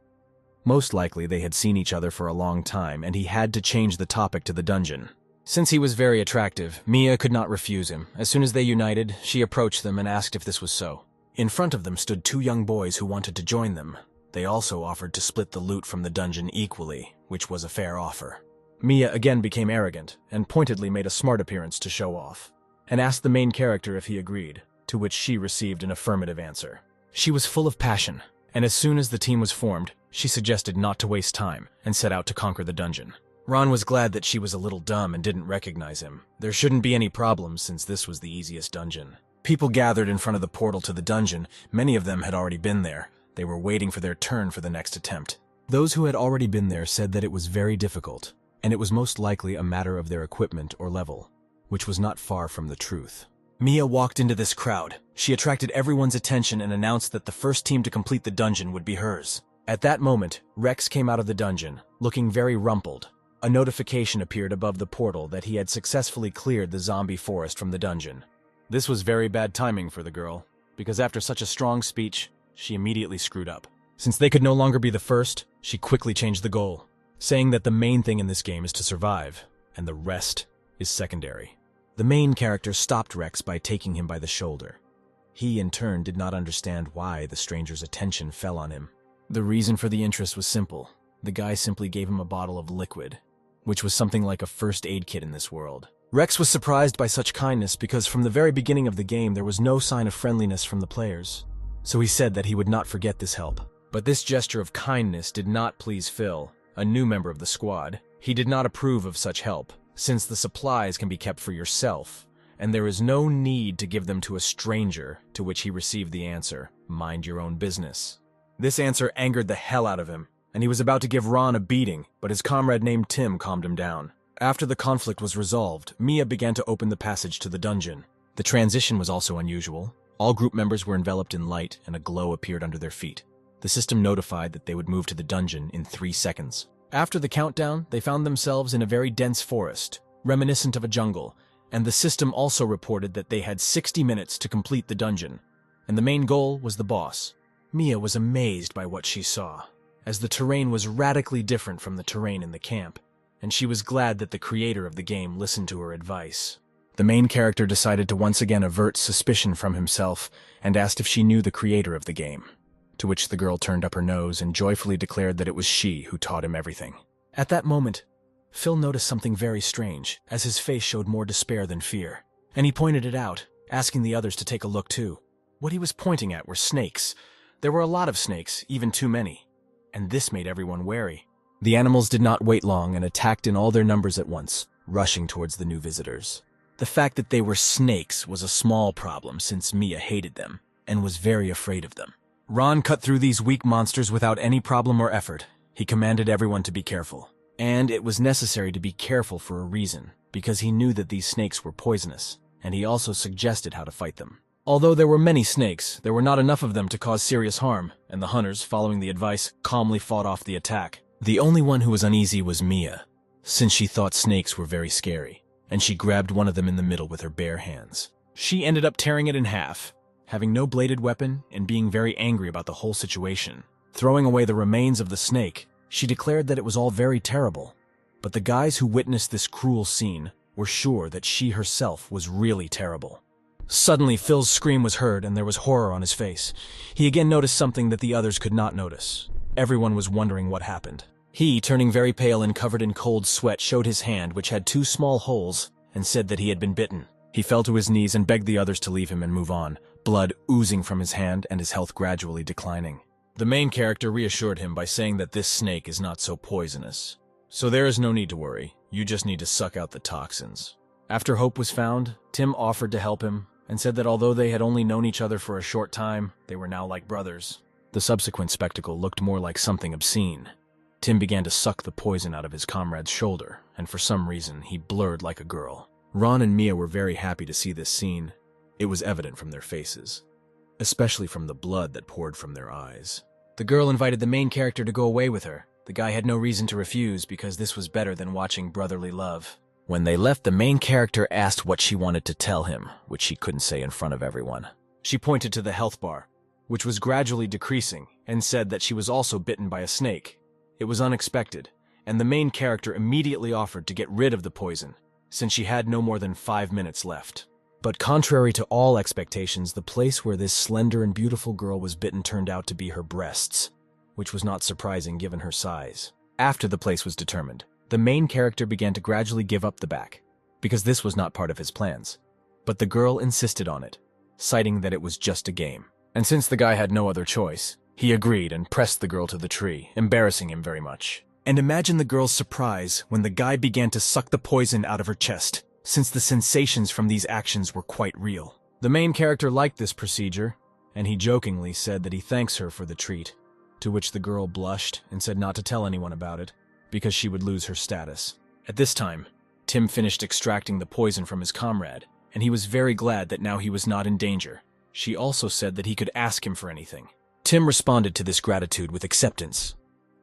Most likely they had seen each other for a long time, and he had to change the topic to the dungeon. Since he was very attractive, Mia could not refuse him. As soon as they united, she approached them and asked if this was so. In front of them stood two young boys who wanted to join them. They also offered to split the loot from the dungeon equally, which was a fair offer. Mia again became arrogant, and pointedly made a smart appearance to show off, and asked the main character if he agreed, to which she received an affirmative answer. She was full of passion, and as soon as the team was formed, she suggested not to waste time, and set out to conquer the dungeon. Ron was glad that she was a little dumb and didn't recognize him. There shouldn't be any problems since this was the easiest dungeon. People gathered in front of the portal to the dungeon. Many of them had already been there. They were waiting for their turn for the next attempt. Those who had already been there said that it was very difficult, and it was most likely a matter of their equipment or level, which was not far from the truth. Mia walked into this crowd. She attracted everyone's attention and announced that the first team to complete the dungeon would be hers. At that moment, Rex came out of the dungeon, looking very rumpled. A notification appeared above the portal that he had successfully cleared the zombie forest from the dungeon. This was very bad timing for the girl, because after such a strong speech, she immediately screwed up. Since they could no longer be the first, she quickly changed the goal, saying that the main thing in this game is to survive, and the rest is secondary. The main character stopped Rex by taking him by the shoulder. He, in turn, did not understand why the stranger's attention fell on him. The reason for the interest was simple. The guy simply gave him a bottle of liquid, which was something like a first aid kit in this world. Rex was surprised by such kindness because from the very beginning of the game there was no sign of friendliness from the players. So he said that he would not forget this help. But this gesture of kindness did not please Phil, a new member of the squad. He did not approve of such help, since the supplies can be kept for yourself, and there is no need to give them to a stranger, to which he received the answer, "Mind your own business." This answer angered the hell out of him, and he was about to give Ron a beating, but his comrade named Tim calmed him down. After the conflict was resolved, Mia began to open the passage to the dungeon. The transition was also unusual. All group members were enveloped in light, and a glow appeared under their feet. The system notified that they would move to the dungeon in 3 seconds. After the countdown, they found themselves in a very dense forest, reminiscent of a jungle, and the system also reported that they had 60 minutes to complete the dungeon, and the main goal was the boss. Mia was amazed by what she saw, as the terrain was radically different from the terrain in the camp, and she was glad that the creator of the game listened to her advice. The main character decided to once again avert suspicion from himself and asked if she knew the creator of the game, to which the girl turned up her nose and joyfully declared that it was she who taught him everything. At that moment, Phil noticed something very strange, as his face showed more despair than fear, and he pointed it out, asking the others to take a look too. What he was pointing at were snakes. There were a lot of snakes, even too many, and this made everyone wary. The animals did not wait long and attacked in all their numbers at once, rushing towards the new visitors. The fact that they were snakes was a small problem since Mia hated them and was very afraid of them. Ron cut through these weak monsters without any problem or effort. He commanded everyone to be careful. And it was necessary to be careful for a reason, because he knew that these snakes were poisonous, and he also suggested how to fight them. Although there were many snakes, there were not enough of them to cause serious harm, and the hunters, following the advice, calmly fought off the attack. The only one who was uneasy was Mia, since she thought snakes were very scary, and she grabbed one of them in the middle with her bare hands. She ended up tearing it in half, having no bladed weapon and being very angry about the whole situation. Throwing away the remains of the snake, she declared that it was all very terrible. But the guys who witnessed this cruel scene were sure that she herself was really terrible. Suddenly, Phil's scream was heard and there was horror on his face. He again noticed something that the others could not notice. Everyone was wondering what happened. He, turning very pale and covered in cold sweat, showed his hand, which had 2 small holes, and said that he had been bitten. He fell to his knees and begged the others to leave him and move on, blood oozing from his hand and his health gradually declining. The main character reassured him by saying that this snake is not so poisonous. So there is no need to worry, you just need to suck out the toxins. After hope was found, Tim offered to help him and said that although they had only known each other for a short time, they were now like brothers. The subsequent spectacle looked more like something obscene. Tim began to suck the poison out of his comrade's shoulder, and for some reason, he blurred like a girl. Ron and Mia were very happy to see this scene. It was evident from their faces, especially from the blood that poured from their eyes. The girl invited the main character to go away with her. The guy had no reason to refuse because this was better than watching brotherly love. When they left, the main character asked what she wanted to tell him, which she couldn't say in front of everyone. She pointed to the health bar, which was gradually decreasing, and said that she was also bitten by a snake. It was unexpected, and the main character immediately offered to get rid of the poison, since she had no more than 5 minutes left. But contrary to all expectations, the place where this slender and beautiful girl was bitten turned out to be her breasts, which was not surprising given her size. After the place was determined, the main character began to gradually give up the back, because this was not part of his plans. But the girl insisted on it, citing that it was just a game. And since the guy had no other choice, he agreed and pressed the girl to the tree, embarrassing him very much. And imagine the girl's surprise when the guy began to suck the poison out of her chest, since the sensations from these actions were quite real. The main character liked this procedure, and he jokingly said that he thanks her for the treat, to which the girl blushed and said not to tell anyone about it, because she would lose her status. At this time, Tim finished extracting the poison from his comrade, and he was very glad that now he was not in danger. She also said that he could ask him for anything. Tim responded to this gratitude with acceptance.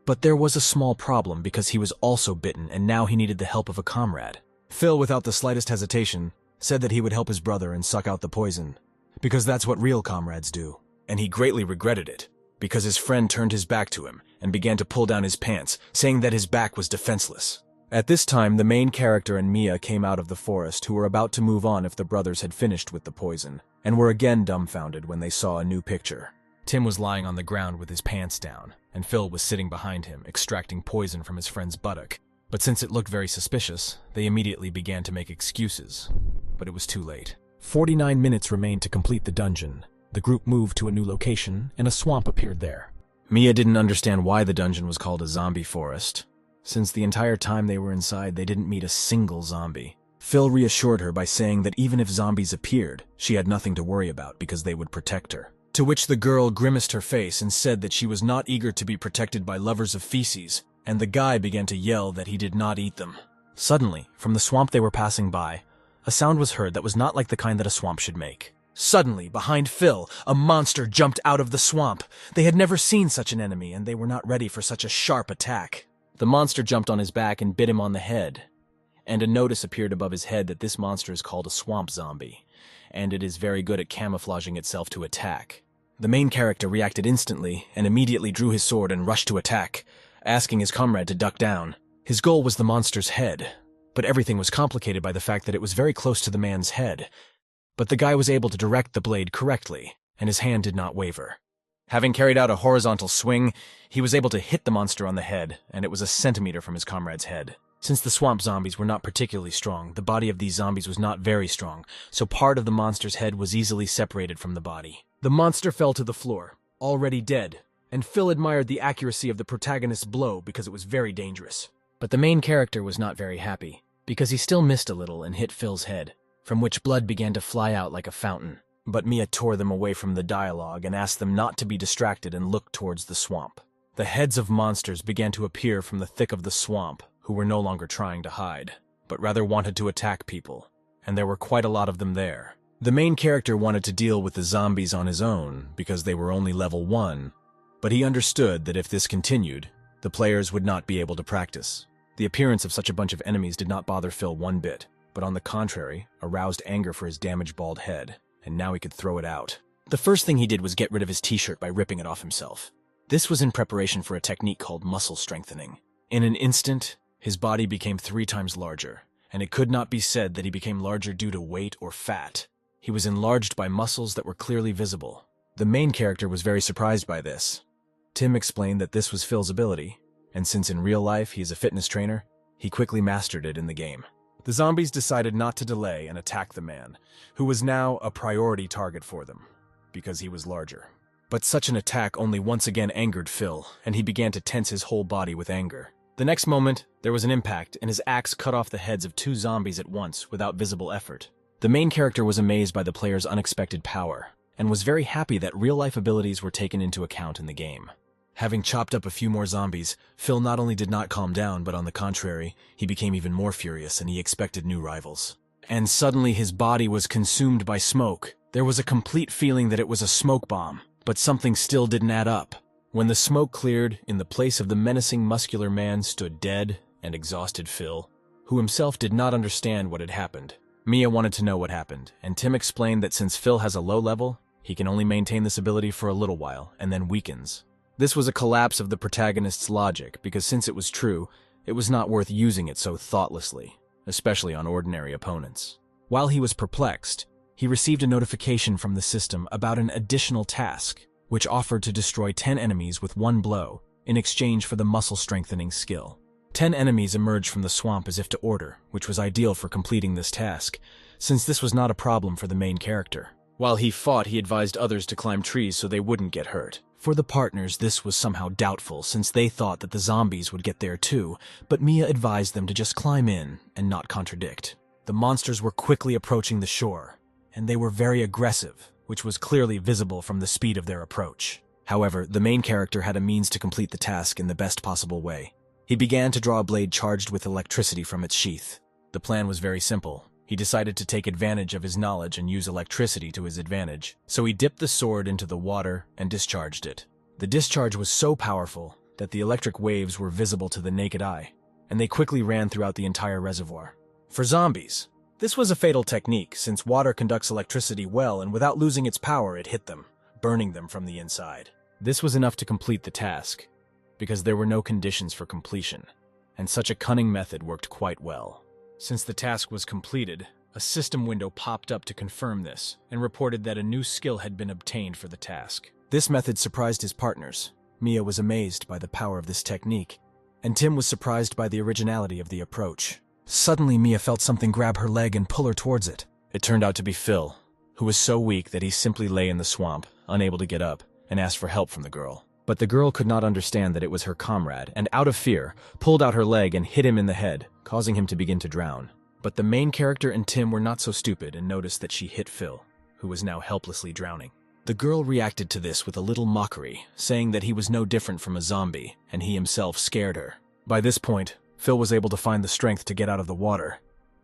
But there was a small problem because he was also bitten and now he needed the help of a comrade. Phil, without the slightest hesitation, said that he would help his brother and suck out the poison, because that's what real comrades do. And he greatly regretted it, because his friend turned his back to him and began to pull down his pants, saying that his back was defenseless. At this time, the main character and Mia came out of the forest, who were about to move on if the brothers had finished with the poison, and were again dumbfounded when they saw a new picture. Tim was lying on the ground with his pants down, and Phil was sitting behind him, extracting poison from his friend's buttock. But since it looked very suspicious, they immediately began to make excuses. But it was too late. 49 minutes remained to complete the dungeon. The group moved to a new location, and a swamp appeared there. Mia didn't understand why the dungeon was called a zombie forest. Since the entire time they were inside, they didn't meet a single zombie. Phil reassured her by saying that even if zombies appeared, she had nothing to worry about because they would protect her. To which the girl grimaced her face and said that she was not eager to be protected by lovers of feces, and the guy began to yell that he did not eat them. Suddenly, from the swamp they were passing by, a sound was heard that was not like the kind that a swamp should make. Suddenly, behind Phil, a monster jumped out of the swamp. They had never seen such an enemy, and they were not ready for such a sharp attack. The monster jumped on his back and bit him on the head, and a notice appeared above his head that this monster is called a swamp zombie, and it is very good at camouflaging itself to attack. The main character reacted instantly and immediately drew his sword and rushed to attack, asking his comrade to duck down. His goal was the monster's head, but everything was complicated by the fact that it was very close to the man's head. But the guy was able to direct the blade correctly, and his hand did not waver. Having carried out a horizontal swing, he was able to hit the monster on the head, and it was a centimeter from his comrade's head. Since the swamp zombies were not particularly strong, the body of these zombies was not very strong, so part of the monster's head was easily separated from the body. The monster fell to the floor, already dead, and Phil admired the accuracy of the protagonist's blow because it was very dangerous. But the main character was not very happy, because he still missed a little and hit Phil's head, from which blood began to fly out like a fountain. But Mia tore them away from the dialogue and asked them not to be distracted and look towards the swamp. The heads of monsters began to appear from the thick of the swamp, who were no longer trying to hide, but rather wanted to attack people, and there were quite a lot of them there. The main character wanted to deal with the zombies on his own because they were only level 1, but he understood that if this continued, the players would not be able to practice. The appearance of such a bunch of enemies did not bother Phil one bit, but on the contrary, aroused anger for his damaged bald head, and now he could throw it out. The first thing he did was get rid of his t-shirt by ripping it off himself. This was in preparation for a technique called muscle strengthening. In an instant, his body became 3 times larger, and it could not be said that he became larger due to weight or fat. He was enlarged by muscles that were clearly visible. The main character was very surprised by this. Tim explained that this was Phil's ability, and since in real life he is a fitness trainer, he quickly mastered it in the game. The zombies decided not to delay and attack the man, who was now a priority target for them, because he was larger. But such an attack only once again angered Phil, and he began to tense his whole body with anger. The next moment, there was an impact, and his axe cut off the heads of 2 zombies at once without visible effort. The main character was amazed by the player's unexpected power, and was very happy that real-life abilities were taken into account in the game. Having chopped up a few more zombies, Phil not only did not calm down, but on the contrary, he became even more furious and he expected new rivals. And suddenly his body was consumed by smoke. There was a complete feeling that it was a smoke bomb, but something still didn't add up. When the smoke cleared, in the place of the menacing muscular man stood dead and exhausted Phil, who himself did not understand what had happened. Mia wanted to know what happened, and Tim explained that since Phil has a low level, he can only maintain this ability for a little while, and then weakens. This was a collapse of the protagonist's logic, because since it was true, it was not worth using it so thoughtlessly, especially on ordinary opponents. While he was perplexed, he received a notification from the system about an additional task, which offered to destroy 10 enemies with 1 blow in exchange for the muscle-strengthening skill. 10 enemies emerged from the swamp as if to order, which was ideal for completing this task, since this was not a problem for the main character. While he fought, he advised others to climb trees so they wouldn't get hurt. For the partners, this was somehow doubtful, since they thought that the zombies would get there too, but Mia advised them to just climb in and not contradict. The monsters were quickly approaching the shore, and they were very aggressive, which was clearly visible from the speed of their approach. However, the main character had a means to complete the task in the best possible way. He began to draw a blade charged with electricity from its sheath. The plan was very simple. He decided to take advantage of his knowledge and use electricity to his advantage, so he dipped the sword into the water and discharged it. The discharge was so powerful that the electric waves were visible to the naked eye, and they quickly ran throughout the entire reservoir. For zombies, this was a fatal technique, since water conducts electricity well, and without losing its power, it hit them, burning them from the inside. This was enough to complete the task, because there were no conditions for completion, and such a cunning method worked quite well. Since the task was completed, a system window popped up to confirm this, and reported that a new skill had been obtained for the task. This method surprised his partners. Mia was amazed by the power of this technique, and Tim was surprised by the originality of the approach. Suddenly, Mia felt something grab her leg and pull her towards it. It turned out to be Phil, who was so weak that he simply lay in the swamp, unable to get up, and asked for help from the girl. But the girl could not understand that it was her comrade, and out of fear, pulled out her leg and hit him in the head, causing him to begin to drown. But the main character and Tim were not so stupid and noticed that she hit Phil, who was now helplessly drowning. The girl reacted to this with a little mockery, saying that he was no different from a zombie, and he himself scared her. By this point, Phil was able to find the strength to get out of the water,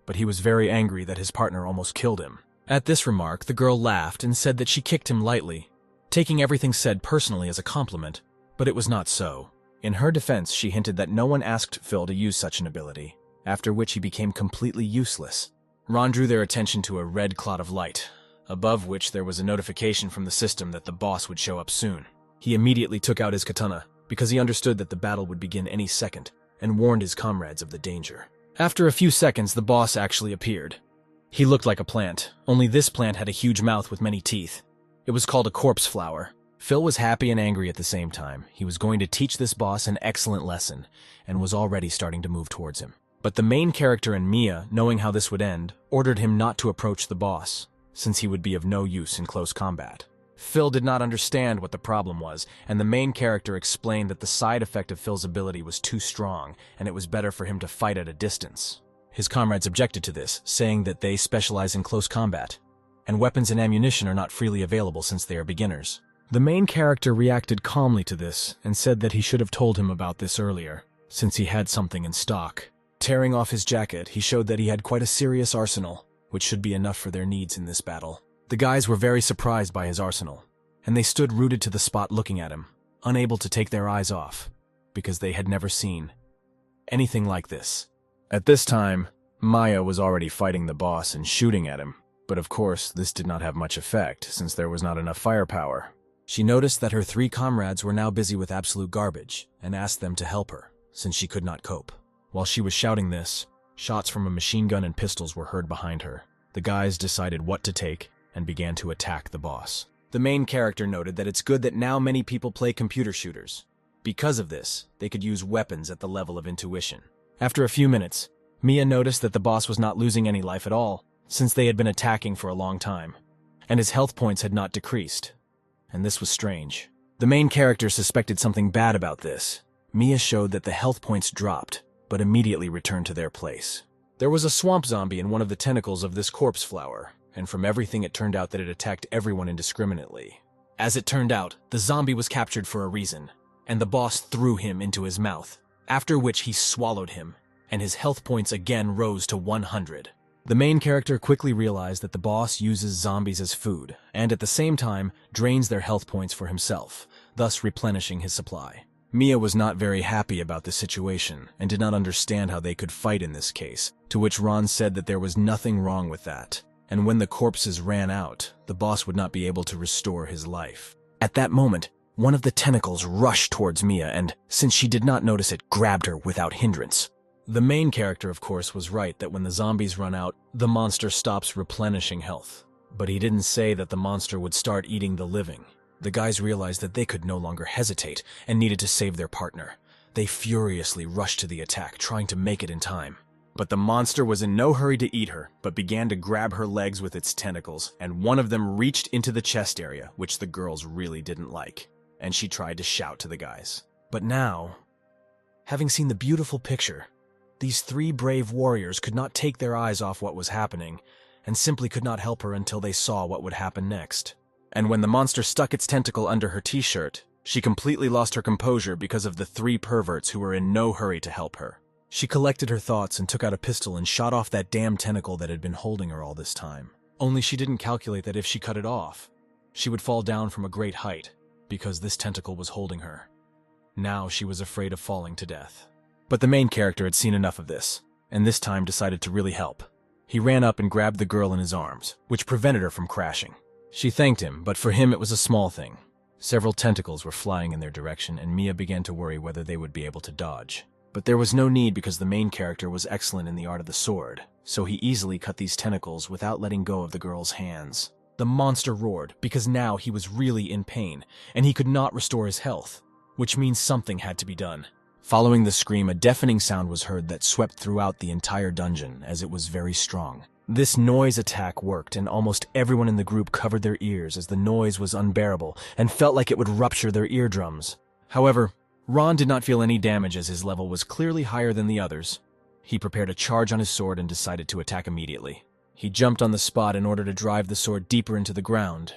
but he was very angry that his partner almost killed him. At this remark, the girl laughed and said that she kicked him lightly, taking everything said personally as a compliment, but it was not so. In her defense, she hinted that no one asked Phil to use such an ability, after which he became completely useless. Ron drew their attention to a red clot of light, above which there was a notification from the system that the boss would show up soon. He immediately took out his katana, because he understood that the battle would begin any second, and warned his comrades of the danger. After a few seconds, the boss actually appeared. He looked like a plant, only this plant had a huge mouth with many teeth. It was called a corpse flower. Phil was happy and angry at the same time. He was going to teach this boss an excellent lesson, and was already starting to move towards him. But the main character and Mia, knowing how this would end, ordered him not to approach the boss, since he would be of no use in close combat. Phil did not understand what the problem was, and the main character explained that the side effect of Phil's ability was too strong, and it was better for him to fight at a distance. His comrades objected to this, saying that they specialize in close combat, and weapons and ammunition are not freely available since they are beginners. The main character reacted calmly to this, and said that he should have told him about this earlier, since he had something in stock. Tearing off his jacket, he showed that he had quite a serious arsenal, which should be enough for their needs in this battle. The guys were very surprised by his arsenal, and they stood rooted to the spot looking at him, unable to take their eyes off, because they had never seen anything like this. At this time, Maya was already fighting the boss and shooting at him, but of course this did not have much effect since there was not enough firepower. She noticed that her 3 comrades were now busy with absolute garbage and asked them to help her, since she could not cope. While she was shouting this, shots from a machine gun and pistols were heard behind her. The guys decided what to take and began to attack the boss. The main character noted that it's good that now many people play computer shooters, Because of this, they could use weapons at the level of intuition. After a few minutes, Mia noticed that the boss was not losing any life at all, since they had been attacking for a long time, and his health points had not decreased. And this was strange. The main character suspected something bad about this. Mia showed that the health points dropped, but immediately returned to their place. There was a swamp zombie in one of the tentacles of this corpse flower, and from everything it turned out that it attacked everyone indiscriminately. As it turned out, the zombie was captured for a reason, and the boss threw him into his mouth, after which he swallowed him, and his health points again rose to 100. The main character quickly realized that the boss uses zombies as food, and at the same time drains their health points for himself, thus replenishing his supply. Mia was not very happy about the situation, and did not understand how they could fight in this case, to which Ron said that there was nothing wrong with that, and when the corpses ran out, the boss would not be able to restore his life. At that moment, one of the tentacles rushed towards Mia and, since she did not notice it, grabbed her without hindrance. The main character, of course, was right that when the zombies run out, the monster stops replenishing health. But he didn't say that the monster would start eating the living. The guys realized that they could no longer hesitate and needed to save their partner. They furiously rushed to the attack, trying to make it in time. But the monster was in no hurry to eat her, but began to grab her legs with its tentacles, and one of them reached into the chest area, which the girls really didn't like, and she tried to shout to the guys. But now, having seen the beautiful picture, these three brave warriors could not take their eyes off what was happening, and simply could not help her until they saw what would happen next. And when the monster stuck its tentacle under her t-shirt, she completely lost her composure because of the three perverts who were in no hurry to help her. She collected her thoughts and took out a pistol and shot off that damn tentacle that had been holding her all this time. Only she didn't calculate that if she cut it off, she would fall down from a great height, because this tentacle was holding her. Now she was afraid of falling to death. But the main character had seen enough of this, and this time decided to really help. He ran up and grabbed the girl in his arms, which prevented her from crashing. She thanked him, but for him it was a small thing. Several tentacles were flying in their direction, and Mia began to worry whether they would be able to dodge. But there was no need because the main character was excellent in the art of the sword, so he easily cut these tentacles without letting go of the girl's hands. The monster roared because now he was really in pain, and he could not restore his health, which means something had to be done. Following the scream, a deafening sound was heard that swept throughout the entire dungeon, as it was very strong. This noise attack worked, and almost everyone in the group covered their ears as the noise was unbearable and felt like it would rupture their eardrums. However, Ron did not feel any damage as his level was clearly higher than the others. He prepared a charge on his sword and decided to attack immediately. He jumped on the spot in order to drive the sword deeper into the ground,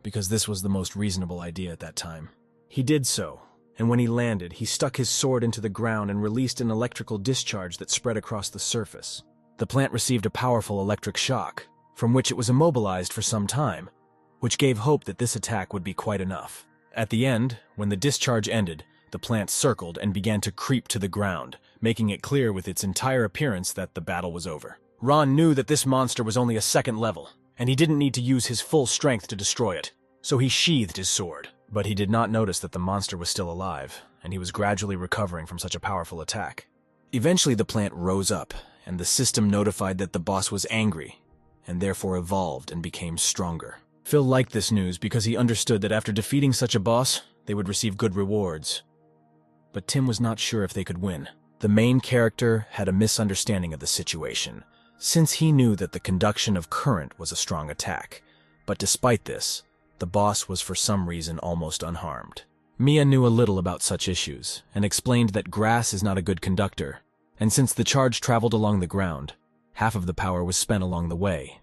because this was the most reasonable idea at that time. He did so, and when he landed, he stuck his sword into the ground and released an electrical discharge that spread across the surface. The plant received a powerful electric shock, from which it was immobilized for some time, which gave hope that this attack would be quite enough. At the end, when the discharge ended, the plant circled and began to creep to the ground, making it clear with its entire appearance that the battle was over. Ron knew that this monster was only a second level, and he didn't need to use his full strength to destroy it, so he sheathed his sword. But he did not notice that the monster was still alive, and he was gradually recovering from such a powerful attack. Eventually the plant rose up, and the system notified that the boss was angry, and therefore evolved and became stronger. Phil liked this news because he understood that after defeating such a boss, they would receive good rewards. But Tim was not sure if they could win. The main character had a misunderstanding of the situation, since he knew that the conduction of current was a strong attack. But despite this, the boss was for some reason almost unharmed. Mia knew a little about such issues, and explained that grass is not a good conductor, and since the charge traveled along the ground, half of the power was spent along the way.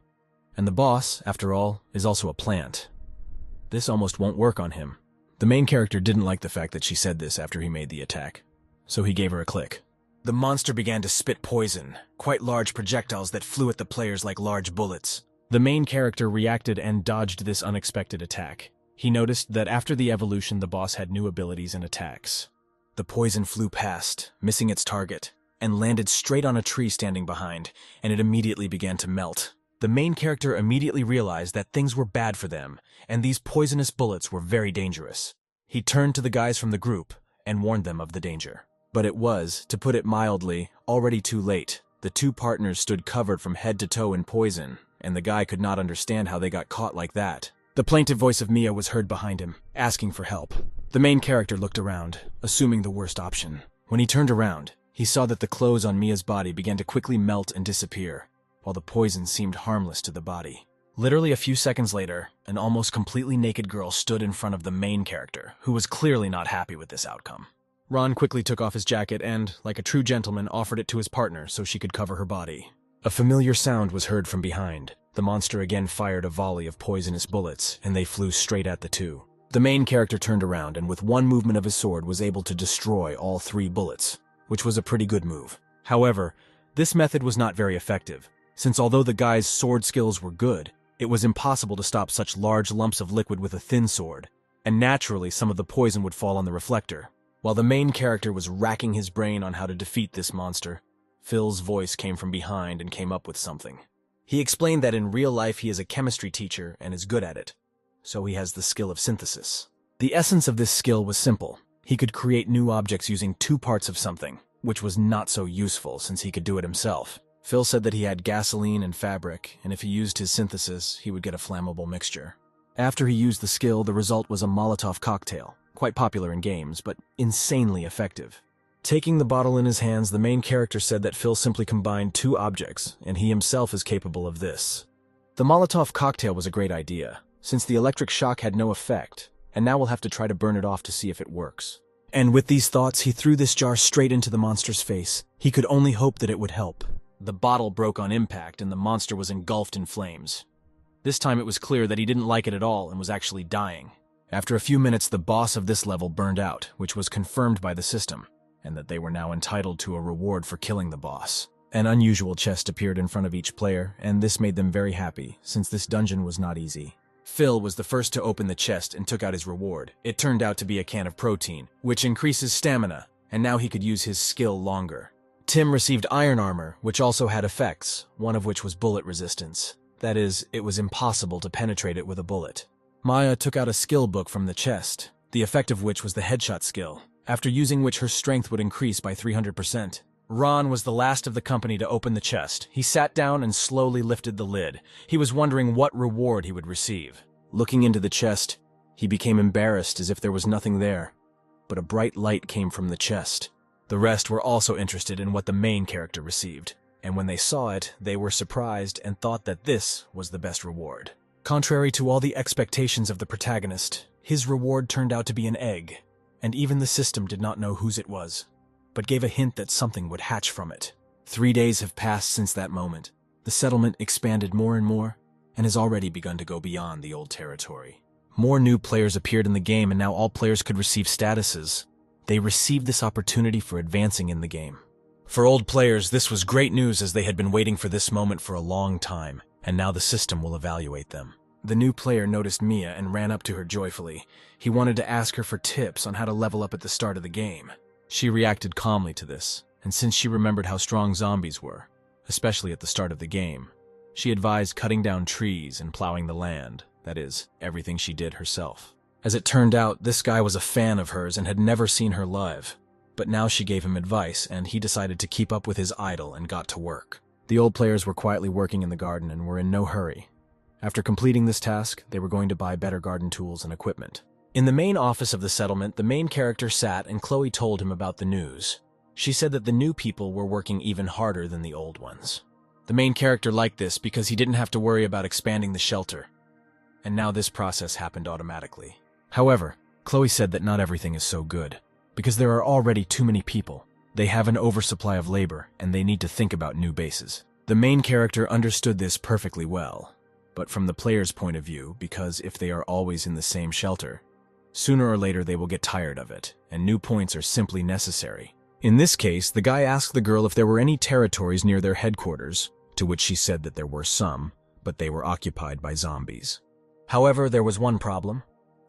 And the boss, after all, is also a plant. This almost won't work on him. The main character didn't like the fact that she said this after he made the attack, so he gave her a click. The monster began to spit poison, quite large projectiles that flew at the players like large bullets. The main character reacted and dodged this unexpected attack. He noticed that after the evolution, the boss had new abilities and attacks. The poison flew past, missing its target, and landed straight on a tree standing behind, and it immediately began to melt. The main character immediately realized that things were bad for them, and these poisonous bullets were very dangerous. He turned to the guys from the group and warned them of the danger. But it was, to put it mildly, already too late. The two partners stood covered from head to toe in poison, and the guy could not understand how they got caught like that. The plaintive voice of Mia was heard behind him, asking for help. The main character looked around, assuming the worst option. When he turned around, he saw that the clothes on Mia's body began to quickly melt and disappear, while the poison seemed harmless to the body. Literally a few seconds later, an almost completely naked girl stood in front of the main character, who was clearly not happy with this outcome. Ron quickly took off his jacket and, like a true gentleman, offered it to his partner so she could cover her body. A familiar sound was heard from behind. The monster again fired a volley of poisonous bullets, and they flew straight at the two. The main character turned around and with one movement of his sword was able to destroy all 3 bullets, which was a pretty good move. However, this method was not very effective, since although the guy's sword skills were good, it was impossible to stop such large lumps of liquid with a thin sword, and naturally some of the poison would fall on the reflector. While the main character was racking his brain on how to defeat this monster, Phil's voice came from behind and came up with something. He explained that in real life he is a chemistry teacher and is good at it, so he has the skill of synthesis. The essence of this skill was simple. He could create new objects using 2 parts of something, which was not so useful since he could do it himself. Phil said that he had gasoline and fabric, and if he used his synthesis, he would get a flammable mixture. After he used the skill, the result was a Molotov cocktail, quite popular in games, but insanely effective. Taking the bottle in his hands, the main character said that Phil simply combined 2 objects, and he himself is capable of this. The Molotov cocktail was a great idea, since the electric shock had no effect, and now we'll have to try to burn it off to see if it works. And with these thoughts, he threw this jar straight into the monster's face. He could only hope that it would help. The bottle broke on impact, and the monster was engulfed in flames. This time it was clear that he didn't like it at all and was actually dying. After a few minutes, the boss of this level burned out, which was confirmed by the system, and that they were now entitled to a reward for killing the boss. An unusual chest appeared in front of each player, and this made them very happy, since this dungeon was not easy. Phil was the first to open the chest and took out his reward. It turned out to be a can of protein, which increases stamina, and now he could use his skill longer. Tim received iron armor, which also had effects, one of which was bullet resistance. That is, it was impossible to penetrate it with a bullet. Maya took out a skill book from the chest, the effect of which was the headshot skill, after using which her strength would increase by 300%. Ron was the last of the company to open the chest. He sat down and slowly lifted the lid. He was wondering what reward he would receive. Looking into the chest, he became embarrassed as if there was nothing there. But a bright light came from the chest. The rest were also interested in what the main character received, and when they saw it, they were surprised and thought that this was the best reward. Contrary to all the expectations of the protagonist, his reward turned out to be an egg, and even the system did not know whose it was, but gave a hint that something would hatch from it. 3 days have passed since that moment. The settlement expanded more and more, and has already begun to go beyond the old territory. More new players appeared in the game, and now all players could receive statuses. They received this opportunity for advancing in the game. For old players, this was great news as they had been waiting for this moment for a long time, and now the system will evaluate them. The new player noticed Mia and ran up to her joyfully. He wanted to ask her for tips on how to level up at the start of the game. She reacted calmly to this, and since she remembered how strong zombies were, especially at the start of the game, she advised cutting down trees and plowing the land, that is, everything she did herself. As it turned out, this guy was a fan of hers and had never seen her live, but now she gave him advice, and he decided to keep up with his idol and got to work. The old players were quietly working in the garden and were in no hurry. After completing this task, they were going to buy better garden tools and equipment. In the main office of the settlement, the main character sat and Chloe told him about the news. She said that the new people were working even harder than the old ones. The main character liked this because he didn't have to worry about expanding the shelter, and now this process happened automatically. However, Chloe said that not everything is so good, because there are already too many people. They have an oversupply of labor, and they need to think about new bases. The main character understood this perfectly well, but from the player's point of view, because if they are always in the same shelter, sooner or later they will get tired of it, and new points are simply necessary. In this case, the guy asked the girl if there were any territories near their headquarters, to which she said that there were some, but they were occupied by zombies. However, there was one problem.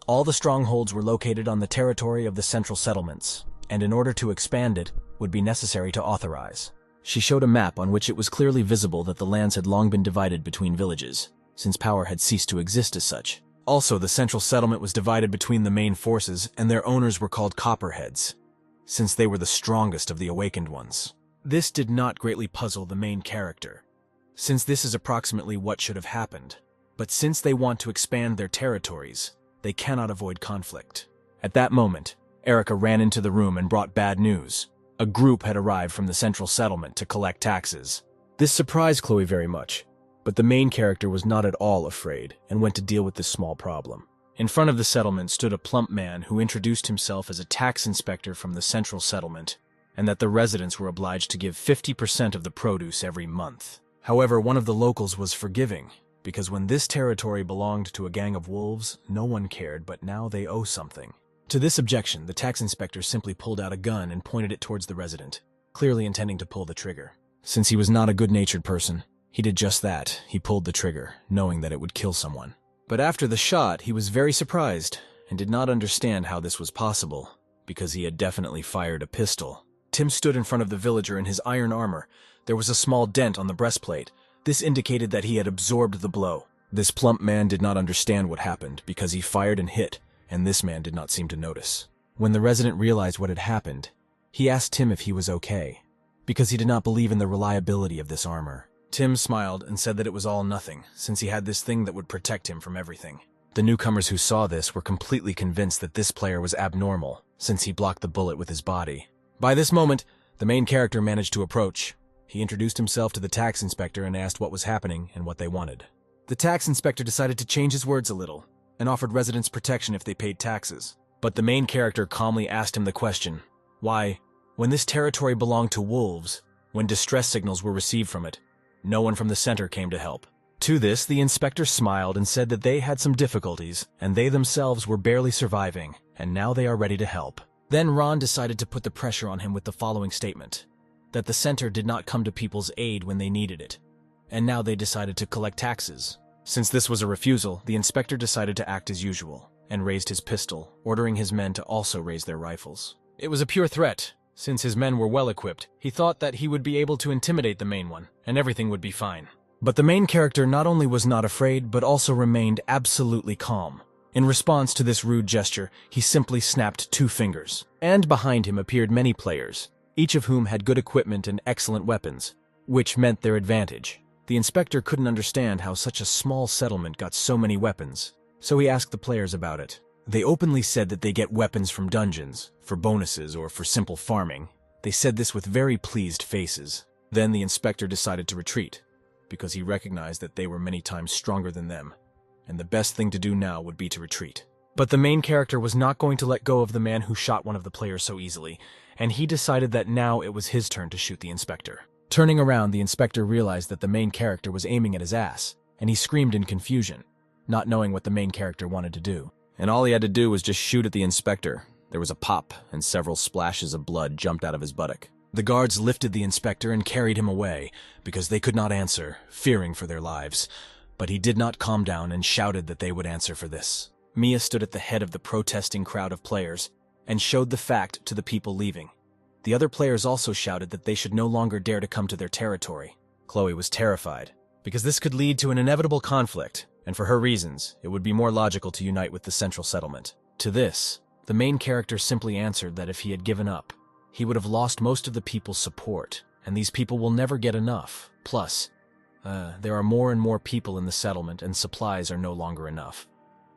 All the strongholds were located on the territory of the central settlements, and in order to expand it, would be necessary to authorize. She showed a map on which it was clearly visible that the lands had long been divided between villages, since power had ceased to exist as such. Also, the central settlement was divided between the main forces, and their owners were called Copperheads, since they were the strongest of the awakened ones. This did not greatly puzzle the main character, since this is approximately what should have happened. But since they want to expand their territories, they cannot avoid conflict, At that moment, Erica ran into the room and brought bad news. A group had arrived from the central settlement to collect taxes. This surprised Chloe very much, but the main character was not at all afraid and went to deal with this small problem. In front of the settlement stood a plump man who introduced himself as a tax inspector from the central settlement, and that the residents were obliged to give 50% of the produce every month. However, one of the locals was forgiving, because when this territory belonged to a gang of wolves, no one cared, but now they owe something. To this objection, the tax inspector simply pulled out a gun and pointed it towards the resident, clearly intending to pull the trigger. Since he was not a good-natured person, he did just that. He pulled the trigger, knowing that it would kill someone. But after the shot, he was very surprised and did not understand how this was possible, because he had definitely fired a pistol. Tim stood in front of the villager in his iron armor. There was a small dent on the breastplate. This indicated that he had absorbed the blow. This plump man did not understand what happened because he fired and hit, and this man did not seem to notice. When the resident realized what had happened, he asked Tim if he was okay, because he did not believe in the reliability of this armor. Tim smiled and said that it was all nothing, since he had this thing that would protect him from everything. The newcomers who saw this were completely convinced that this player was abnormal, since he blocked the bullet with his body. By this moment, the main character managed to approach. He introduced himself to the tax inspector and asked what was happening and what they wanted. The tax inspector decided to change his words a little, and offered residents protection if they paid taxes. But the main character calmly asked him the question, why, when this territory belonged to wolves, when distress signals were received from it, no one from the center came to help. To this, the inspector smiled and said that they had some difficulties, and they themselves were barely surviving, and now they are ready to help. Then Ron decided to put the pressure on him with the following statement, that the center did not come to people's aid when they needed it, and now they decided to collect taxes. Since this was a refusal, the inspector decided to act as usual, and raised his pistol, ordering his men to also raise their rifles. It was a pure threat. Since his men were well equipped, he thought that he would be able to intimidate the main one, and everything would be fine. But the main character not only was not afraid, but also remained absolutely calm. In response to this rude gesture, he simply snapped 2 fingers, and behind him appeared many players, each of whom had good equipment and excellent weapons, which meant their advantage. The inspector couldn't understand how such a small settlement got so many weapons, so he asked the players about it. They openly said that they get weapons from dungeons, for bonuses, or for simple farming. They said this with very pleased faces. Then the inspector decided to retreat, because he recognized that they were many times stronger than them, and the best thing to do now would be to retreat. But the main character was not going to let go of the man who shot one of the players so easily, and he decided that now it was his turn to shoot the inspector. Turning around, the inspector realized that the main character was aiming at his ass, and he screamed in confusion, not knowing what the main character wanted to do. And all he had to do was just shoot at the inspector. There was a pop, and several splashes of blood jumped out of his buttock. The guards lifted the inspector and carried him away, because they could not answer, fearing for their lives. But he did not calm down and shouted that they would answer for this. Mia stood at the head of the protesting crowd of players, and showed the fact to the people leaving. The other players also shouted that they should no longer dare to come to their territory. Chloe was terrified, because this could lead to an inevitable conflict, and for her reasons, it would be more logical to unite with the central settlement. To this, the main character simply answered that if he had given up, he would have lost most of the people's support, and these people will never get enough. Plus, there are more and more people in the settlement, and supplies are no longer enough.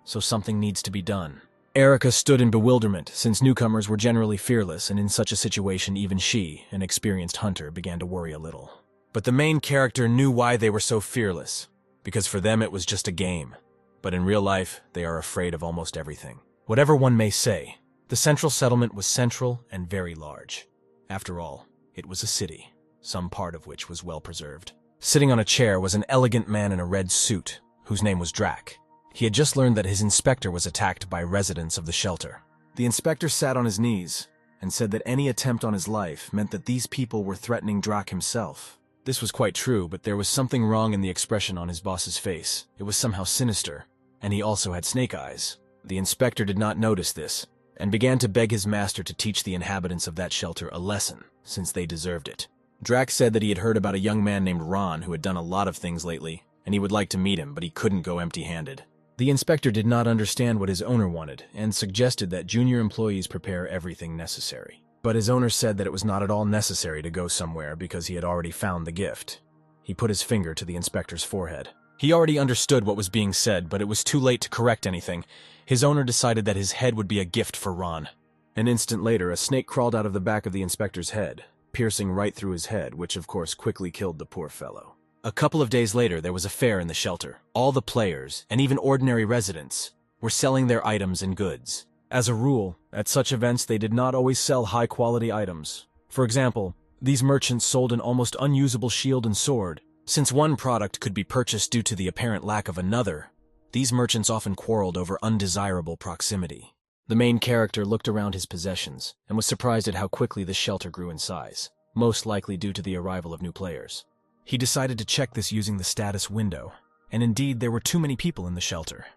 So something needs to be done. Erica stood in bewilderment, since newcomers were generally fearless, and in such a situation even she, an experienced hunter, began to worry a little. But the main character knew why they were so fearless, because for them it was just a game. But in real life, they are afraid of almost everything. Whatever one may say, the central settlement was central and very large. After all, it was a city, some part of which was well preserved. Sitting on a chair was an elegant man in a red suit, whose name was Drac. He had just learned that his inspector was attacked by residents of the shelter. The inspector sat on his knees and said that any attempt on his life meant that these people were threatening Drac himself. This was quite true, but there was something wrong in the expression on his boss's face. It was somehow sinister, and he also had snake eyes. The inspector did not notice this, and began to beg his master to teach the inhabitants of that shelter a lesson, since they deserved it. Drac said that he had heard about a young man named Ron who had done a lot of things lately, and he would like to meet him, but he couldn't go empty-handed. The inspector did not understand what his owner wanted, and suggested that junior employees prepare everything necessary. But his owner said that it was not at all necessary to go somewhere because he had already found the gift. He put his finger to the inspector's forehead. He already understood what was being said, but it was too late to correct anything, his owner decided that his head would be a gift for Ron. An instant later, a snake crawled out of the back of the inspector's head, piercing right through his head, which of course quickly killed the poor fellow. A couple of days later, there was a fair in the shelter. All the players, and even ordinary residents, were selling their items and goods. As a rule, at such events they did not always sell high-quality items. For example, these merchants sold an almost unusable shield and sword. Since one product could be purchased due to the apparent lack of another, these merchants often quarreled over undesirable proximity. The main character looked around his possessions and was surprised at how quickly the shelter grew in size, most likely due to the arrival of new players. He decided to check this using the status window, and indeed there were too many people in the shelter.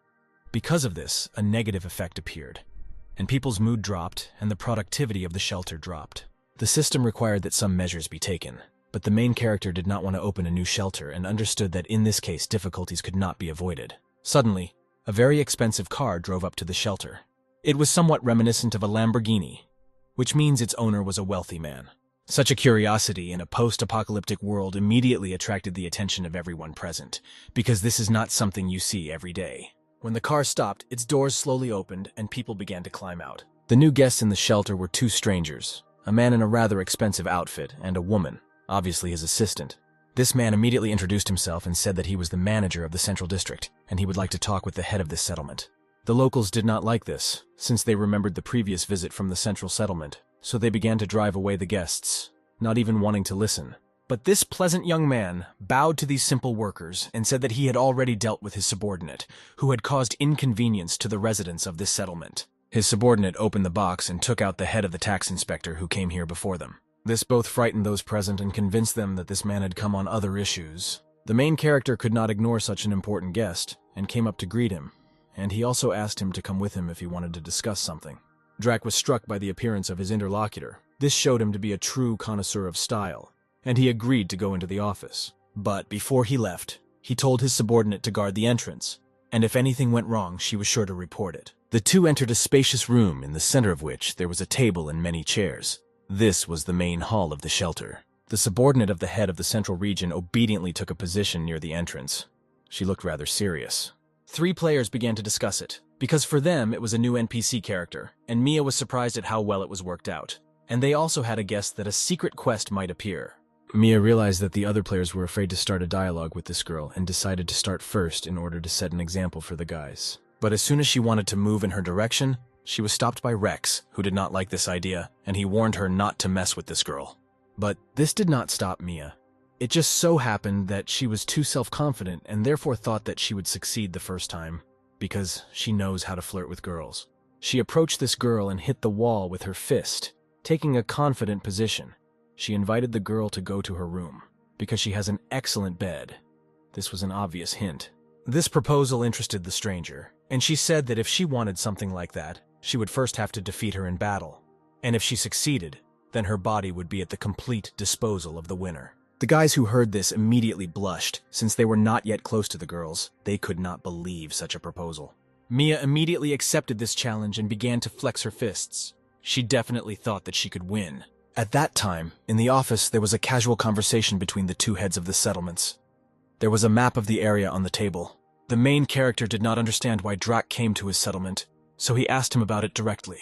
Because of this, a negative effect appeared, and people's mood dropped and the productivity of the shelter dropped. The system required that some measures be taken, but the main character did not want to open a new shelter and understood that in this case difficulties could not be avoided. Suddenly, a very expensive car drove up to the shelter. It was somewhat reminiscent of a Lamborghini, which means its owner was a wealthy man. Such a curiosity in a post-apocalyptic world immediately attracted the attention of everyone present, because this is not something you see every day. When the car stopped, its doors slowly opened and people began to climb out. The new guests in the shelter were two strangers, a man in a rather expensive outfit and a woman, obviously his assistant. This man immediately introduced himself and said that he was the manager of the Central District, and he would like to talk with the head of this settlement. The locals did not like this, since they remembered the previous visit from the Central Settlement, so they began to drive away the guests, not even wanting to listen. But this pleasant young man bowed to these simple workers and said that he had already dealt with his subordinate, who had caused inconvenience to the residents of this settlement. His subordinate opened the box and took out the head of the tax inspector who came here before them. This both frightened those present and convinced them that this man had come on other issues. The main character could not ignore such an important guest and came up to greet him, and he also asked him to come with him if he wanted to discuss something. Drac was struck by the appearance of his interlocutor. This showed him to be a true connoisseur of style, and he agreed to go into the office. But before he left, he told his subordinate to guard the entrance, and if anything went wrong, she was sure to report it. The two entered a spacious room in the center of which there was a table and many chairs. This was the main hall of the shelter. The subordinate of the head of the central region obediently took a position near the entrance. She looked rather serious. 3 players began to discuss it, because for them it was a new NPC character, and Mia was surprised at how well it was worked out. And they also had a guess that a secret quest might appear. Mia realized that the other players were afraid to start a dialogue with this girl and decided to start first in order to set an example for the guys. But as soon as she wanted to move in her direction, she was stopped by Rex, who did not like this idea, and he warned her not to mess with this girl. But this did not stop Mia. It just so happened that she was too self-confident and therefore thought that she would succeed the first time, because she knows how to flirt with girls. She approached this girl and hit the wall with her fist, taking a confident position. She invited the girl to go to her room, because she has an excellent bed. This was an obvious hint. This proposal interested the stranger, and she said that if she wanted something like that, she would first have to defeat her in battle. And if she succeeded, then her body would be at the complete disposal of the winner. The guys who heard this immediately blushed, since they were not yet close to the girls. They could not believe such a proposal. Mia immediately accepted this challenge and began to flex her fists. She definitely thought that she could win. At that time, in the office, there was a casual conversation between the two heads of the settlements. There was a map of the area on the table. The main character did not understand why Drac came to his settlement, so he asked him about it directly.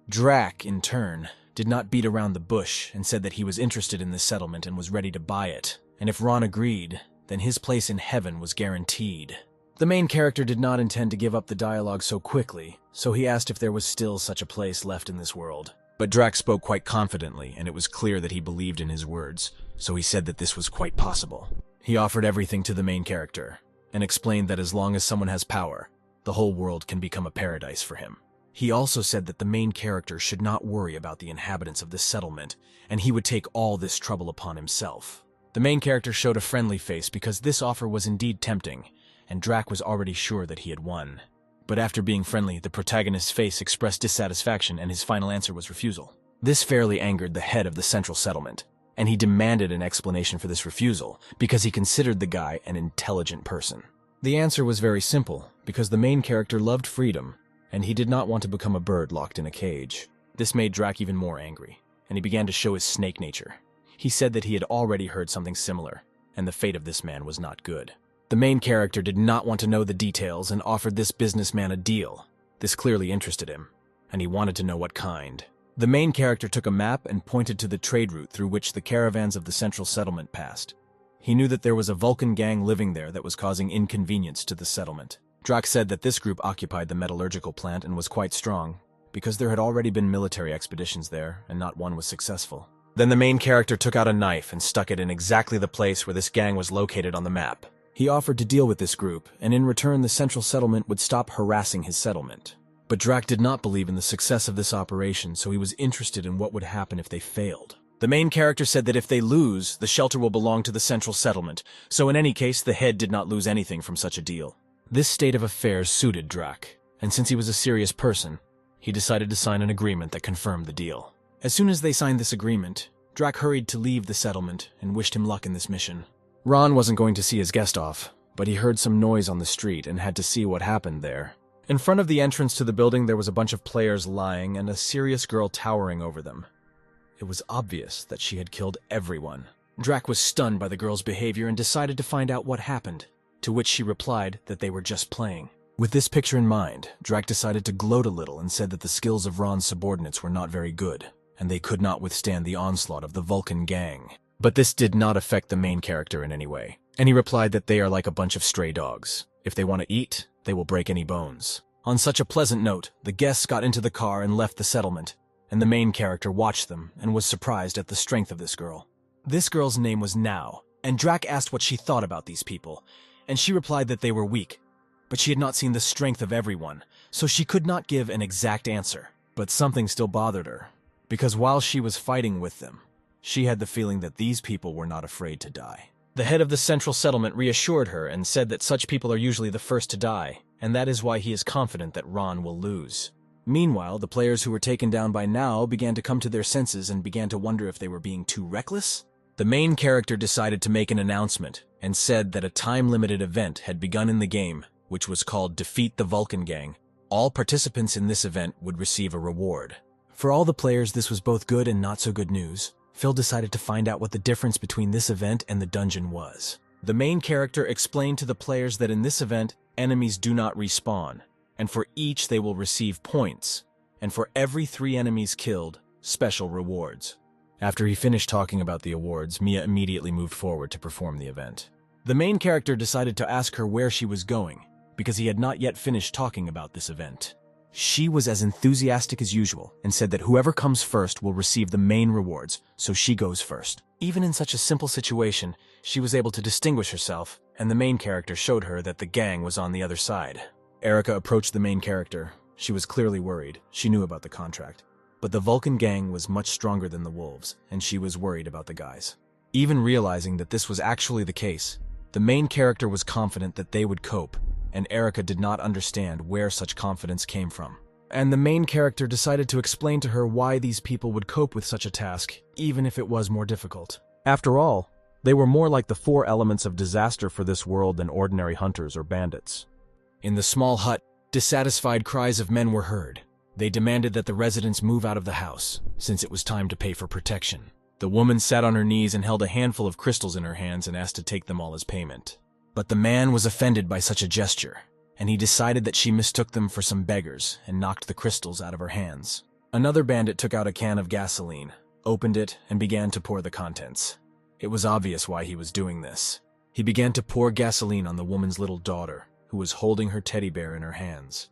Drac, in turn, did not beat around the bush and said that he was interested in this settlement and was ready to buy it, and if Ron agreed, then his place in heaven was guaranteed. The main character did not intend to give up the dialogue so quickly, so he asked if there was still such a place left in this world. But Drac spoke quite confidently, and it was clear that he believed in his words, so he said that this was quite possible. He offered everything to the main character, and explained that as long as someone has power, the whole world can become a paradise for him. He also said that the main character should not worry about the inhabitants of this settlement, and he would take all this trouble upon himself. The main character showed a friendly face because this offer was indeed tempting, and Drac was already sure that he had won. But after being friendly, the protagonist's face expressed dissatisfaction and his final answer was refusal. This fairly angered the head of the central settlement, and he demanded an explanation for this refusal because he considered the guy an intelligent person. The answer was very simple, because the main character loved freedom, and he did not want to become a bird locked in a cage. This made Drac even more angry, and he began to show his snake nature. He said that he had already heard something similar, and the fate of this man was not good. The main character did not want to know the details and offered this businessman a deal. This clearly interested him, and he wanted to know what kind. The main character took a map and pointed to the trade route through which the caravans of the central settlement passed. He knew that there was a Vulcan gang living there that was causing inconvenience to the settlement. Drax said that this group occupied the metallurgical plant and was quite strong, because there had already been military expeditions there, and not one was successful. Then the main character took out a knife and stuck it in exactly the place where this gang was located on the map. He offered to deal with this group, and in return the central settlement would stop harassing his settlement. But Drax did not believe in the success of this operation, so he was interested in what would happen if they failed. The main character said that if they lose, the shelter will belong to the central settlement, so in any case, the head did not lose anything from such a deal. This state of affairs suited Drax, and since he was a serious person, he decided to sign an agreement that confirmed the deal. As soon as they signed this agreement, Drax hurried to leave the settlement and wished him luck in this mission. Ron wasn't going to see his guest off, but he heard some noise on the street and had to see what happened there. In front of the entrance to the building, there was a bunch of players lying and a serious girl towering over them. It was obvious that she had killed everyone. Drax was stunned by the girl's behavior and decided to find out what happened, to which she replied that they were just playing. With this picture in mind, Drax decided to gloat a little and said that the skills of Ron's subordinates were not very good, and they could not withstand the onslaught of the Vulcan gang. But this did not affect the main character in any way, and he replied that they are like a bunch of stray dogs. If they want to eat, they will break any bones. On such a pleasant note, the guests got into the car and left the settlement, and the main character watched them and was surprised at the strength of this girl. This girl's name was Now, and Drax asked what she thought about these people, and she replied that they were weak, but she had not seen the strength of everyone, so she could not give an exact answer. But something still bothered her, because while she was fighting with them, she had the feeling that these people were not afraid to die. The head of the central settlement reassured her and said that such people are usually the first to die, and that is why he is confident that Ron will lose. Meanwhile, the players who were taken down by Now began to come to their senses and began to wonder if they were being too reckless. The main character decided to make an announcement and said that a time-limited event had begun in the game, which was called Defeat the Vulcan Gang. All participants in this event would receive a reward. For all the players, this was both good and not so good news. Phil decided to find out what the difference between this event and the dungeon was. The main character explained to the players that in this event, enemies do not respawn, and for each they will receive points, and for every 3 enemies killed, special rewards. After he finished talking about the awards, Mia immediately moved forward to perform the event. The main character decided to ask her where she was going, because he had not yet finished talking about this event. She was as enthusiastic as usual and said that whoever comes first will receive the main rewards, so she goes first. Even in such a simple situation, she was able to distinguish herself, and the main character showed her that the gang was on the other side. Erica approached the main character. She was clearly worried. She knew about the contract. But the Vulcan gang was much stronger than the wolves, and she was worried about the guys. Even realizing that this was actually the case, the main character was confident that they would cope, and Erica did not understand where such confidence came from. And the main character decided to explain to her why these people would cope with such a task, even if it was more difficult. After all, they were more like the 4 elements of disaster for this world than ordinary hunters or bandits. In the small hut, dissatisfied cries of men were heard. They demanded that the residents move out of the house, since it was time to pay for protection. The woman sat on her knees and held a handful of crystals in her hands and asked to take them all as payment. But the man was offended by such a gesture, and he decided that she mistook them for some beggars and knocked the crystals out of her hands. Another bandit took out a can of gasoline, opened it, and began to pour the contents. It was obvious why he was doing this. He began to pour gasoline on the woman's little daughter, who was holding her teddy bear in her hands.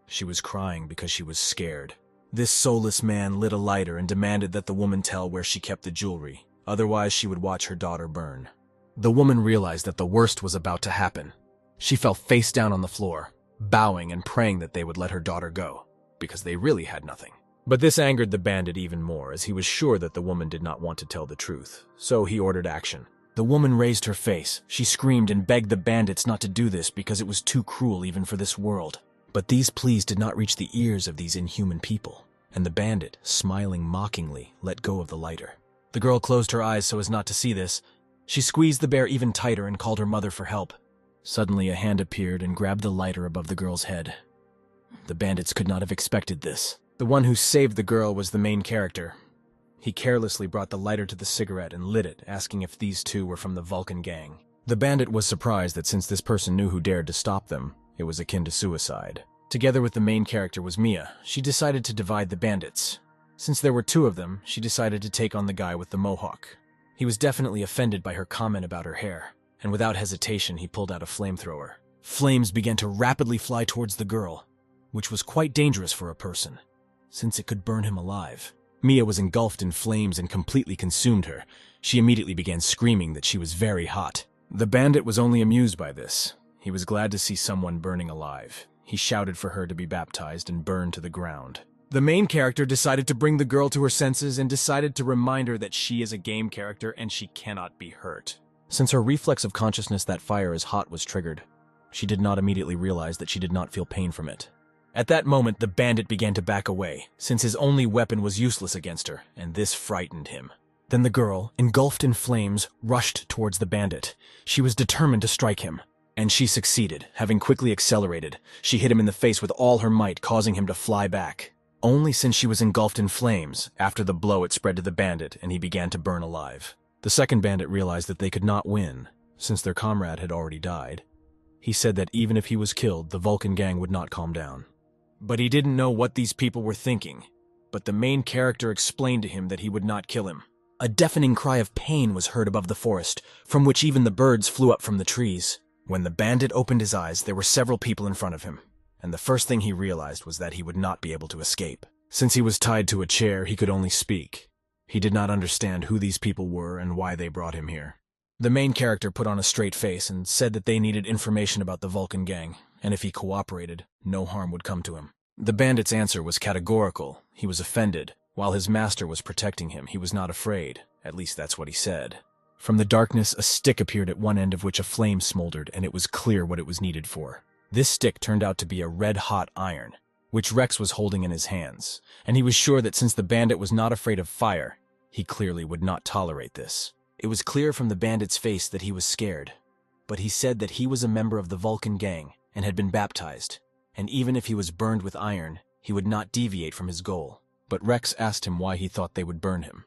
She was crying because she was scared. This soulless man lit a lighter and demanded that the woman tell where she kept the jewelry, otherwise she would watch her daughter burn. The woman realized that the worst was about to happen. She fell face down on the floor, bowing and praying that they would let her daughter go, because they really had nothing. But this angered the bandit even more, as he was sure that the woman did not want to tell the truth, so he ordered action. The woman raised her face. She screamed and begged the bandits not to do this because it was too cruel even for this world. But these pleas did not reach the ears of these inhuman people, and the bandit, smiling mockingly, let go of the lighter. The girl closed her eyes so as not to see this. She squeezed the bear even tighter and called her mother for help. Suddenly a hand appeared and grabbed the lighter above the girl's head. The bandits could not have expected this. The one who saved the girl was the main character. He carelessly brought the lighter to the cigarette and lit it, asking if these 2 were from the Vulcan gang. The bandit was surprised that since this person knew who dared to stop them, it was akin to suicide. Together with the main character was Mia. She decided to divide the bandits. Since there were two of them, she decided to take on the guy with the mohawk. He was definitely offended by her comment about her hair, and without hesitation he pulled out a flamethrower. Flames began to rapidly fly towards the girl, which was quite dangerous for a person, since it could burn him alive. Mia was engulfed in flames and completely consumed her. She immediately began screaming that she was very hot. The bandit was only amused by this. He was glad to see someone burning alive. He shouted for her to be baptized and burned to the ground. The main character decided to bring the girl to her senses and decided to remind her that she is a game character and she cannot be hurt. Since her reflex of consciousness that fire is hot was triggered, she did not immediately realize that she did not feel pain from it. At that moment, the bandit began to back away, since his only weapon was useless against her, and this frightened him. Then the girl, engulfed in flames, rushed towards the bandit. She was determined to strike him, and she succeeded. Having quickly accelerated, she hit him in the face with all her might, causing him to fly back. Only since she was engulfed in flames, after the blow it spread to the bandit and he began to burn alive. The second bandit realized that they could not win, since their comrade had already died. He said that even if he was killed, the Vulcan gang would not calm down. But he didn't know what these people were thinking. But the main character explained to him that he would not kill him. A deafening cry of pain was heard above the forest, from which even the birds flew up from the trees. When the bandit opened his eyes, there were several people in front of him, and the first thing he realized was that he would not be able to escape. Since he was tied to a chair, he could only speak. He did not understand who these people were and why they brought him here. The main character put on a straight face and said that they needed information about the Vulcan gang, and if he cooperated, no harm would come to him. The bandit's answer was categorical. He was offended. While his master was protecting him, he was not afraid. At least that's what he said. From the darkness, a stick appeared at one end of which a flame smoldered, and it was clear what it was needed for. This stick turned out to be a red-hot iron, which Rex was holding in his hands, and he was sure that since the bandit was not afraid of fire, he clearly would not tolerate this. It was clear from the bandit's face that he was scared, but he said that he was a member of the Vulcan gang and had been baptized, and even if he was burned with iron, he would not deviate from his goal. But Rex asked him why he thought they would burn him,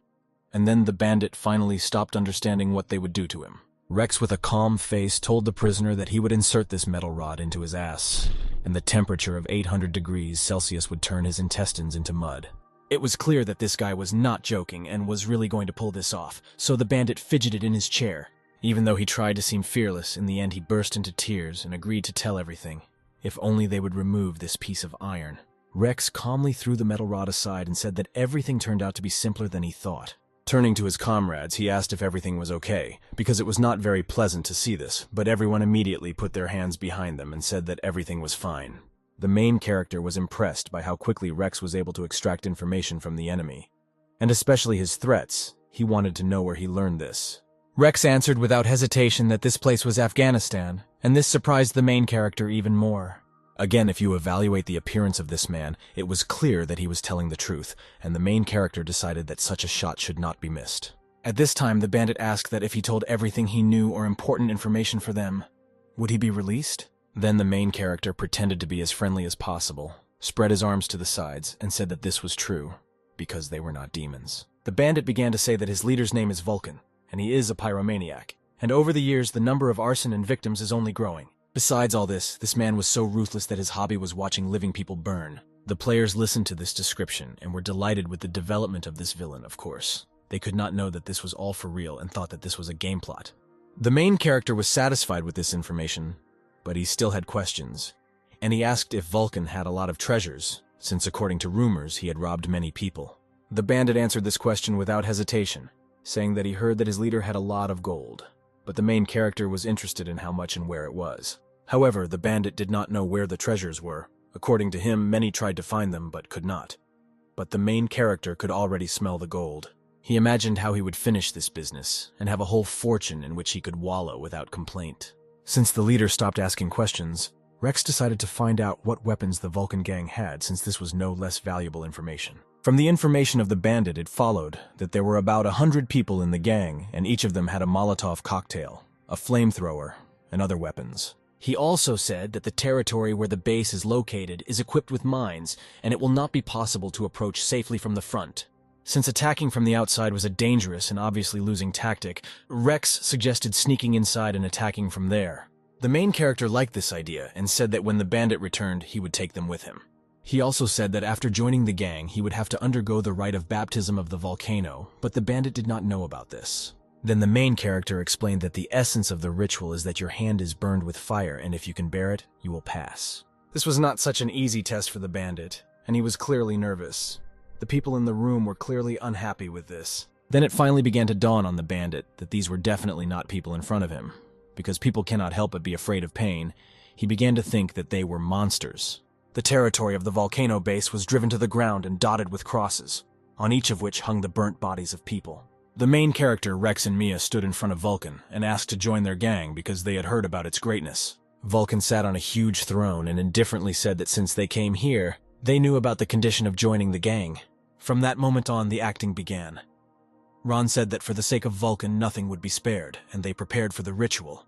and then the bandit finally stopped understanding what they would do to him. Rex, with a calm face, told the prisoner that he would insert this metal rod into his ass, and the temperature of 800 degrees Celsius would turn his intestines into mud. It was clear that this guy was not joking and was really going to pull this off, so the bandit fidgeted in his chair. Even though he tried to seem fearless, in the end he burst into tears and agreed to tell everything, if only they would remove this piece of iron. Rex calmly threw the metal rod aside and said that everything turned out to be simpler than he thought. Turning to his comrades, he asked if everything was okay, because it was not very pleasant to see this, but everyone immediately put their hands behind them and said that everything was fine. The main character was impressed by how quickly Rex was able to extract information from the enemy, and especially his threats. He wanted to know where he learned this. Rex answered without hesitation that this place was Afghanistan, and this surprised the main character even more. Again, if you evaluate the appearance of this man, it was clear that he was telling the truth, and the main character decided that such a shot should not be missed. At this time, the bandit asked that if he told everything he knew or important information for them, would he be released? Then the main character pretended to be as friendly as possible, spread his arms to the sides, and said that this was true, because they were not demons. The bandit began to say that his leader's name is Vulcan, and he is a pyromaniac, and over the years the number of arson and victims is only growing. Besides all this man was so ruthless that his hobby was watching living people burn. The players listened to this description and were delighted with the development of this villain, of course. They could not know that this was all for real and thought that this was a game plot. The main character was satisfied with this information, but he still had questions, and he asked if Vulcan had a lot of treasures, since according to rumors he had robbed many people. The bandit answered this question without hesitation, saying that he heard that his leader had a lot of gold, but the main character was interested in how much and where it was. However, the bandit did not know where the treasures were. According to him, many tried to find them but could not. But the main character could already smell the gold. He imagined how he would finish this business and have a whole fortune in which he could wallow without complaint. Since the leader stopped asking questions, Rex decided to find out what weapons the Vulcan gang had, since this was no less valuable information. From the information of the bandit, it followed that there were about 100 people in the gang, and each of them had a Molotov cocktail, a flamethrower, and other weapons. He also said that the territory where the base is located is equipped with mines, and it will not be possible to approach safely from the front. Since attacking from the outside was a dangerous and obviously losing tactic, Rex suggested sneaking inside and attacking from there. The main character liked this idea and said that when the bandit returned, he would take them with him. He also said that after joining the gang, he would have to undergo the rite of baptism of the volcano, but the bandit did not know about this. Then the main character explained that the essence of the ritual is that your hand is burned with fire, and if you can bear it, you will pass. This was not such an easy test for the bandit, and he was clearly nervous. The people in the room were clearly unhappy with this. Then it finally began to dawn on the bandit that these were definitely not people in front of him. Because people cannot help but be afraid of pain, he began to think that they were monsters. The territory of the volcano base was driven to the ground and dotted with crosses, on each of which hung the burnt bodies of people. The main character, Rex and Mia, stood in front of Vulcan and asked to join their gang because they had heard about its greatness. Vulcan sat on a huge throne and indifferently said that since they came here, they knew about the condition of joining the gang. From that moment on, the acting began. Ron said that for the sake of Vulcan, nothing would be spared, and they prepared for the ritual.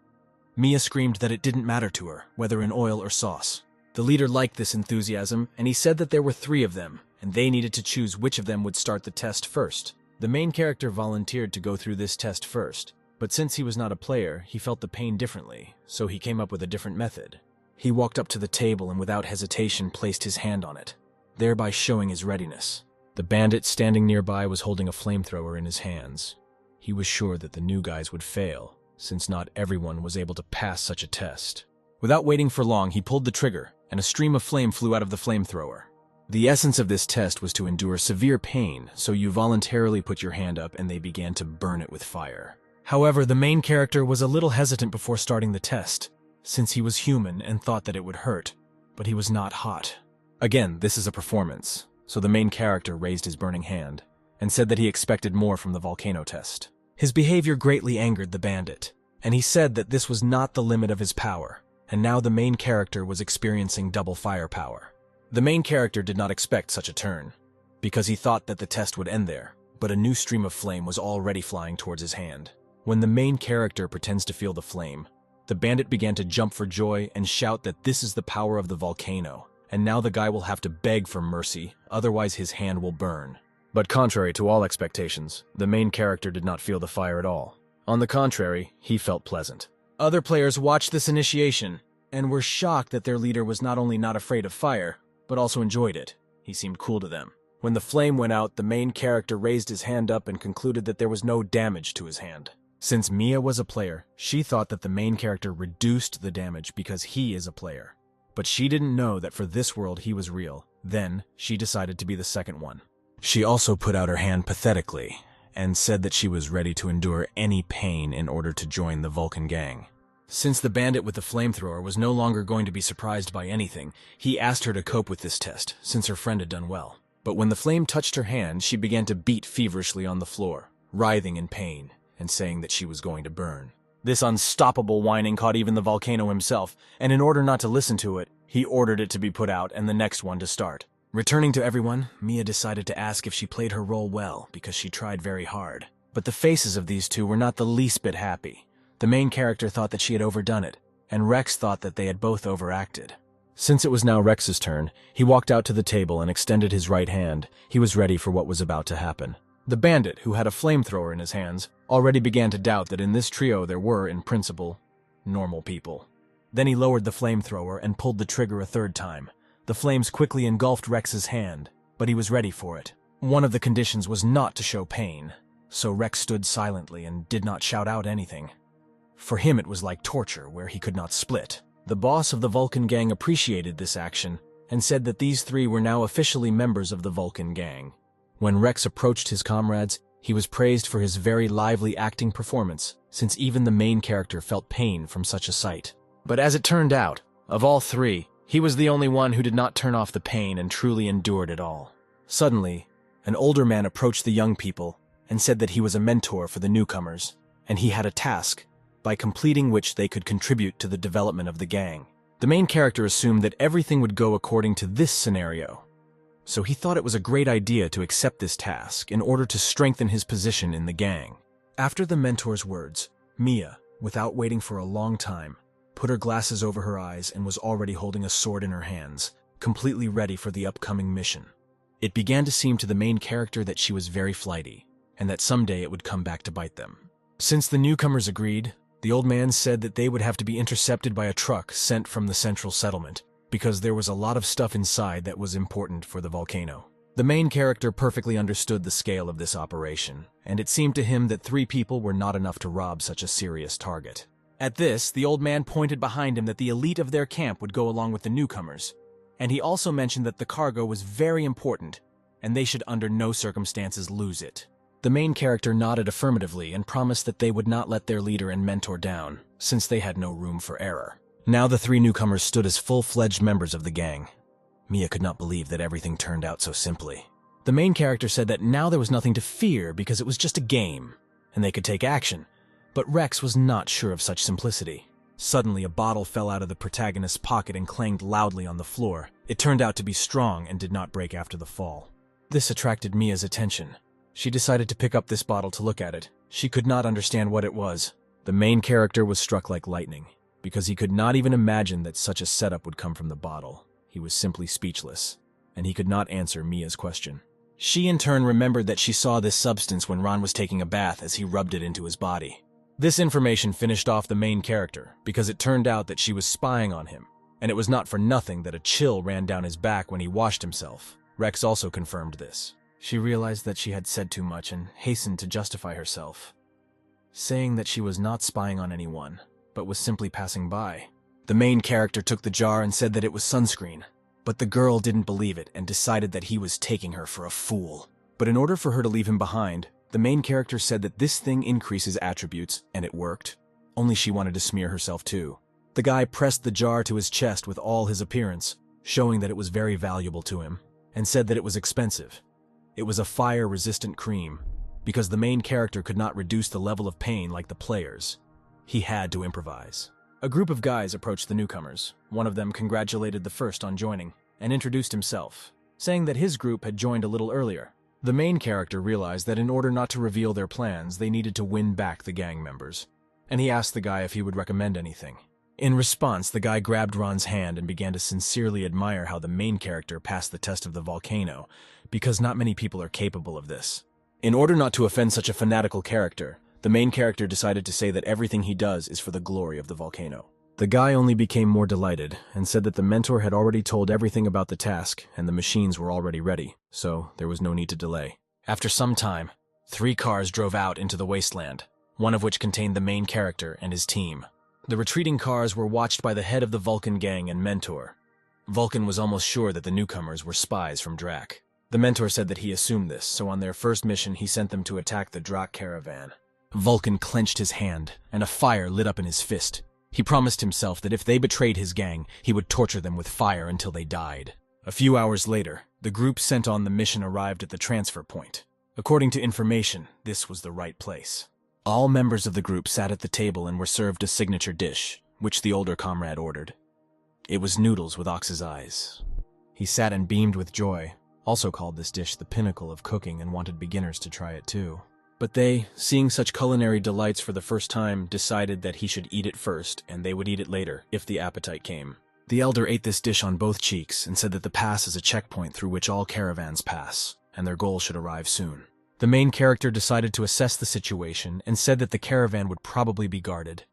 Mia screamed that it didn't matter to her, whether in oil or sauce. The leader liked this enthusiasm, and he said that there were 3 of them, and they needed to choose which of them would start the test first. The main character volunteered to go through this test first, but since he was not a player, he felt the pain differently, so he came up with a different method. He walked up to the table and without hesitation placed his hand on it, thereby showing his readiness. The bandit standing nearby was holding a flamethrower in his hands. He was sure that the new guys would fail, since not everyone was able to pass such a test. Without waiting for long, he pulled the trigger, and a stream of flame flew out of the flamethrower. The essence of this test was to endure severe pain, so you voluntarily put your hand up and they began to burn it with fire. However, the main character was a little hesitant before starting the test, since he was human and thought that it would hurt, but he was not hot. Again, this is a performance, so the main character raised his burning hand and said that he expected more from the volcano test. His behavior greatly angered the bandit, and he said that this was not the limit of his power, and now the main character was experiencing double firepower. The main character did not expect such a turn, because he thought that the test would end there, but a new stream of flame was already flying towards his hand. When the main character pretends to feel the flame, the bandit began to jump for joy and shout that this is the power of the volcano, and now the guy will have to beg for mercy, otherwise his hand will burn. But contrary to all expectations, the main character did not feel the fire at all. On the contrary, he felt pleasant. Other players watched this initiation and were shocked that their leader was not only not afraid of fire, but also enjoyed it. He seemed cool to them. When the flame went out, the main character raised his hand up and concluded that there was no damage to his hand. Since Mia was a player, she thought that the main character reduced the damage because he is a player. But she didn't know that for this world he was real. Then, she decided to be the second one. She also put out her hand pathetically and said that she was ready to endure any pain in order to join the Vulcan gang. Since the bandit with the flamethrower was no longer going to be surprised by anything, he asked her to cope with this test, since her friend had done well. But when the flame touched her hand, she began to beat feverishly on the floor, writhing in pain, and saying that she was going to burn. This unstoppable whining caught even the volcano himself, and in order not to listen to it, he ordered it to be put out and the next one to start. Returning to everyone, Mia decided to ask if she played her role well, because she tried very hard. But the faces of these two were not the least bit happy. The main character thought that she had overdone it, and Rex thought that they had both overacted. Since it was now Rex's turn, he walked out to the table and extended his right hand. He was ready for what was about to happen. The bandit, who had a flamethrower in his hands, already began to doubt that in this trio there were, in principle, normal people. Then he lowered the flamethrower and pulled the trigger a 3rd time. The flames quickly engulfed Rex's hand, but he was ready for it. One of the conditions was not to show pain, so Rex stood silently and did not shout out anything. For him it was like torture, where he could not split. The boss of the Vulcan gang appreciated this action and said that these 3 were now officially members of the Vulcan gang. When Rex approached his comrades, he was praised for his very lively acting performance, since even the main character felt pain from such a sight. But as it turned out, of all 3, he was the only one who did not turn off the pain and truly endured it all. Suddenly, an older man approached the young people and said that he was a mentor for the newcomers, and he had a task, by completing which they could contribute to the development of the gang. The main character assumed that everything would go according to this scenario, so he thought it was a great idea to accept this task in order to strengthen his position in the gang. After the mentor's words, Mia, without waiting for a long time, put her glasses over her eyes and was already holding a sword in her hands, completely ready for the upcoming mission. It began to seem to the main character that she was very flighty, and that someday it would come back to bite them. Since the newcomers agreed, The old man said that they would have to be intercepted by a truck sent from the central settlement, because there was a lot of stuff inside that was important for the volcano. The main character perfectly understood the scale of this operation, and it seemed to him that 3 people were not enough to rob such a serious target. At this, the old man pointed behind him that the elite of their camp would go along with the newcomers, and he also mentioned that the cargo was very important, and they should under no circumstances lose it. The main character nodded affirmatively and promised that they would not let their leader and mentor down, since they had no room for error. Now the 3 newcomers stood as full-fledged members of the gang. Mia could not believe that everything turned out so simply. The main character said that now there was nothing to fear because it was just a game, and they could take action, but Rex was not sure of such simplicity. Suddenly, a bottle fell out of the protagonist's pocket and clanged loudly on the floor. It turned out to be strong and did not break after the fall. This attracted Mia's attention. She decided to pick up this bottle to look at it. She could not understand what it was. The main character was struck like lightning, because he could not even imagine that such a setup would come from the bottle. He was simply speechless, and he could not answer Mia's question. She in turn remembered that she saw this substance when Ron was taking a bath as he rubbed it into his body. This information finished off the main character, because it turned out that she was spying on him, and it was not for nothing that a chill ran down his back when he washed himself. Rex also confirmed this. She realized that she had said too much and hastened to justify herself, saying that she was not spying on anyone, but was simply passing by. The main character took the jar and said that it was sunscreen, but the girl didn't believe it and decided that he was taking her for a fool. But in order for her to leave him behind, the main character said that this thing increases attributes, and it worked. Only she wanted to smear herself too. The guy pressed the jar to his chest with all his appearance, showing that it was very valuable to him, and said that it was expensive. It was a fire-resistant cream, because the main character could not reduce the level of pain like the players. He had to improvise. A group of guys approached the newcomers. One of them congratulated the first on joining, and introduced himself, saying that his group had joined a little earlier. The main character realized that in order not to reveal their plans, they needed to win back the gang members, and he asked the guy if he would recommend anything. In response, the guy grabbed Ron's hand and began to sincerely admire how the main character passed the test of the volcano, because not many people are capable of this. In order not to offend such a fanatical character, the main character decided to say that everything he does is for the glory of the volcano. The guy only became more delighted and said that the mentor had already told everything about the task and the machines were already ready, so there was no need to delay. After some time, 3 cars drove out into the wasteland, one of which contained the main character and his team. The retreating cars were watched by the head of the Vulcan gang and mentor. Vulcan was almost sure that the newcomers were spies from Drac. The mentor said that he assumed this, so on their first mission he sent them to attack the Drac caravan. Vulcan clenched his hand, and a fire lit up in his fist. He promised himself that if they betrayed his gang, he would torture them with fire until they died. A few hours later, the group sent on the mission arrived at the transfer point. According to information, this was the right place. All members of the group sat at the table and were served a signature dish, which the older comrade ordered. It was noodles with ox's eyes. He sat and beamed with joy, also called this dish the pinnacle of cooking and wanted beginners to try it too. But they, seeing such culinary delights for the first time, decided that he should eat it first and they would eat it later, if the appetite came. The elder ate this dish on both cheeks and said that the pass is a checkpoint through which all caravans pass, and their goal should arrive soon. The main character decided to assess the situation and said that the caravan would probably be guarded,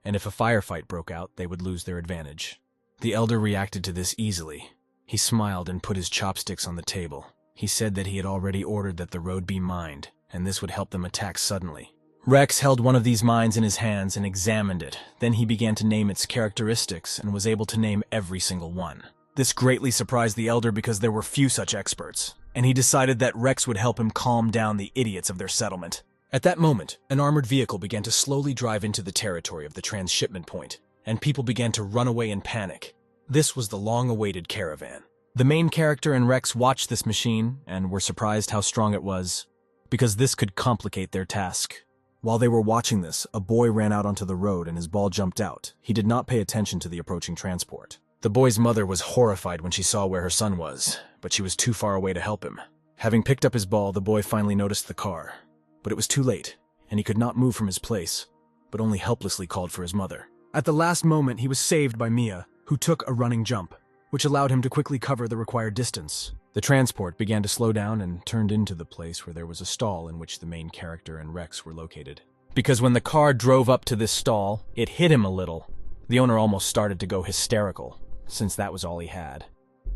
and if a firefight broke out, they would lose their advantage. The elder reacted to this easily. He smiled and put his chopsticks on the table. He said that he had already ordered that the road be mined, and this would help them attack suddenly. Rex held one of these mines in his hands and examined it. Then he began to name its characteristics and was able to name every single one. This greatly surprised the elder because there were few such experts, and he decided that Rex would help him calm down the idiots of their settlement. At that moment, an armored vehicle began to slowly drive into the territory of the transshipment point, and people began to run away in panic. This was the long-awaited caravan. The main character and Rex watched this machine and were surprised how strong it was, because this could complicate their task. While they were watching this, a boy ran out onto the road and his ball jumped out. He did not pay attention to the approaching transport. The boy's mother was horrified when she saw where her son was, but she was too far away to help him. Having picked up his ball, the boy finally noticed the car. But it was too late, and he could not move from his place, but only helplessly called for his mother. At the last moment, he was saved by Mia, who took a running jump, which allowed him to quickly cover the required distance. The transport began to slow down and turned into the place where there was a stall in which the main character and Rex were located. because when the car drove up to this stall, it hit him a little. The owner almost started to go hysterical, since that was all he had.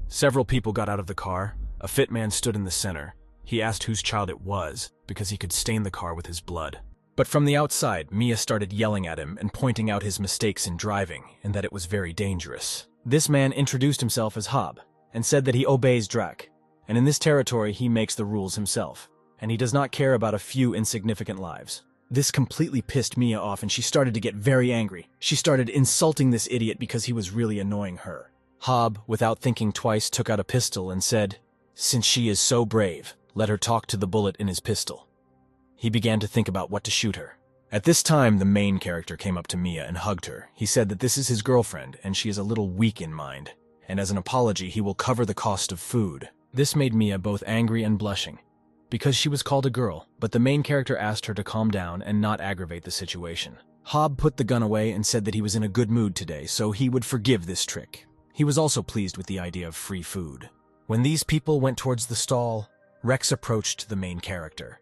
Several people got out of the car. A fit man stood in the center. He asked whose child it was, because he could stain the car with his blood. But from the outside, Mia started yelling at him and pointing out his mistakes in driving, and that it was very dangerous. This man introduced himself as Hob, and said that he obeys Drac, and in this territory he makes the rules himself, and he does not care about a few insignificant lives. This completely pissed Mia off, and she started to get very angry. She started insulting this idiot because he was really annoying her. Hob, without thinking twice, took out a pistol and said, "Since she is so brave, let her talk to the bullet in his pistol." He began to think about what to shoot her. At this time, the main character came up to Mia and hugged her. He said that this is his girlfriend, and she is a little weak in mind, and as an apology, he will cover the cost of food. This made Mia both angry and blushing, because she was called a girl, but the main character asked her to calm down and not aggravate the situation. Hob put the gun away and said that he was in a good mood today, so he would forgive this trick. He was also pleased with the idea of free food. When these people went towards the stall, Rex approached the main character,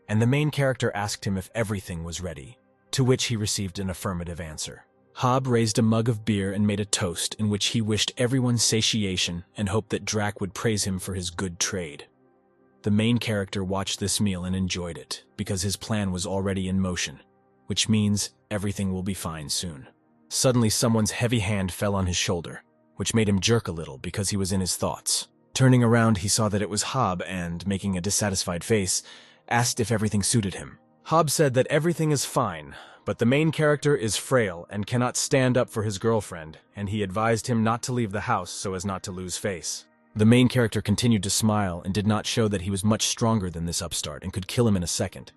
and the main character asked him if everything was ready, to which he received an affirmative answer. Hob raised a mug of beer and made a toast in which he wished everyone satiation and hoped that Drac would praise him for his good trade. The main character watched this meal and enjoyed it, because his plan was already in motion, which means everything will be fine soon. Suddenly someone's heavy hand fell on his shoulder, which made him jerk a little because he was in his thoughts. Turning around, he saw that it was Hob and, making a dissatisfied face, asked if everything suited him. Hob said that everything is fine, but the main character is frail and cannot stand up for his girlfriend, and he advised him not to leave the house so as not to lose face. The main character continued to smile and did not show that he was much stronger than this upstart and could kill him in a second,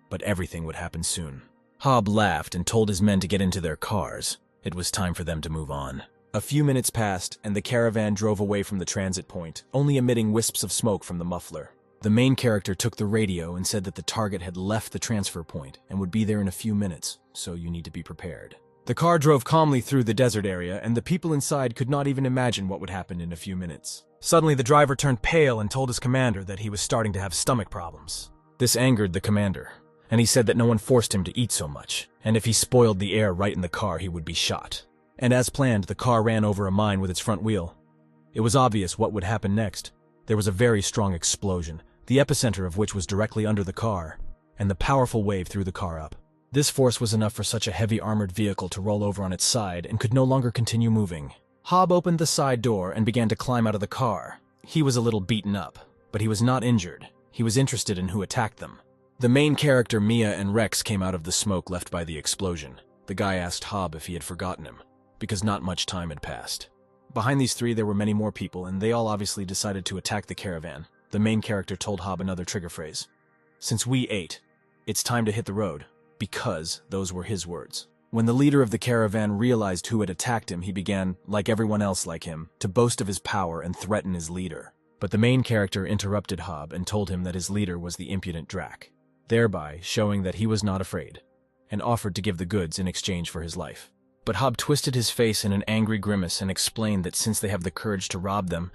but everything would happen soon. Hob laughed and told his men to get into their cars. It was time for them to move on. A few minutes passed, and the caravan drove away from the transit point, only emitting wisps of smoke from the muffler. The main character took the radio and said that the target had left the transfer point and would be there in a few minutes, so you need to be prepared. The car drove calmly through the desert area, and the people inside could not even imagine what would happen in a few minutes. Suddenly, the driver turned pale and told his commander that he was starting to have stomach problems. This angered the commander, and he said that no one forced him to eat so much, and if he spoiled the air right in the car, he would be shot. And as planned, the car ran over a mine with its front wheel. It was obvious what would happen next. There was a very strong explosion, the epicenter of which was directly under the car, and the powerful wave threw the car up. This force was enough for such a heavy armored vehicle to roll over on its side and could no longer continue moving. Hob opened the side door and began to climb out of the car. He was a little beaten up, but he was not injured. He was interested in who attacked them. The main character, Mia, and Rex came out of the smoke left by the explosion. The guy asked Hob if he had forgotten him, because not much time had passed. Behind these three there were many more people, and they all obviously decided to attack the caravan. The main character told Hob another trigger phrase. "Since we ate, it's time to hit the road," because those were his words. When the leader of the caravan realized who had attacked him, he began, like everyone else like him, to boast of his power and threaten his leader. But the main character interrupted Hob and told him that his leader was the impudent Drac, thereby showing that he was not afraid, and offered to give the goods in exchange for his life. But Hob twisted his face in an angry grimace and explained that since they have the courage to rob them,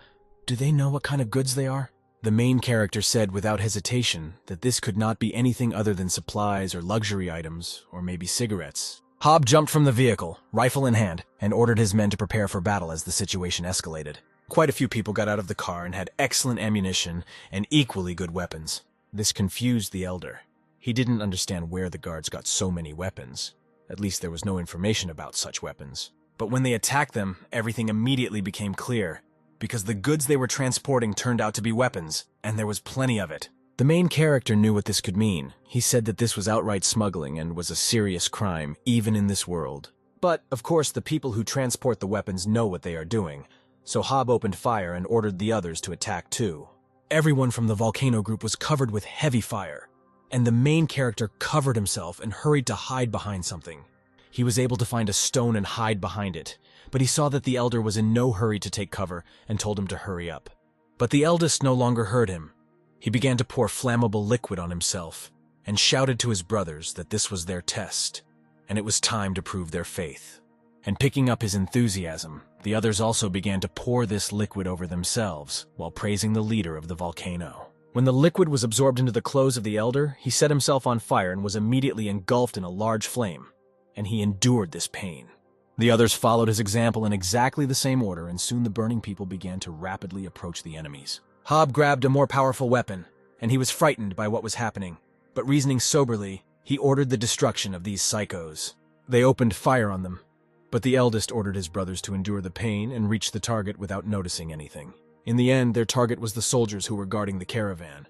do they know what kind of goods they are? The main character said without hesitation that this could not be anything other than supplies or luxury items, or maybe cigarettes. Hob jumped from the vehicle, rifle in hand, and ordered his men to prepare for battle as the situation escalated. Quite a few people got out of the car and had excellent ammunition and equally good weapons. This confused the elder. He didn't understand where the guards got so many weapons. At least there was no information about such weapons. But when they attacked them, everything immediately became clear, because the goods they were transporting turned out to be weapons, and there was plenty of it. The main character knew what this could mean. He said that this was outright smuggling and was a serious crime, even in this world. But, of course, the people who transport the weapons know what they are doing, so Hob opened fire and ordered the others to attack too. Everyone from the volcano group was covered with heavy fire, and the main character covered himself and hurried to hide behind something. He was able to find a stone and hide behind it, but he saw that the elder was in no hurry to take cover and told him to hurry up. But the eldest no longer heard him. He began to pour flammable liquid on himself and shouted to his brothers that this was their test, and it was time to prove their faith. And picking up his enthusiasm, the others also began to pour this liquid over themselves while praising the leader of the volcano. When the liquid was absorbed into the clothes of the elder, he set himself on fire and was immediately engulfed in a large flame, and he endured this pain. The others followed his example in exactly the same order, and soon the burning people began to rapidly approach the enemies. Hob grabbed a more powerful weapon, and he was frightened by what was happening, but reasoning soberly, he ordered the destruction of these psychos. They opened fire on them, but the eldest ordered his brothers to endure the pain and reach the target without noticing anything. In the end, their target was the soldiers who were guarding the caravan.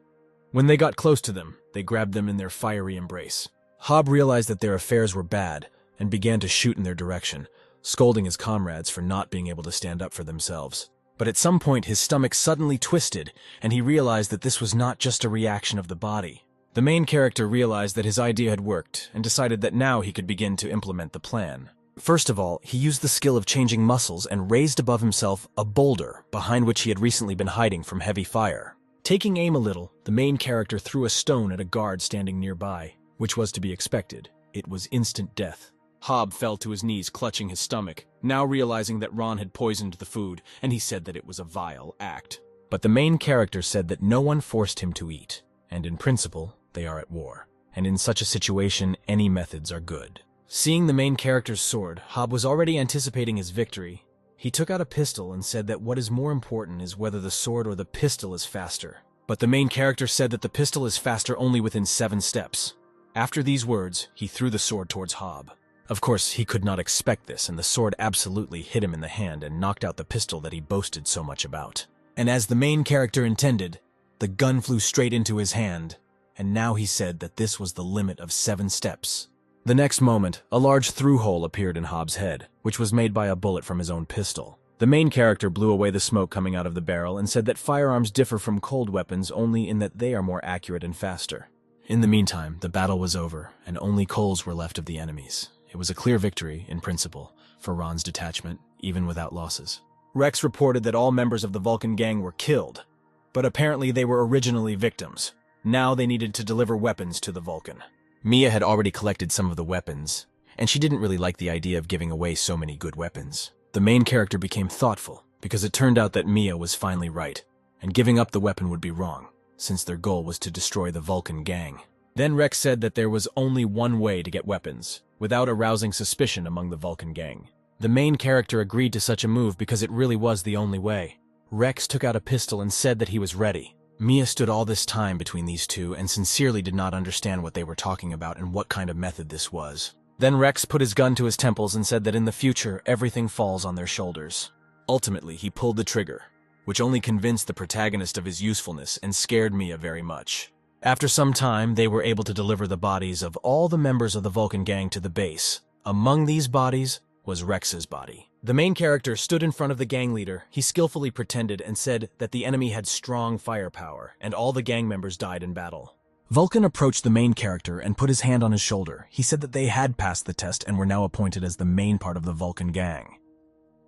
When they got close to them, they grabbed them in their fiery embrace. Hob realized that their affairs were bad and began to shoot in their direction, scolding his comrades for not being able to stand up for themselves. But at some point, his stomach suddenly twisted, and he realized that this was not just a reaction of the body. The main character realized that his idea had worked and decided that now he could begin to implement the plan. First of all, he used the skill of changing muscles and raised above himself a boulder behind which he had recently been hiding from heavy fire. Taking aim a little, the main character threw a stone at a guard standing nearby, which was to be expected. It was instant death. Hob fell to his knees, clutching his stomach, now realizing that Ron had poisoned the food, and he said that it was a vile act. But the main character said that no one forced him to eat, and in principle, they are at war. And in such a situation, any methods are good. Seeing the main character's sword, Hob was already anticipating his victory. He took out a pistol and said that what is more important is whether the sword or the pistol is faster. But the main character said that the pistol is faster only within 7 steps. After these words, he threw the sword towards Hob. Of course, he could not expect this, and the sword absolutely hit him in the hand and knocked out the pistol that he boasted so much about. And as the main character intended, the gun flew straight into his hand, and now he said that this was the limit of 7 steps. The next moment, a large through-hole appeared in Hob's head, which was made by a bullet from his own pistol. The main character blew away the smoke coming out of the barrel and said that firearms differ from cold weapons only in that they are more accurate and faster. In the meantime, the battle was over, and only coals were left of the enemies. It was a clear victory, in principle, for Ron's detachment, even without losses. Rex reported that all members of the Vulcan gang were killed, but apparently they were originally victims. Now they needed to deliver weapons to the Vulcan. Mia had already collected some of the weapons, and she didn't really like the idea of giving away so many good weapons. The main character became thoughtful, because it turned out that Mia was finally right, and giving up the weapon would be wrong, since their goal was to destroy the Vulcan gang. Then Rex said that there was only one way to get weapons, without arousing suspicion among the Vulcan gang. The main character agreed to such a move because it really was the only way. Rex took out a pistol and said that he was ready. Mia stood all this time between these two and sincerely did not understand what they were talking about and what kind of method this was. Then Rex put his gun to his temples and said that in the future, everything falls on their shoulders. Ultimately, he pulled the trigger, which only convinced the protagonist of his usefulness and scared Mia very much. After some time, they were able to deliver the bodies of all the members of the Vulcan gang to the base. Among these bodies was Rex's body. The main character stood in front of the gang leader. He skillfully pretended and said that the enemy had strong firepower, and all the gang members died in battle. Vulcan approached the main character and put his hand on his shoulder. He said that they had passed the test and were now appointed as the main part of the Vulcan gang.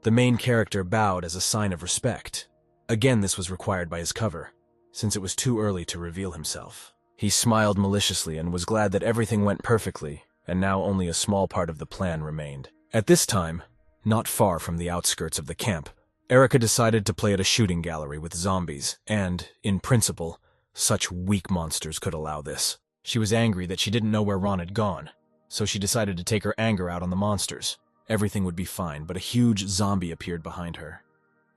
The main character bowed as a sign of respect. Again, this was required by his cover, since it was too early to reveal himself. He smiled maliciously and was glad that everything went perfectly, and now only a small part of the plan remained. At this time, not far from the outskirts of the camp, Erica decided to play at a shooting gallery with zombies, and, in principle, such weak monsters could allow this. She was angry that she didn't know where Ron had gone, so she decided to take her anger out on the monsters. Everything would be fine, but a huge zombie appeared behind her,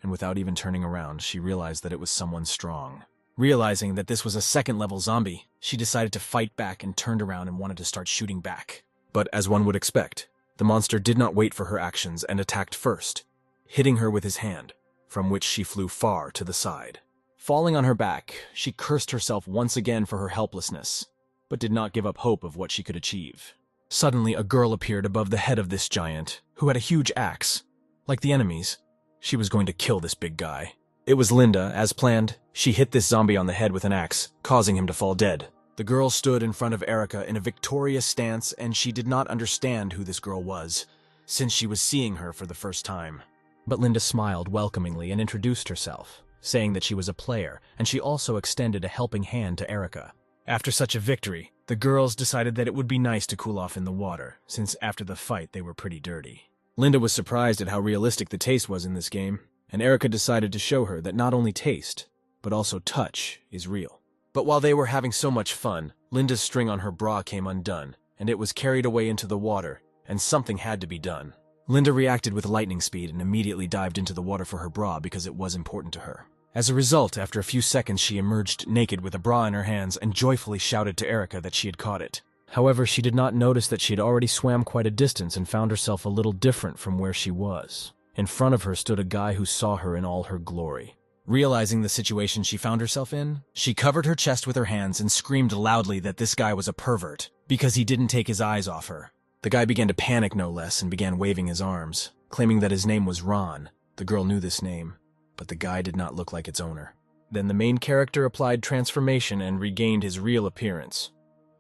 and without even turning around, she realized that it was someone strong. Realizing that this was a second-level zombie, she decided to fight back and turned around and wanted to start shooting back. But as one would expect, the monster did not wait for her actions and attacked first, hitting her with his hand, from which she flew far to the side. Falling on her back, she cursed herself once again for her helplessness, but did not give up hope of what she could achieve. Suddenly, a girl appeared above the head of this giant, who had a huge axe. Like the enemies, she was going to kill this big guy. It was Linda. As planned, she hit this zombie on the head with an axe, causing him to fall dead. The girl stood in front of Erica in a victorious stance, and she did not understand who this girl was, since she was seeing her for the first time. But Linda smiled welcomingly and introduced herself, saying that she was a player, and she also extended a helping hand to Erica. After such a victory, the girls decided that it would be nice to cool off in the water, since after the fight they were pretty dirty. Linda was surprised at how realistic the taste was in this game, and Erica decided to show her that not only taste, but also touch is real. But while they were having so much fun, Linda's string on her bra came undone, and it was carried away into the water, and something had to be done. Linda reacted with lightning speed and immediately dived into the water for her bra because it was important to her. As a result, after a few seconds she emerged naked with a bra in her hands and joyfully shouted to Erica that she had caught it. However, she did not notice that she had already swam quite a distance and found herself a little different from where she was. In front of her stood a guy who saw her in all her glory. Realizing the situation she found herself in, she covered her chest with her hands and screamed loudly that this guy was a pervert because he didn't take his eyes off her. The guy began to panic no less and began waving his arms, claiming that his name was Ron. The girl knew this name, but the guy did not look like its owner. Then the main character applied transformation and regained his real appearance.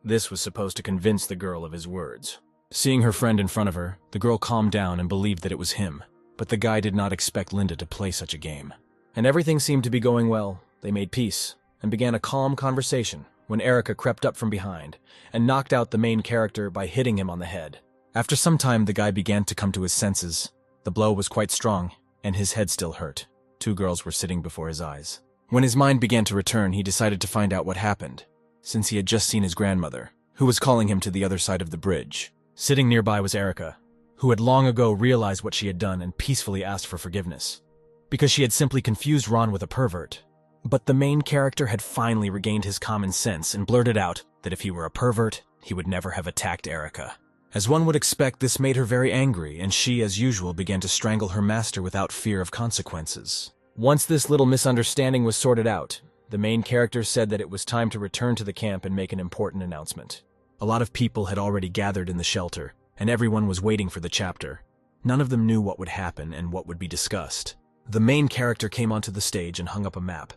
This was supposed to convince the girl of his words. Seeing her friend in front of her, the girl calmed down and believed that it was him, but the guy did not expect Linda to play such a game. And everything seemed to be going well. They made peace and began a calm conversation when Erica crept up from behind and knocked out the main character by hitting him on the head. After some time, the guy began to come to his senses. The blow was quite strong, and his head still hurt. Two girls were sitting before his eyes. When his mind began to return, he decided to find out what happened, since he had just seen his grandmother, who was calling him to the other side of the bridge. Sitting nearby was Erica, who had long ago realized what she had done and peacefully asked for forgiveness, because she had simply confused Ron with a pervert. But the main character had finally regained his common sense and blurted out that if he were a pervert, he would never have attacked Erica. As one would expect, this made her very angry, and she, as usual, began to strangle her master without fear of consequences. Once this little misunderstanding was sorted out, the main character said that it was time to return to the camp and make an important announcement. A lot of people had already gathered in the shelter, and everyone was waiting for the chapter. None of them knew what would happen and what would be discussed. The main character came onto the stage and hung up a map.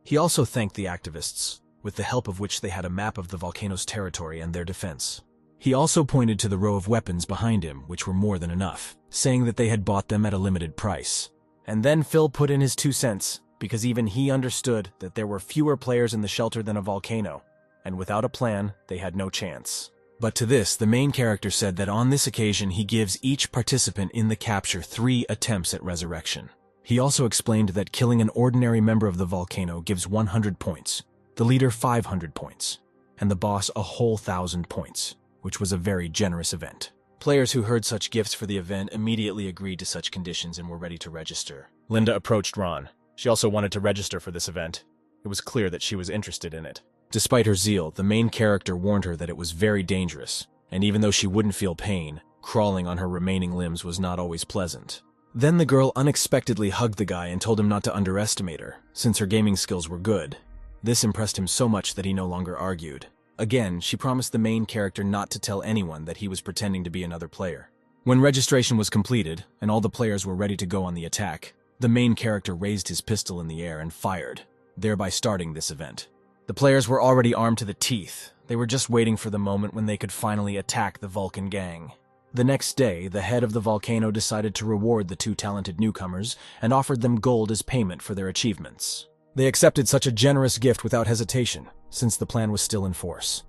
He also thanked the activists, with the help of which they had a map of the volcano's territory and their defense. He also pointed to the row of weapons behind him, which were more than enough, saying that they had bought them at a limited price. And then Phil put in his 2 cents, because even he understood that there were fewer players in the shelter than a volcano, and without a plan, they had no chance. But to this, the main character said that on this occasion he gives each participant in the capture 3 attempts at resurrection. He also explained that killing an ordinary member of the volcano gives 100 points, the leader 500 points, and the boss a whole 1,000 points, which was a very generous event. Players who heard such gifts for the event immediately agreed to such conditions and were ready to register. Linda approached Ron. She also wanted to register for this event. It was clear that she was interested in it. Despite her zeal, the main character warned her that it was very dangerous, and even though she wouldn't feel pain, crawling on her remaining limbs was not always pleasant. Then the girl unexpectedly hugged the guy and told him not to underestimate her, since her gaming skills were good. This impressed him so much that he no longer argued. Again, she promised the main character not to tell anyone that he was pretending to be another player. When registration was completed, and all the players were ready to go on the attack, the main character raised his pistol in the air and fired, thereby starting this event. The players were already armed to the teeth. They were just waiting for the moment when they could finally attack the Vulcan gang. The next day, the head of the volcano decided to reward the 2 talented newcomers and offered them gold as payment for their achievements. They accepted such a generous gift without hesitation, since the plan was still in force.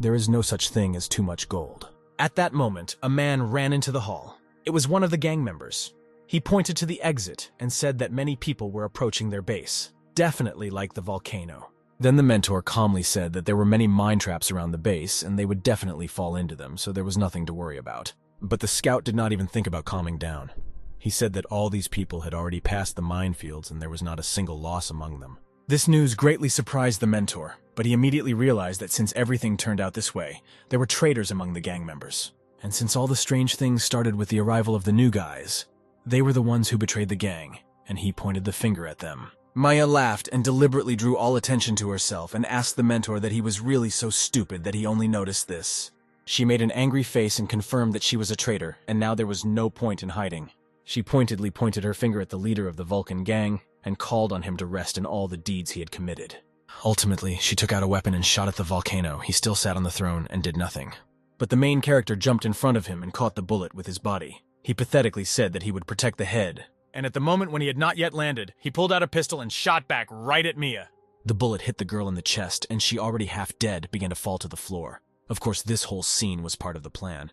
There is no such thing as too much gold. At that moment, a man ran into the hall. It was one of the gang members. He pointed to the exit and said that many people were approaching their base, definitely like the volcano. Then the mentor calmly said that there were many mine traps around the base and they would definitely fall into them, so there was nothing to worry about. But the scout did not even think about calming down. He said that all these people had already passed the minefields and there was not a single loss among them. This news greatly surprised the mentor, but he immediately realized that since everything turned out this way, there were traitors among the gang members. And since all the strange things started with the arrival of the new guys, they were the ones who betrayed the gang, and he pointed the finger at them. Maya laughed and deliberately drew all attention to herself and asked the mentor that he was really so stupid that he only noticed this. She made an angry face and confirmed that she was a traitor, and now there was no point in hiding. She pointedly pointed her finger at the leader of the Vulcan gang and called on him to rest in all the deeds he had committed. Ultimately, she took out a weapon and shot at the volcano. He still sat on the throne and did nothing. But the main character jumped in front of him and caught the bullet with his body. He pathetically said that he would protect the head, and at the moment when he had not yet landed, he pulled out a pistol and shot back right at Mia. The bullet hit the girl in the chest, and she, already half dead, began to fall to the floor. Of course, this whole scene was part of the plan.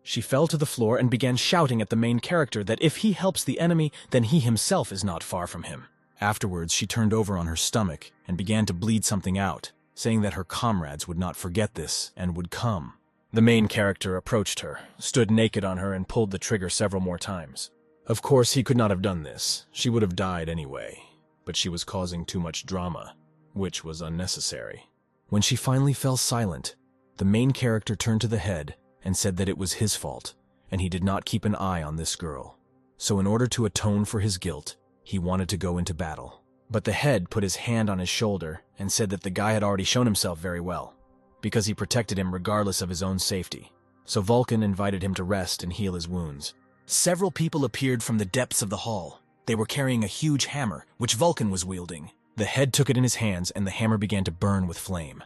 She fell to the floor and began shouting at the main character that if he helps the enemy, then he himself is not far from him. Afterwards, she turned over on her stomach and began to bleed something out, saying that her comrades would not forget this and would come. The main character approached her, stood naked on her, and pulled the trigger several more times. Of course, he could not have done this. She would have died anyway, but she was causing too much drama, which was unnecessary. When she finally fell silent, the main character turned to the head and said that it was his fault, and he did not keep an eye on this girl. So in order to atone for his guilt, he wanted to go into battle. But the head put his hand on his shoulder and said that the guy had already shown himself very well, because he protected him regardless of his own safety. So Vulcan invited him to rest and heal his wounds. Several people appeared from the depths of the hall. They were carrying a huge hammer, which Vulcan was wielding. The head took it in his hands and the hammer began to burn with flame.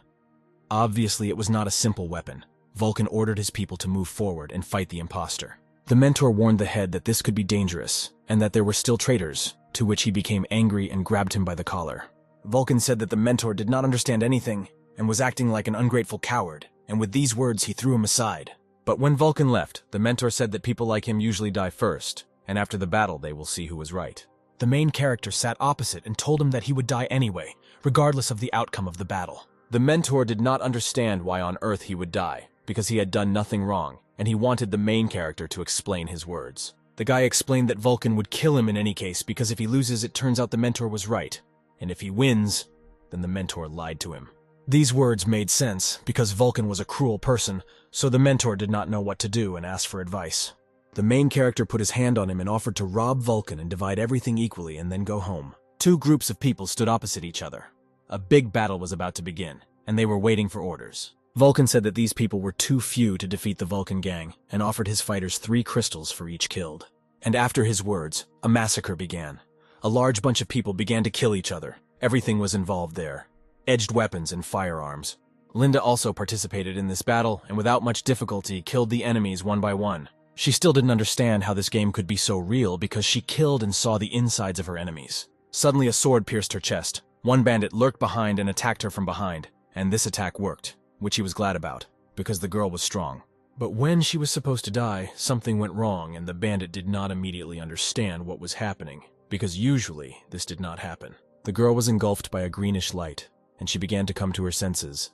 Obviously, it was not a simple weapon. Vulcan ordered his people to move forward and fight the imposter. The mentor warned the head that this could be dangerous and that there were still traitors, to which he became angry and grabbed him by the collar. Vulcan said that the mentor did not understand anything and was acting like an ungrateful coward, and with these words he threw him aside. But when Vulcan left, the mentor said that people like him usually die first, and after the battle they will see who was right. The main character sat opposite and told him that he would die anyway, regardless of the outcome of the battle. The mentor did not understand why on Earth he would die, because he had done nothing wrong, and he wanted the main character to explain his words. The guy explained that Vulcan would kill him in any case because if he loses it turns out the mentor was right, and if he wins, then the mentor lied to him. These words made sense because Vulcan was a cruel person, so the mentor did not know what to do and asked for advice. The main character put his hand on him and offered to rob Vulcan and divide everything equally and then go home. Two groups of people stood opposite each other. A big battle was about to begin, and they were waiting for orders. Vulcan said that these people were too few to defeat the Vulcan gang and offered his fighters 3 crystals for each killed. And after his words, a massacre began. A large bunch of people began to kill each other. Everything was involved there. Edged weapons and firearms. Linda also participated in this battle and without much difficulty killed the enemies one by one. She still didn't understand how this game could be so real because she killed and saw the insides of her enemies. Suddenly a sword pierced her chest. One bandit lurked behind and attacked her from behind, and this attack worked, which he was glad about, because the girl was strong. But when she was supposed to die, something went wrong and the bandit did not immediately understand what was happening, because usually this did not happen. The girl was engulfed by a greenish light, and she began to come to her senses.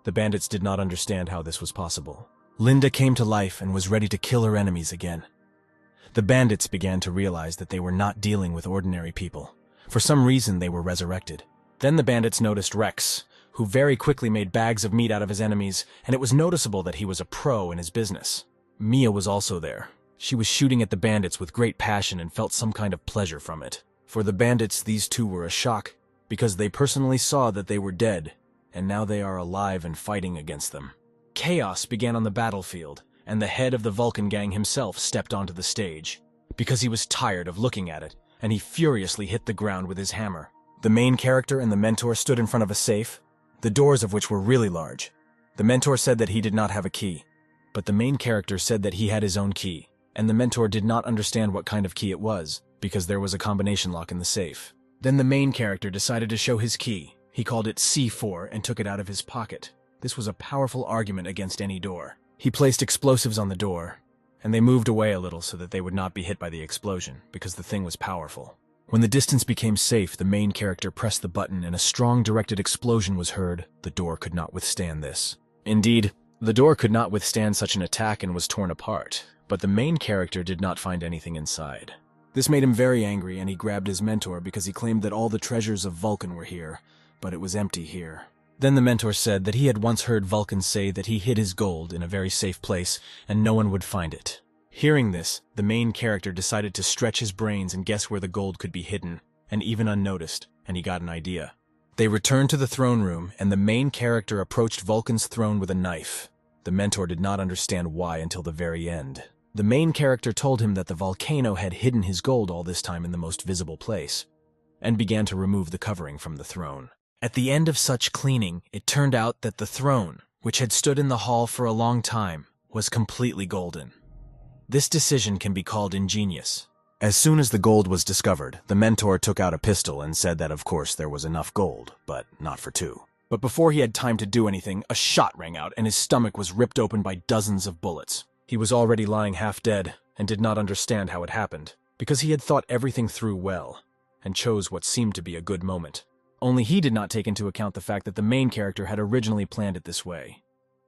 The bandits did not understand how this was possible. Linda came to life and was ready to kill her enemies again. The bandits began to realize that they were not dealing with ordinary people. For some reason, they were resurrected. Then the bandits noticed Rex, who very quickly made bags of meat out of his enemies, and it was noticeable that he was a pro in his business. Mia was also there. She was shooting at the bandits with great passion and felt some kind of pleasure from it. For the bandits, these two were a shock, because they personally saw that they were dead, and now they are alive and fighting against them. Chaos began on the battlefield, and the head of the Vulcan gang himself stepped onto the stage, because he was tired of looking at it, and he furiously hit the ground with his hammer. The main character and the mentor stood in front of a safe, the doors of which were really large. The mentor said that he did not have a key, but the main character said that he had his own key, and the mentor did not understand what kind of key it was, because there was a combination lock in the safe. Then the main character decided to show his key. He called it C4 and took it out of his pocket. This was a powerful argument against any door. He placed explosives on the door, and they moved away a little so that they would not be hit by the explosion, because the thing was powerful. When the distance became safe, the main character pressed the button and a strong directed explosion was heard. The door could not withstand this. Indeed, the door could not withstand such an attack and was torn apart, but the main character did not find anything inside. This made him very angry, and he grabbed his mentor because he claimed that all the treasures of Vulcan were here, but it was empty here. Then the mentor said that he had once heard Vulcan say that he hid his gold in a very safe place and no one would find it. Hearing this, the main character decided to stretch his brains and guess where the gold could be hidden, and even unnoticed, and he got an idea. They returned to the throne room, and the main character approached Vulcan's throne with a knife. The mentor did not understand why until the very end. The main character told him that the volcano had hidden his gold all this time in the most visible place, and began to remove the covering from the throne. At the end of such cleaning, it turned out that the throne, which had stood in the hall for a long time, was completely golden. This decision can be called ingenious. As soon as the gold was discovered, the mentor took out a pistol and said that of course there was enough gold, but not for 2. But before he had time to do anything, a shot rang out and his stomach was ripped open by dozens of bullets. He was already lying half dead and did not understand how it happened, because he had thought everything through well, and chose what seemed to be a good moment. Only he did not take into account the fact that the main character had originally planned it this way.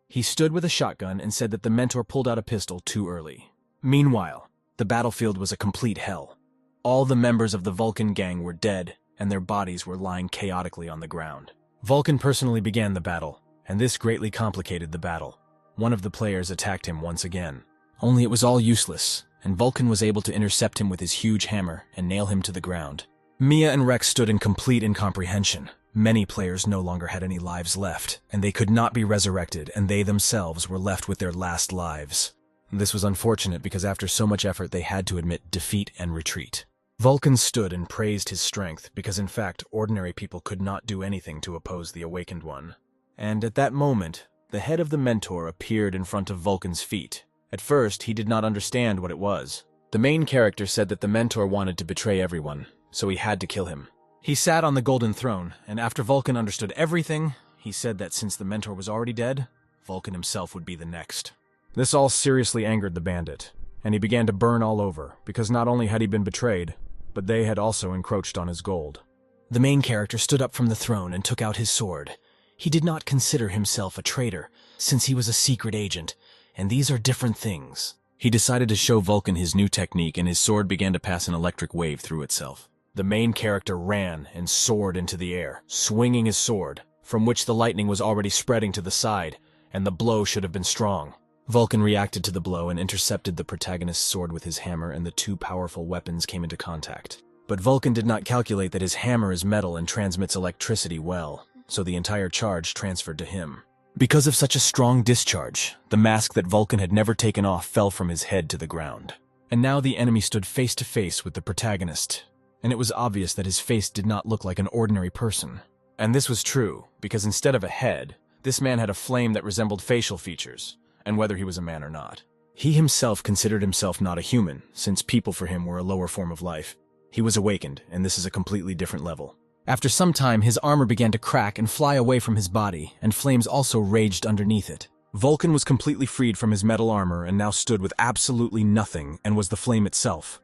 He stood with a shotgun and said that the mentor pulled out a pistol too early. Meanwhile, the battlefield was a complete hell. All the members of the Vulcan gang were dead, and their bodies were lying chaotically on the ground. Vulcan personally began the battle, and this greatly complicated the battle. One of the players attacked him once again. Only it was all useless, and Vulcan was able to intercept him with his huge hammer and nail him to the ground. Mia and Rex stood in complete incomprehension. Many players no longer had any lives left, and they could not be resurrected, and they themselves were left with their last lives. This was unfortunate because after so much effort they had to admit defeat and retreat. Vulcan stood and praised his strength because in fact ordinary people could not do anything to oppose the Awakened One. And at that moment, the head of the mentor appeared in front of Vulcan's feet. At first, he did not understand what it was. The main character said that the mentor wanted to betray everyone, so he had to kill him. He sat on the golden throne, and after Vulcan understood everything, he said that since the mentor was already dead, Vulcan himself would be the next. This all seriously angered the bandit, and he began to burn all over, because not only had he been betrayed, but they had also encroached on his gold. The main character stood up from the throne and took out his sword. He did not consider himself a traitor, since he was a secret agent, and these are different things. He decided to show Vulcan his new technique, and his sword began to pass an electric wave through itself. The main character ran and soared into the air, swinging his sword, from which the lightning was already spreading to the side, and the blow should have been strong. Vulcan reacted to the blow and intercepted the protagonist's sword with his hammer, and the two powerful weapons came into contact. But Vulcan did not calculate that his hammer is metal and transmits electricity well, so the entire charge transferred to him. Because of such a strong discharge, the mask that Vulcan had never taken off fell from his head to the ground. And now the enemy stood face to face with the protagonist, and it was obvious that his face did not look like an ordinary person. And this was true, because instead of a head, this man had a flame that resembled facial features, and whether he was a man or not. He himself considered himself not a human, since people for him were a lower form of life. He was awakened, and this is a completely different level. After some time, his armor began to crack and fly away from his body, and flames also raged underneath it. Vulcan was completely freed from his metal armor and now stood with absolutely nothing and was the flame itself.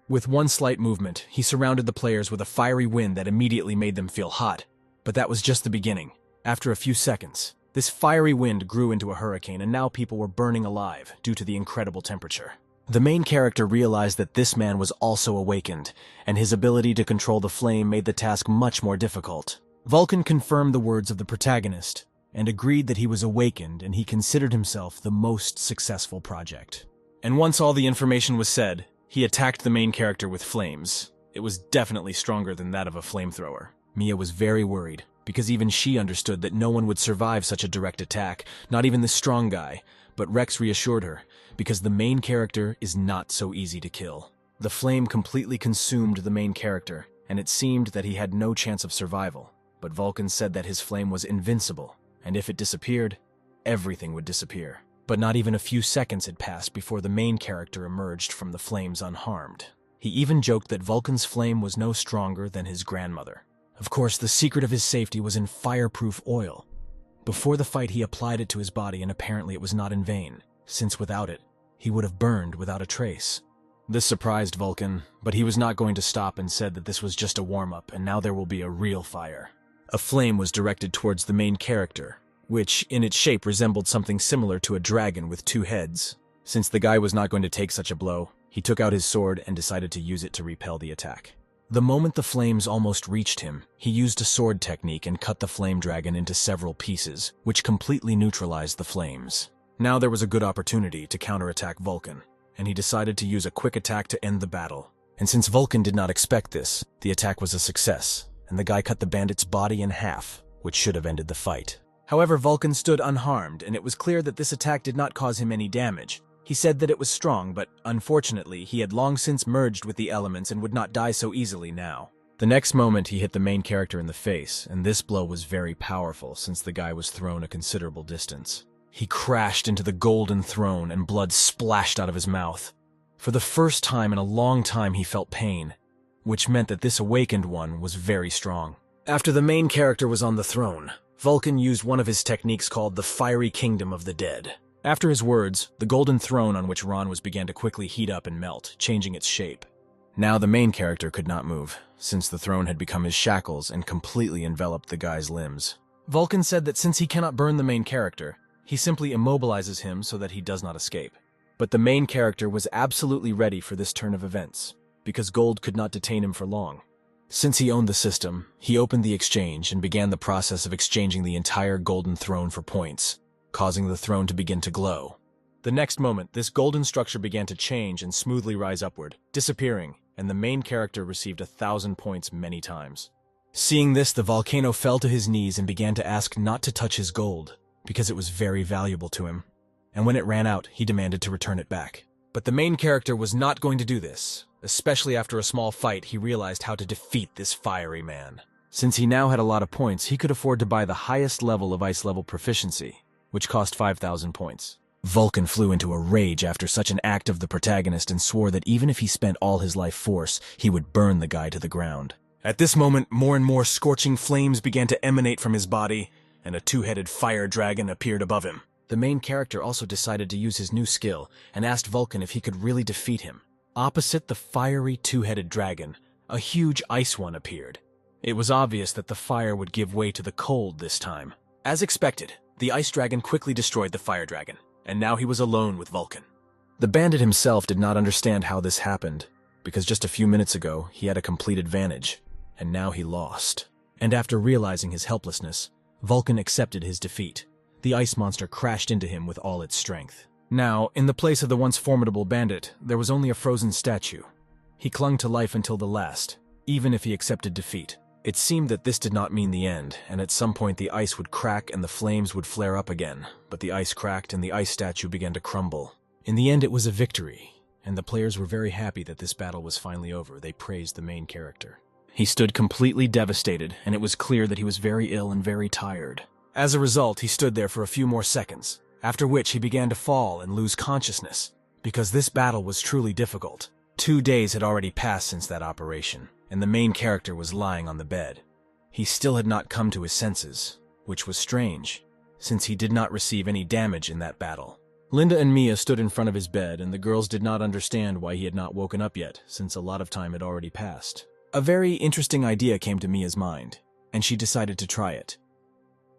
With one slight movement, he surrounded the players with a fiery wind that immediately made them feel hot. But that was just the beginning. After a few seconds, this fiery wind grew into a hurricane, and now people were burning alive due to the incredible temperature. The main character realized that this man was also awakened, and his ability to control the flame made the task much more difficult. Vulcan confirmed the words of the protagonist, and agreed that he was awakened and he considered himself the most successful project. And once all the information was said, he attacked the main character with flames. It was definitely stronger than that of a flamethrower. Mia was very worried, because even she understood that no one would survive such a direct attack, not even the strong guy, but Rex reassured her, because the main character is not so easy to kill. The flame completely consumed the main character, and it seemed that he had no chance of survival. But Vulcan said that his flame was invincible, and if it disappeared, everything would disappear. But not even a few seconds had passed before the main character emerged from the flames unharmed. He even joked that Vulcan's flame was no stronger than his grandmother. Of course, the secret of his safety was in fireproof oil. Before the fight, he applied it to his body, and apparently it was not in vain, since without it, he would have burned without a trace. This surprised Vulcan, but he was not going to stop and said that this was just a warm-up, and now there will be a real fire. A flame was directed towards the main character, which in its shape resembled something similar to a dragon with two heads. Since the guy was not going to take such a blow, he took out his sword and decided to use it to repel the attack. The moment the flames almost reached him, he used a sword technique and cut the flame dragon into several pieces, which completely neutralized the flames. Now there was a good opportunity to counterattack Vulcan, and he decided to use a quick attack to end the battle. And since Vulcan did not expect this, the attack was a success, and the guy cut the bandit's body in half, which should have ended the fight. However, Vulcan stood unharmed, and it was clear that this attack did not cause him any damage. He said that it was strong, but unfortunately, he had long since merged with the elements and would not die so easily now. The next moment, he hit the main character in the face, and this blow was very powerful since the guy was thrown a considerable distance. He crashed into the golden throne, and blood splashed out of his mouth. For the first time in a long time, he felt pain, which meant that this awakened one was very strong. After the main character was on the throne, Vulcan used one of his techniques called the Fiery Kingdom of the Dead. After his words, the golden throne on which Ron was began to quickly heat up and melt, changing its shape. Now the main character could not move, since the throne had become his shackles and completely enveloped the guy's limbs. Vulcan said that since he cannot burn the main character, he simply immobilizes him so that he does not escape. But the main character was absolutely ready for this turn of events, because gold could not detain him for long. Since he owned the system, he opened the exchange and began the process of exchanging the entire golden throne for points, causing the throne to begin to glow. The next moment, this golden structure began to change and smoothly rise upward, disappearing, and the main character received 1,000 points many times. Seeing this, the volcano fell to his knees and began to ask not to touch his gold, because it was very valuable to him. And when it ran out, he demanded to return it back. But the main character was not going to do this. Especially after a small fight, he realized how to defeat this fiery man. Since he now had a lot of points, he could afford to buy the highest level of ice level proficiency, which cost 5,000 points. Vulcan flew into a rage after such an act of the protagonist and swore that even if he spent all his life force, he would burn the guy to the ground. At this moment, more and more scorching flames began to emanate from his body, and a two-headed fire dragon appeared above him. The main character also decided to use his new skill and asked Vulcan if he could really defeat him. Opposite the fiery two-headed dragon, a huge ice one appeared. It was obvious that the fire would give way to the cold this time. As expected, the ice dragon quickly destroyed the fire dragon, and now he was alone with Vulcan. The bandit himself did not understand how this happened, because just a few minutes ago he had a complete advantage, and now he lost. And after realizing his helplessness, Vulcan accepted his defeat. The ice monster crashed into him with all its strength. Now, in the place of the once formidable bandit, there was only a frozen statue. He clung to life until the last, even if he accepted defeat. It seemed that this did not mean the end, and at some point the ice would crack and the flames would flare up again, but the ice cracked and the ice statue began to crumble. In the end, it was a victory, and the players were very happy that this battle was finally over. They praised the main character. He stood completely devastated, and it was clear that he was very ill and very tired. As a result, he stood there for a few more seconds, after which he began to fall and lose consciousness, because this battle was truly difficult. 2 days had already passed since that operation, and the main character was lying on the bed. He still had not come to his senses, which was strange, since he did not receive any damage in that battle. Linda and Mia stood in front of his bed, and the girls did not understand why he had not woken up yet, since a lot of time had already passed. A very interesting idea came to Mia's mind, and she decided to try it.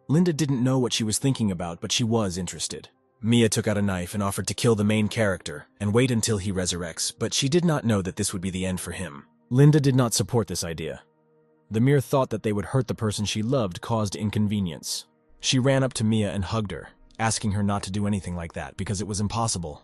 Linda didn't know what she was thinking about, but she was interested. Mia took out a knife and offered to kill the main character and wait until he resurrects, but she did not know that this would be the end for him. Linda did not support this idea. The mere thought that they would hurt the person she loved caused inconvenience. She ran up to Mia and hugged her, asking her not to do anything like that because it was impossible.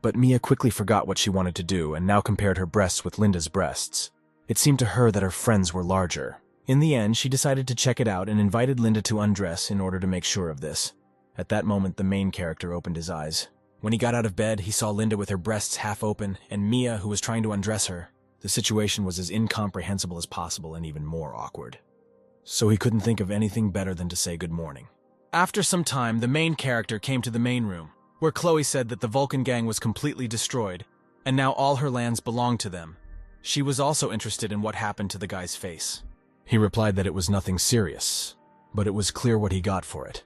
But Mia quickly forgot what she wanted to do and now compared her breasts with Linda's breasts. It seemed to her that her friends were larger. In the end, she decided to check it out and invited Linda to undress in order to make sure of this. At that moment, the main character opened his eyes. When he got out of bed, he saw Linda with her breasts half open and Mia, who was trying to undress her. The situation was as incomprehensible as possible and even more awkward. So he couldn't think of anything better than to say good morning. After some time, the main character came to the main room, where Chloe said that the Vulcan gang was completely destroyed, and now all her lands belonged to them. She was also interested in what happened to the guy's face. He replied that it was nothing serious, but it was clear what he got for it.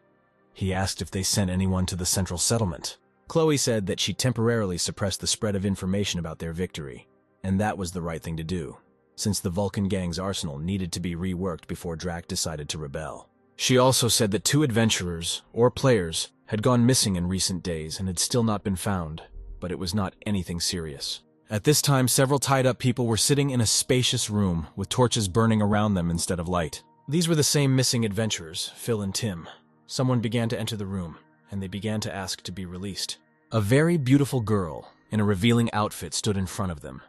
He asked if they sent anyone to the central settlement. Chloe said that she temporarily suppressed the spread of information about their victory, and that was the right thing to do, since the Vulcan gang's arsenal needed to be reworked before Drac decided to rebel. She also said that 2 adventurers, or players, had gone missing in recent days and had still not been found, but it was not anything serious. At this time, several tied-up people were sitting in a spacious room with torches burning around them instead of light. These were the same missing adventurers, Phil and Tim. Someone began to enter the room, and they began to ask to be released. A very beautiful girl in a revealing outfit stood in front of them.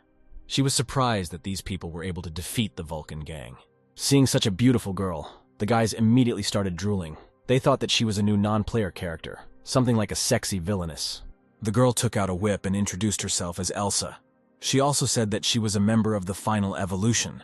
She was surprised that these people were able to defeat the Vulcan gang. Seeing such a beautiful girl, the guys immediately started drooling. They thought that she was a new non-player character, something like a sexy villainess. The girl took out a whip and introduced herself as Elsa. She also said that she was a member of the final evolution,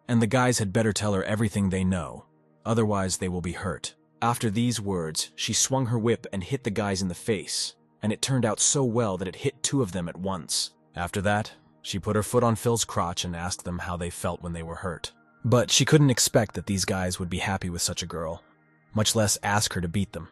and the guys had better tell her everything they know, otherwise they will be hurt. After these words, she swung her whip and hit the guys in the face, and it turned out so well that it hit 2 of them at once. After that, she put her foot on Phil's crotch and asked them how they felt when they were hurt. But she couldn't expect that these guys would be happy with such a girl, much less ask her to beat them.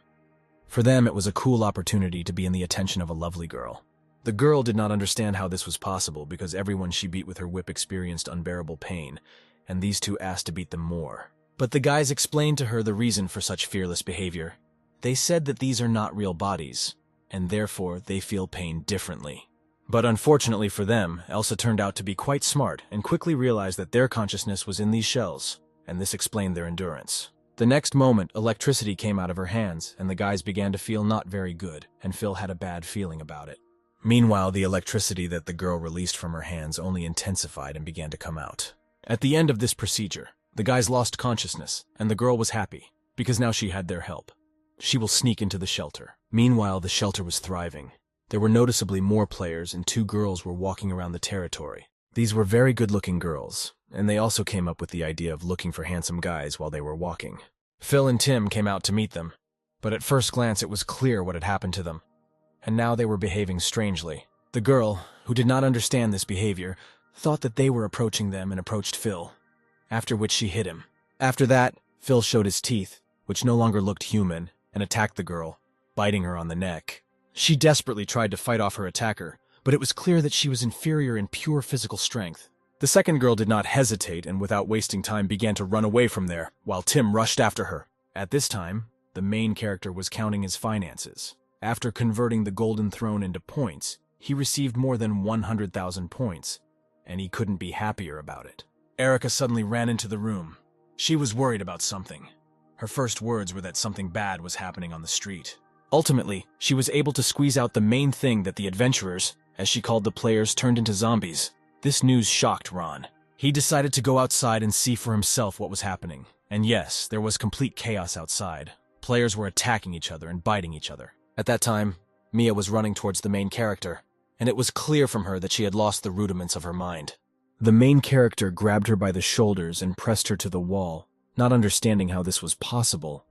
For them, it was a cool opportunity to be in the attention of a lovely girl. The girl did not understand how this was possible because everyone she beat with her whip experienced unbearable pain, and these two asked to beat them more. But the guys explained to her the reason for such fearless behavior. They said that these are not real bodies, and therefore they feel pain differently. But unfortunately for them, Elsa turned out to be quite smart and quickly realized that their consciousness was in these shells, and this explained their endurance. The next moment, electricity came out of her hands, and the guys began to feel not very good, and Phil had a bad feeling about it. Meanwhile, the electricity that the girl released from her hands only intensified and began to come out. At the end of this procedure, the guys lost consciousness, and the girl was happy, because now she had their help. She will sneak into the shelter. Meanwhile, the shelter was thriving. There were noticeably more players, and 2 girls were walking around the territory. These were very good-looking girls, and they also came up with the idea of looking for handsome guys while they were walking. Phil and Tim came out to meet them, but at first glance it was clear what had happened to them. And now they were behaving strangely. The girl, who did not understand this behavior, thought that they were approaching them and approached Phil, after which she hit him. After that, Phil showed his teeth, which no longer looked human, and attacked the girl, biting her on the neck. She desperately tried to fight off her attacker, but it was clear that she was inferior in pure physical strength. The second girl did not hesitate and without wasting time began to run away from there, while Tim rushed after her. At this time, the main character was counting his finances. After converting the Golden Throne into points, he received more than 100,000 points, and he couldn't be happier about it. Erica suddenly ran into the room. She was worried about something. Her first words were that something bad was happening on the street. Ultimately, she was able to squeeze out the main thing that the adventurers, as she called the players, turned into zombies. This news shocked Ron. He decided to go outside and see for himself what was happening. And yes, there was complete chaos outside. Players were attacking each other and biting each other. At that time, Mia was running towards the main character, and it was clear from her that she had lost the rudiments of her mind. The main character grabbed her by the shoulders and pressed her to the wall, not understanding how this was possible.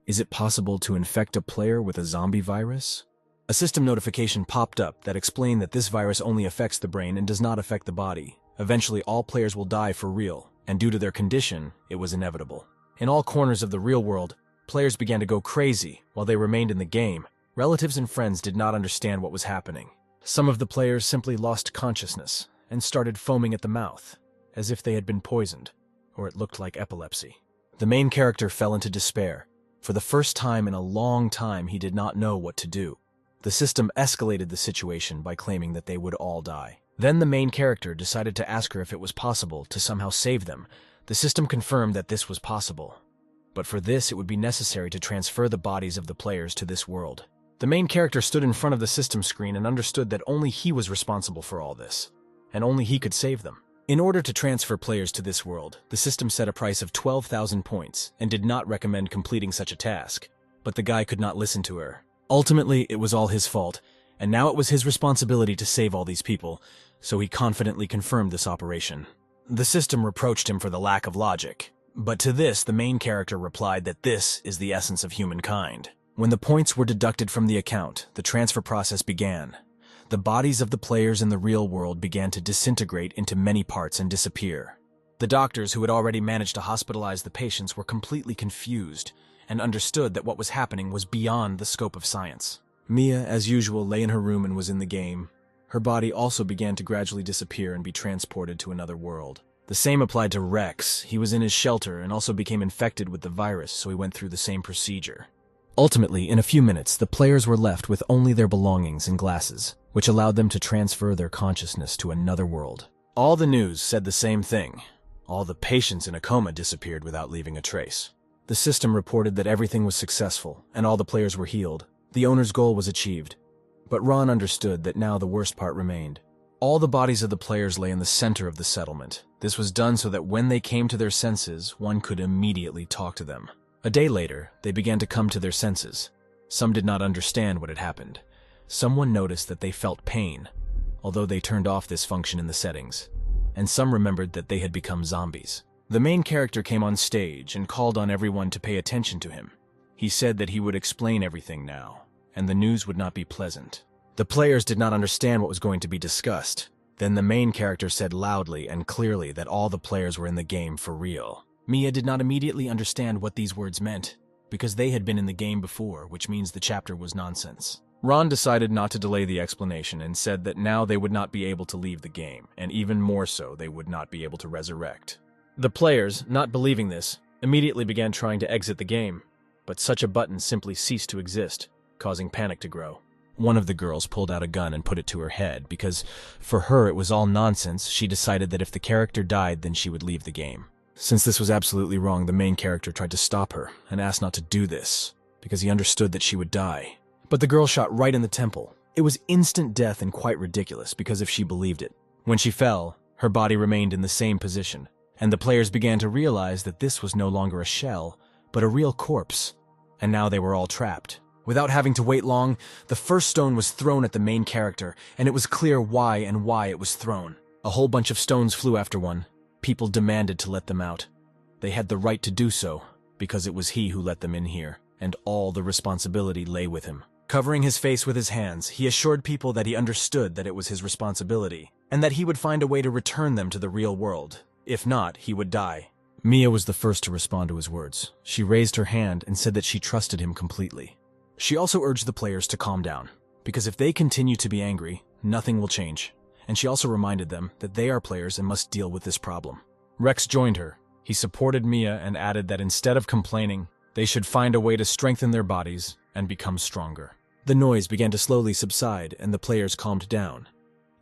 Is it possible to infect a player with a zombie virus? A system notification popped up that explained that this virus only affects the brain and does not affect the body. Eventually, all players will die for real, and due to their condition, it was inevitable. In all corners of the real world, players began to go crazy while they remained in the game. Relatives and friends did not understand what was happening. Some of the players simply lost consciousness and started foaming at the mouth, as if they had been poisoned, or it looked like epilepsy. The main character fell into despair. For the first time in a long time, he did not know what to do. The system escalated the situation by claiming that they would all die. Then the main character decided to ask her if it was possible to somehow save them. The system confirmed that this was possible, but for this it would be necessary to transfer the bodies of the players to this world. The main character stood in front of the system screen and understood that only he was responsible for all this, and only he could save them. In order to transfer players to this world, the system set a price of 12,000 points and did not recommend completing such a task, but the guy could not listen to her. Ultimately, it was all his fault, and now it was his responsibility to save all these people, so he confidently confirmed this operation. The system reproached him for the lack of logic, but to this the main character replied that this is the essence of humankind. When the points were deducted from the account, the transfer process began. The bodies of the players in the real world began to disintegrate into many parts and disappear. The doctors who had already managed to hospitalize the patients were completely confused and understood that what was happening was beyond the scope of science. Mia, as usual, lay in her room and was in the game. Her body also began to gradually disappear and be transported to another world. The same applied to Rex. He was in his shelter and also became infected with the virus, so he went through the same procedure. Ultimately, in a few minutes, the players were left with only their belongings and glasses, which allowed them to transfer their consciousness to another world. All the news said the same thing. All the patients in a coma disappeared without leaving a trace. The system reported that everything was successful and all the players were healed. The owner's goal was achieved. But Ron understood that now the worst part remained. All the bodies of the players lay in the center of the settlement. This was done so that when they came to their senses, one could immediately talk to them. A day later, they began to come to their senses. Some did not understand what had happened. Someone noticed that they felt pain, although they turned off this function in the settings. And some remembered that they had become zombies. The main character came on stage and called on everyone to pay attention to him. He said that he would explain everything now, and the news would not be pleasant. The players did not understand what was going to be discussed. Then the main character said loudly and clearly that all the players were in the game for real. Mia did not immediately understand what these words meant, because they had been in the game before, which means the chapter was nonsense. Ron decided not to delay the explanation and said that now they would not be able to leave the game, and even more so, they would not be able to resurrect. The players, not believing this, immediately began trying to exit the game, but such a button simply ceased to exist, causing panic to grow. One of the girls pulled out a gun and put it to her head because, for her, it was all nonsense. She decided that if the character died, then she would leave the game. Since this was absolutely wrong, the main character tried to stop her and asked not to do this because he understood that she would die. But the girl shot right in the temple. It was instant death and quite ridiculous because if she believed it. When she fell, her body remained in the same position, and the players began to realize that this was no longer a shell, but a real corpse, and now they were all trapped. Without having to wait long, the first stone was thrown at the main character, and it was clear why it was thrown. A whole bunch of stones flew after one. People demanded to let them out. They had the right to do so, because it was he who let them in here, and all the responsibility lay with him. Covering his face with his hands, he assured people that he understood that it was his responsibility, and that he would find a way to return them to the real world. If not, he would die. Mia was the first to respond to his words. She raised her hand and said that she trusted him completely. She also urged the players to calm down, because if they continue to be angry, nothing will change. And she also reminded them that they are players and must deal with this problem. Rex joined her. He supported Mia and added that instead of complaining, they should find a way to strengthen their bodies and become stronger. The noise began to slowly subside and the players calmed down.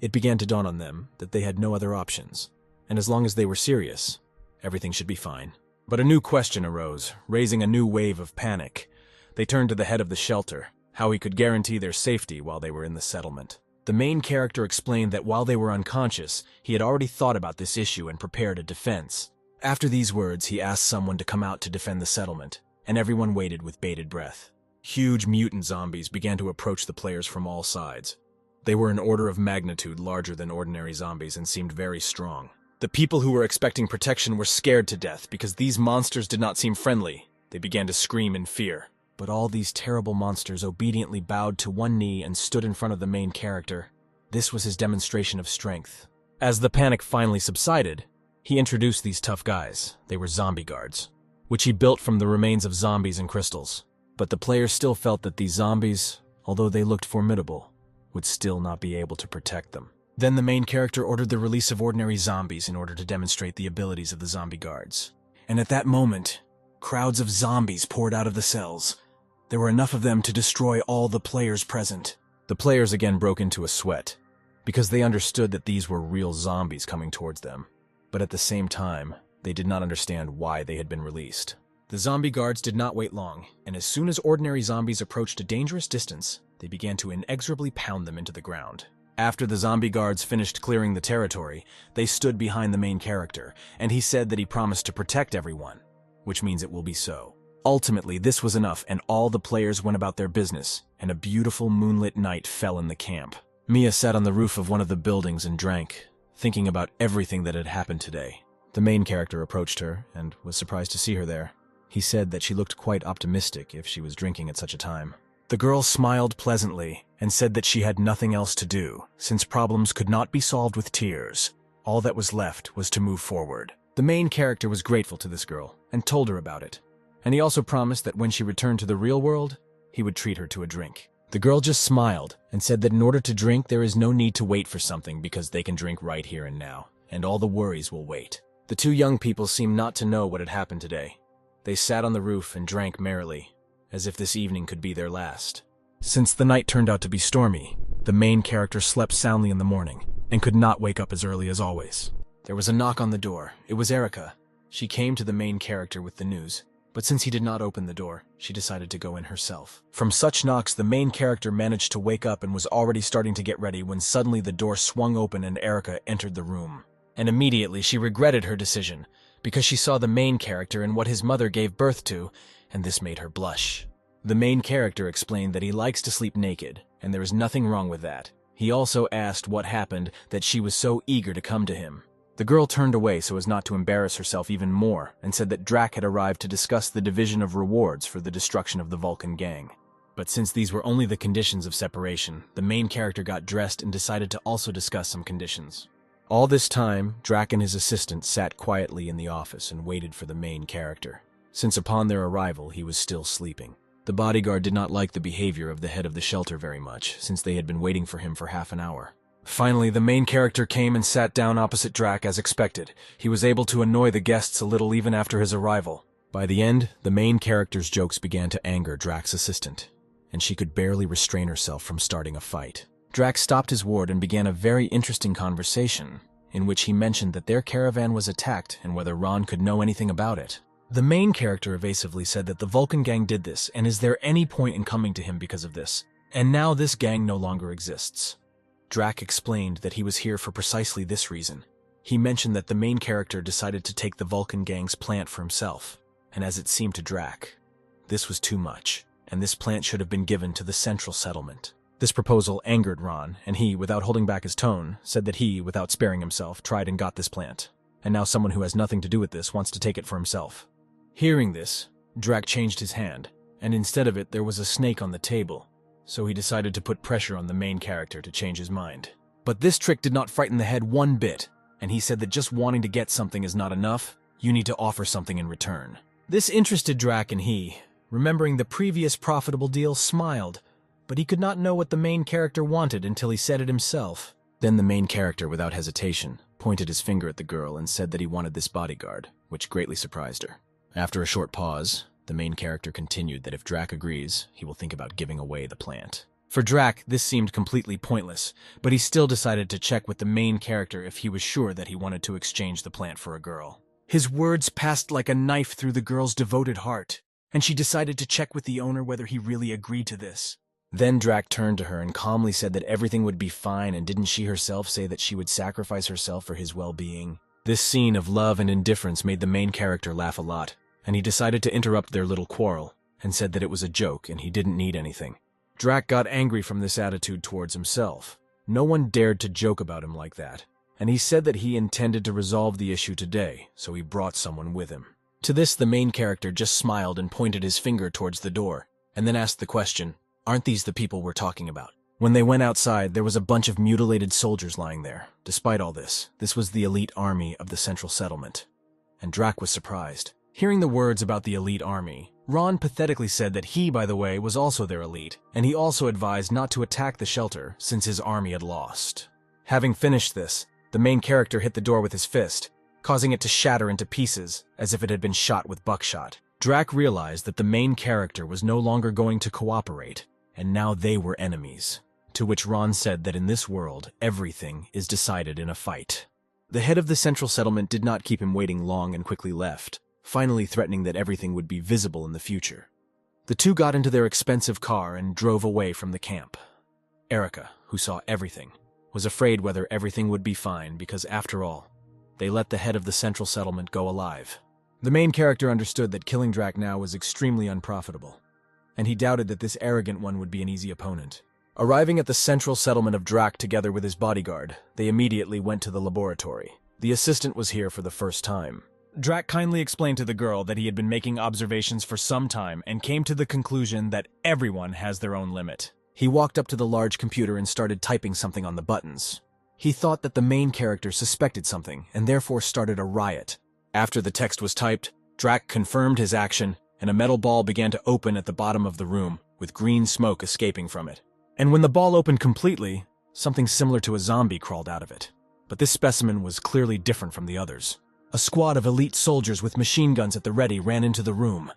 It began to dawn on them that they had no other options, and as long as they were serious, everything should be fine. But a new question arose, raising a new wave of panic. They turned to the head of the shelter, how he could guarantee their safety while they were in the settlement. The main character explained that while they were unconscious, he had already thought about this issue and prepared a defense. After these words, he asked someone to come out to defend the settlement, and everyone waited with bated breath. Huge mutant zombies began to approach the players from all sides. They were an order of magnitude larger than ordinary zombies and seemed very strong. The people who were expecting protection were scared to death because these monsters did not seem friendly. They began to scream in fear. But all these terrible monsters obediently bowed to one knee and stood in front of the main character. This was his demonstration of strength. As the panic finally subsided, he introduced these tough guys. They were zombie guards, which he built from the remains of zombies and crystals. But the players still felt that these zombies, although they looked formidable, would still not be able to protect them. Then the main character ordered the release of ordinary zombies in order to demonstrate the abilities of the zombie guards. And at that moment, crowds of zombies poured out of the cells. There were enough of them to destroy all the players present. The players again broke into a sweat, because they understood that these were real zombies coming towards them. But at the same time, they did not understand why they had been released. The zombie guards did not wait long, and as soon as ordinary zombies approached a dangerous distance, they began to inexorably pound them into the ground. After the zombie guards finished clearing the territory, they stood behind the main character, and he said that he promised to protect everyone, which means it will be so. Ultimately, this was enough, and all the players went about their business, and a beautiful moonlit night fell in the camp. Mia sat on the roof of one of the buildings and drank, thinking about everything that had happened today. The main character approached her and was surprised to see her there. He said that she looked quite optimistic if she was drinking at such a time. The girl smiled pleasantly and said that she had nothing else to do, since problems could not be solved with tears. All that was left was to move forward. The main character was grateful to this girl and told her about it. And he also promised that when she returned to the real world, he would treat her to a drink. The girl just smiled and said that in order to drink, there is no need to wait for something because they can drink right here and now, and all the worries will wait. The two young people seemed not to know what had happened today. They sat on the roof and drank merrily, as if this evening could be their last. Since the night turned out to be stormy, the main character slept soundly in the morning and could not wake up as early as always. There was a knock on the door. It was Erica. She came to the main character with the news, but since he did not open the door, she decided to go in herself. From such knocks, the main character managed to wake up and was already starting to get ready when suddenly the door swung open and Erica entered the room. And immediately she regretted her decision, because she saw the main character and what his mother gave birth to, and this made her blush. The main character explained that he likes to sleep naked, and there is nothing wrong with that. He also asked what happened that she was so eager to come to him. The girl turned away so as not to embarrass herself even more, and said that Drac had arrived to discuss the division of rewards for the destruction of the Vulcan gang. But since these were only the conditions of separation, the main character got dressed and decided to also discuss some conditions. All this time, Drac and his assistant sat quietly in the office and waited for the main character, since upon their arrival he was still sleeping. The bodyguard did not like the behavior of the head of the shelter very much, since they had been waiting for him for half an hour. Finally, the main character came and sat down opposite Drac as expected. He was able to annoy the guests a little even after his arrival. By the end, the main character's jokes began to anger Drac's assistant, and she could barely restrain herself from starting a fight. Drac stopped his ward and began a very interesting conversation, in which he mentioned that their caravan was attacked and whether Ron could know anything about it. The main character evasively said that the Vulcan gang did this, and is there any point in coming to him because of this? And now this gang no longer exists. Drac explained that he was here for precisely this reason. He mentioned that the main character decided to take the Vulcan gang's plant for himself, and as it seemed to Drac, this was too much, and this plant should have been given to the central settlement. This proposal angered Ron, and he, without holding back his tone, said that he, without sparing himself, tried and got this plant, and now someone who has nothing to do with this wants to take it for himself. Hearing this, Drac changed his hand, and instead of it there was a snake on the table, so he decided to put pressure on the main character to change his mind. But this trick did not frighten the head one bit, and he said that just wanting to get something is not enough, you need to offer something in return. This interested Drac, and he, remembering the previous profitable deal, smiled, but he could not know what the main character wanted until he said it himself. Then the main character, without hesitation, pointed his finger at the girl and said that he wanted this bodyguard, which greatly surprised her. After a short pause, the main character continued that if Drac agrees, he will think about giving away the plant. For Drac, this seemed completely pointless, but he still decided to check with the main character if he was sure that he wanted to exchange the plant for a girl. His words passed like a knife through the girl's devoted heart, and she decided to check with the owner whether he really agreed to this. Then Drac turned to her and calmly said that everything would be fine, and didn't she herself say that she would sacrifice herself for his well-being? This scene of love and indifference made the main character laugh a lot, and he decided to interrupt their little quarrel, and said that it was a joke and he didn't need anything. Drac got angry from this attitude towards himself. No one dared to joke about him like that, and he said that he intended to resolve the issue today, so he brought someone with him. To this, the main character just smiled and pointed his finger towards the door, and then asked the question, "Aren't these the people we're talking about?" When they went outside, there was a bunch of mutilated soldiers lying there. Despite all this was the elite army of the central settlement, and Drac was surprised. Hearing the words about the elite army, Ron pathetically said that he, by the way, was also their elite, and he also advised not to attack the shelter since his army had lost. Having finished this, the main character hit the door with his fist, causing it to shatter into pieces as if it had been shot with buckshot. Drac realized that the main character was no longer going to cooperate, and now they were enemies. To which Ron said that in this world, everything is decided in a fight. The head of the central settlement did not keep him waiting long and quickly left, finally threatening that everything would be visible in the future. The two got into their expensive car and drove away from the camp. Erica, who saw everything, was afraid whether everything would be fine because, after all, they let the head of the central settlement go alive. The main character understood that killing Drac now was extremely unprofitable, and he doubted that this arrogant one would be an easy opponent. Arriving at the central settlement of Drac together with his bodyguard, they immediately went to the laboratory. The assistant was here for the first time. Drac kindly explained to the girl that he had been making observations for some time and came to the conclusion that everyone has their own limit. He walked up to the large computer and started typing something on the buttons. He thought that the main character suspected something and therefore started a riot. After the text was typed, Drac confirmed his action, and a metal ball began to open at the bottom of the room, with green smoke escaping from it. And when the ball opened completely, something similar to a zombie crawled out of it. But this specimen was clearly different from the others. A squad of elite soldiers with machine guns at the ready ran into the room.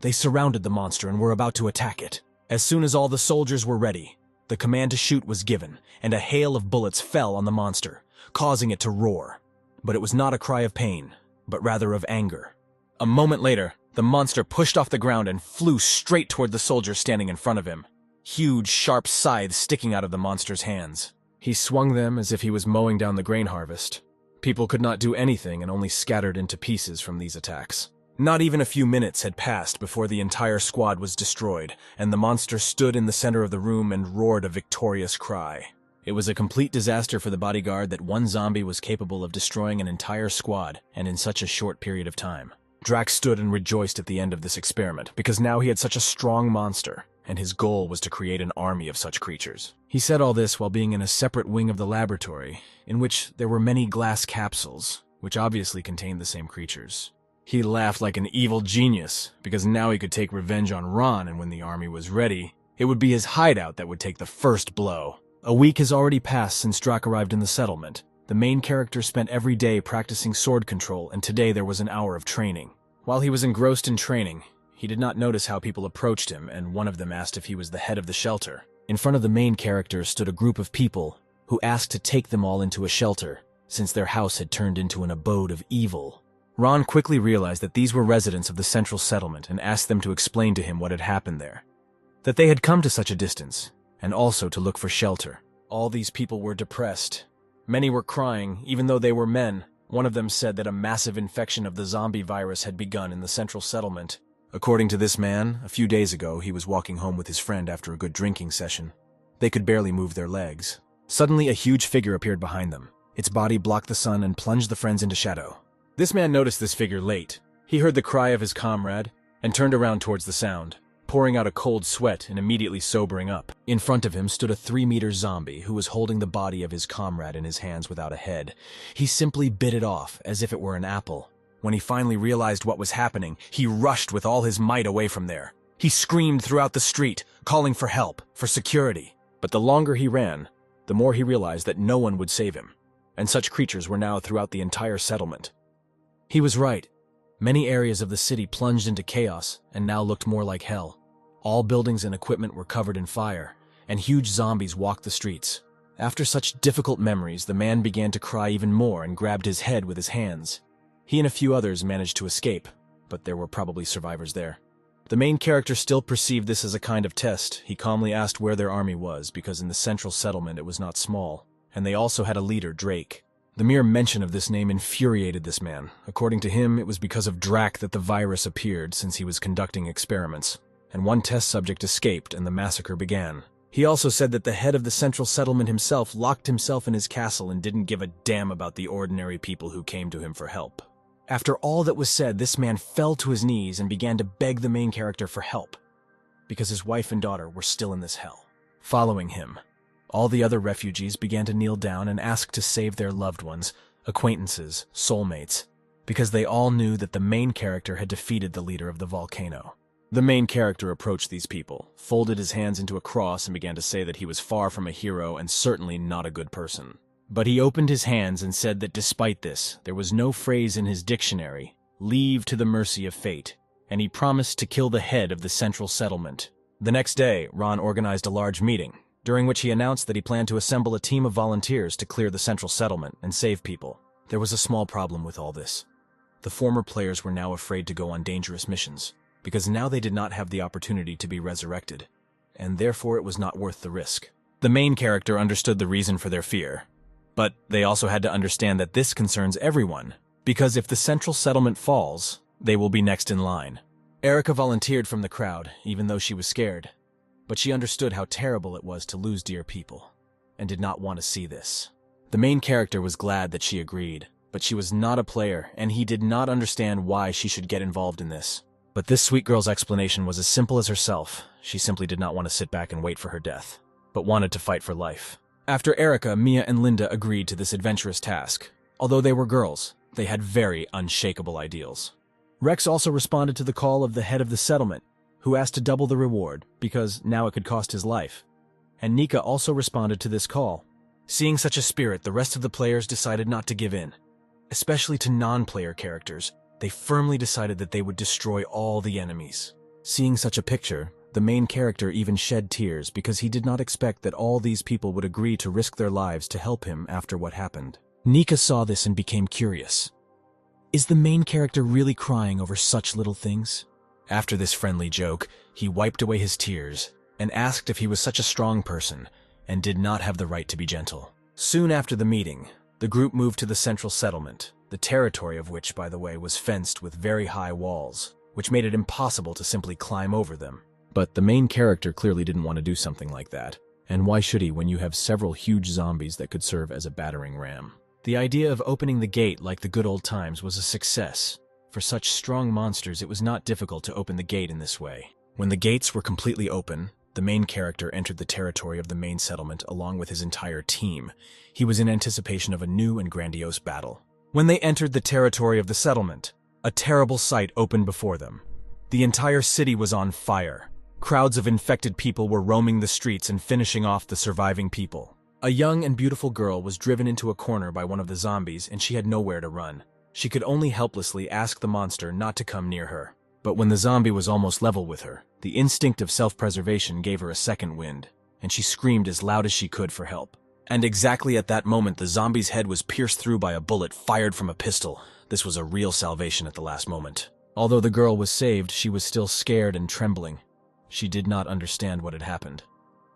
They surrounded the monster and were about to attack it. As soon as all the soldiers were ready, the command to shoot was given, and a hail of bullets fell on the monster, causing it to roar. But it was not a cry of pain, but rather of anger. A moment later, the monster pushed off the ground and flew straight toward the soldier standing in front of him, huge, sharp scythes sticking out of the monster's hands. He swung them as if he was mowing down the grain harvest. People could not do anything and only scattered into pieces from these attacks. Not even a few minutes had passed before the entire squad was destroyed, and the monster stood in the center of the room and roared a victorious cry. It was a complete disaster for the bodyguard that one zombie was capable of destroying an entire squad, and in such a short period of time. Drac stood and rejoiced at the end of this experiment, because now he had such a strong monster, and his goal was to create an army of such creatures. He said all this while being in a separate wing of the laboratory, in which there were many glass capsules, which obviously contained the same creatures. He laughed like an evil genius, because now he could take revenge on Ron, and when the army was ready, it would be his hideout that would take the first blow. A week has already passed since Drac arrived in the settlement. The main character spent every day practicing sword control, and today there was an hour of training. While he was engrossed in training, he did not notice how people approached him, and one of them asked if he was the head of the shelter. In front of the main character stood a group of people who asked to take them all into a shelter, since their house had turned into an abode of evil. Ron quickly realized that these were residents of the central settlement and asked them to explain to him what had happened there. That they had come to such a distance, and also to look for shelter. All these people were depressed. Many were crying, even though they were men. One of them said that a massive infection of the zombie virus had begun in the central settlement. According to this man, a few days ago he was walking home with his friend after a good drinking session. They could barely move their legs. Suddenly a huge figure appeared behind them. Its body blocked the sun and plunged the friends into shadow. This man noticed this figure late. He heard the cry of his comrade and turned around towards the sound, pouring out a cold sweat and immediately sobering up. In front of him stood a 3-meter zombie who was holding the body of his comrade in his hands without a head. He simply bit it off as if it were an apple. When he finally realized what was happening, he rushed with all his might away from there. He screamed throughout the street, calling for help, for security. But the longer he ran, the more he realized that no one would save him, and such creatures were now throughout the entire settlement. He was right. Many areas of the city plunged into chaos and now looked more like hell. All buildings and equipment were covered in fire, and huge zombies walked the streets. After such difficult memories, the man began to cry even more and grabbed his head with his hands. He and a few others managed to escape, but there were probably survivors there. The main character still perceived this as a kind of test. He calmly asked where their army was, because in the central settlement it was not small, and they also had a leader, Drake. The mere mention of this name infuriated this man. According to him, it was because of Drac that the virus appeared, since he was conducting experiments, and one test subject escaped and the massacre began. He also said that the head of the central settlement himself locked himself in his castle and didn't give a damn about the ordinary people who came to him for help. After all that was said, this man fell to his knees and began to beg the main character for help, because his wife and daughter were still in this hell. Following him, all the other refugees began to kneel down and ask to save their loved ones, acquaintances, soulmates, because they all knew that the main character had defeated the leader of the volcano. The main character approached these people, folded his hands into a cross, and began to say that he was far from a hero and certainly not a good person. But he opened his hands and said that despite this, there was no phrase in his dictionary, leave to the mercy of fate, and he promised to kill the head of the central settlement. The next day, Ron organized a large meeting, during which he announced that he planned to assemble a team of volunteers to clear the central settlement and save people. There was a small problem with all this. The former players were now afraid to go on dangerous missions, because now they did not have the opportunity to be resurrected, and therefore it was not worth the risk. The main character understood the reason for their fear, but they also had to understand that this concerns everyone, because if the central settlement falls, they will be next in line. Erica volunteered from the crowd, even though she was scared, but she understood how terrible it was to lose dear people, and did not want to see this. The main character was glad that she agreed, but she was not a player, and he did not understand why she should get involved in this. But this sweet girl's explanation was as simple as herself. She simply did not want to sit back and wait for her death, but wanted to fight for life. After Erica, Mia and Linda agreed to this adventurous task. Although they were girls, they had very unshakable ideals. Rex also responded to the call of the head of the settlement, who asked to double the reward, because now it could cost his life. And Nika also responded to this call. Seeing such a spirit, the rest of the players decided not to give in. Especially to non-player characters, they firmly decided that they would destroy all the enemies. Seeing such a picture, the main character even shed tears because he did not expect that all these people would agree to risk their lives to help him after what happened. Nika saw this and became curious. Is the main character really crying over such little things? After this friendly joke, he wiped away his tears and asked if he was such a strong person and did not have the right to be gentle. Soon after the meeting, the group moved to the central settlement, the territory of which, by the way, was fenced with very high walls, which made it impossible to simply climb over them. But the main character clearly didn't want to do something like that. And why should he when you have several huge zombies that could serve as a battering ram? The idea of opening the gate like the good old times was a success. For such strong monsters, it was not difficult to open the gate in this way. When the gates were completely open, the main character entered the territory of the main settlement along with his entire team. He was in anticipation of a new and grandiose battle. When they entered the territory of the settlement, A terrible sight opened before them. The entire city was on fire. Crowds of infected people were roaming the streets and finishing off the surviving people. A young and beautiful girl was driven into a corner by one of the zombies, and she had nowhere to run. She could only helplessly ask the monster not to come near her. But when the zombie was almost level with her, the instinct of self-preservation gave her a second wind, and she screamed as loud as she could for help. And exactly at that moment, the zombie's head was pierced through by a bullet fired from a pistol. This was a real salvation at the last moment. Although the girl was saved, she was still scared and trembling. She did not understand what had happened,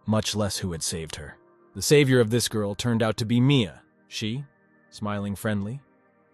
much less who had saved her. The savior of this girl turned out to be Mia. She, smiling friendly,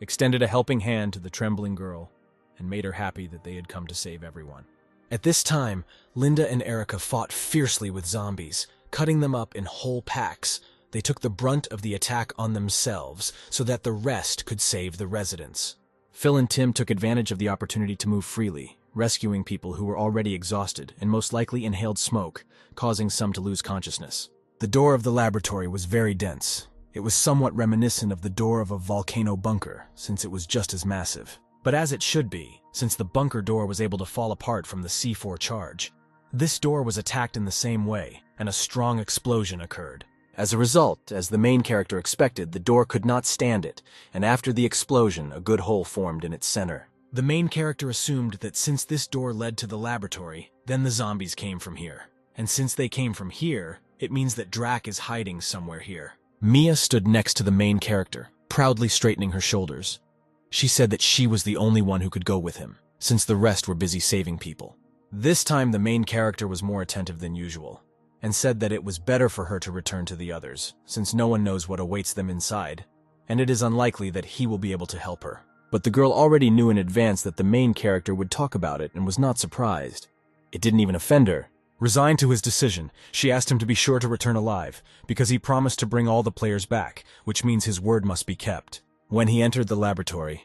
extended a helping hand to the trembling girl and made her happy that they had come to save everyone. At this time, Linda and Erica fought fiercely with zombies, cutting them up in whole packs. They took the brunt of the attack on themselves so that the rest could save the residents. Phil and Tim took advantage of the opportunity to move freely, rescuing people who were already exhausted and most likely inhaled smoke, causing some to lose consciousness. The door of the laboratory was very dense. It was somewhat reminiscent of the door of a volcano bunker, since it was just as massive. But as it should be, since the bunker door was able to fall apart from the C4 charge. This door was attacked in the same way, and a strong explosion occurred. As a result, as the main character expected, the door could not stand it, and after the explosion, a good hole formed in its center. The main character assumed that since this door led to the laboratory, then the zombies came from here. And since they came from here, it means that Drac is hiding somewhere here. Mia stood next to the main character, proudly straightening her shoulders. She said that she was the only one who could go with him, since the rest were busy saving people. This time the main character was more attentive than usual, and said that it was better for her to return to the others, since no one knows what awaits them inside, and it is unlikely that he will be able to help her. But the girl already knew in advance that the main character would talk about it and was not surprised. It didn't even offend her. Resigned to his decision, she asked him to be sure to return alive, because he promised to bring all the players back, which means his word must be kept. When he entered the laboratory,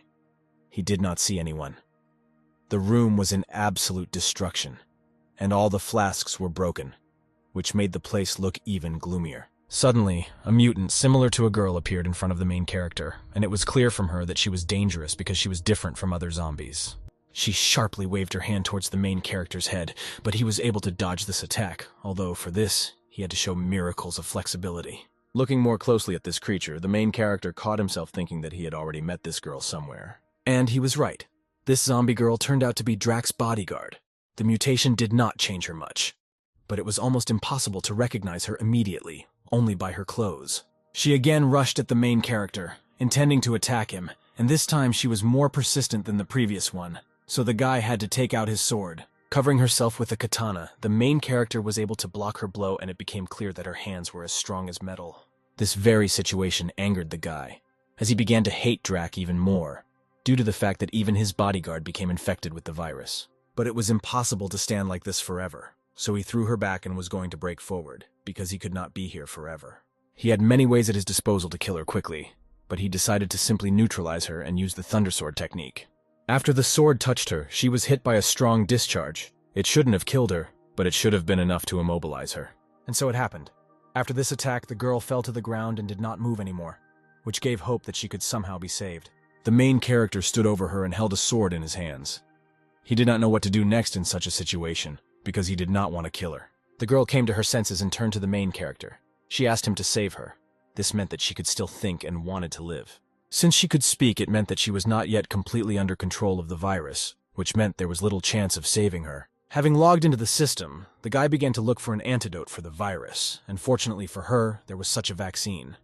he did not see anyone. The room was in absolute destruction, and all the flasks were broken, which made the place look even gloomier. Suddenly, a mutant similar to a girl appeared in front of the main character, and it was clear from her that she was dangerous because she was different from other zombies. She sharply waved her hand towards the main character's head, but he was able to dodge this attack, although for this, he had to show miracles of flexibility. Looking more closely at this creature, the main character caught himself thinking that he had already met this girl somewhere. And he was right. This zombie girl turned out to be Drac's bodyguard. The mutation did not change her much, but it was almost impossible to recognize her immediately, only by her clothes. She again rushed at the main character, intending to attack him, and this time she was more persistent than the previous one, so the guy had to take out his sword. Covering herself with a katana, the main character was able to block her blow, and it became clear that her hands were as strong as metal. This very situation angered the guy, as he began to hate Drac even more, due to the fact that even his bodyguard became infected with the virus. But it was impossible to stand like this forever, so he threw her back and was going to break forward, because he could not be here forever. He had many ways at his disposal to kill her quickly, but he decided to simply neutralize her and use the Thundersword technique. After the sword touched her, she was hit by a strong discharge. It shouldn't have killed her, but it should have been enough to immobilize her. And so it happened. After this attack, the girl fell to the ground and did not move anymore, which gave hope that she could somehow be saved. The main character stood over her and held a sword in his hands. He did not know what to do next in such a situation, because he did not want to kill her. The girl came to her senses and turned to the main character. She asked him to save her. This meant that she could still think and wanted to live. Since she could speak, it meant that she was not yet completely under control of the virus, which meant there was little chance of saving her. Having logged into the system, the guy began to look for an antidote for the virus, and fortunately for her, there was such a vaccine.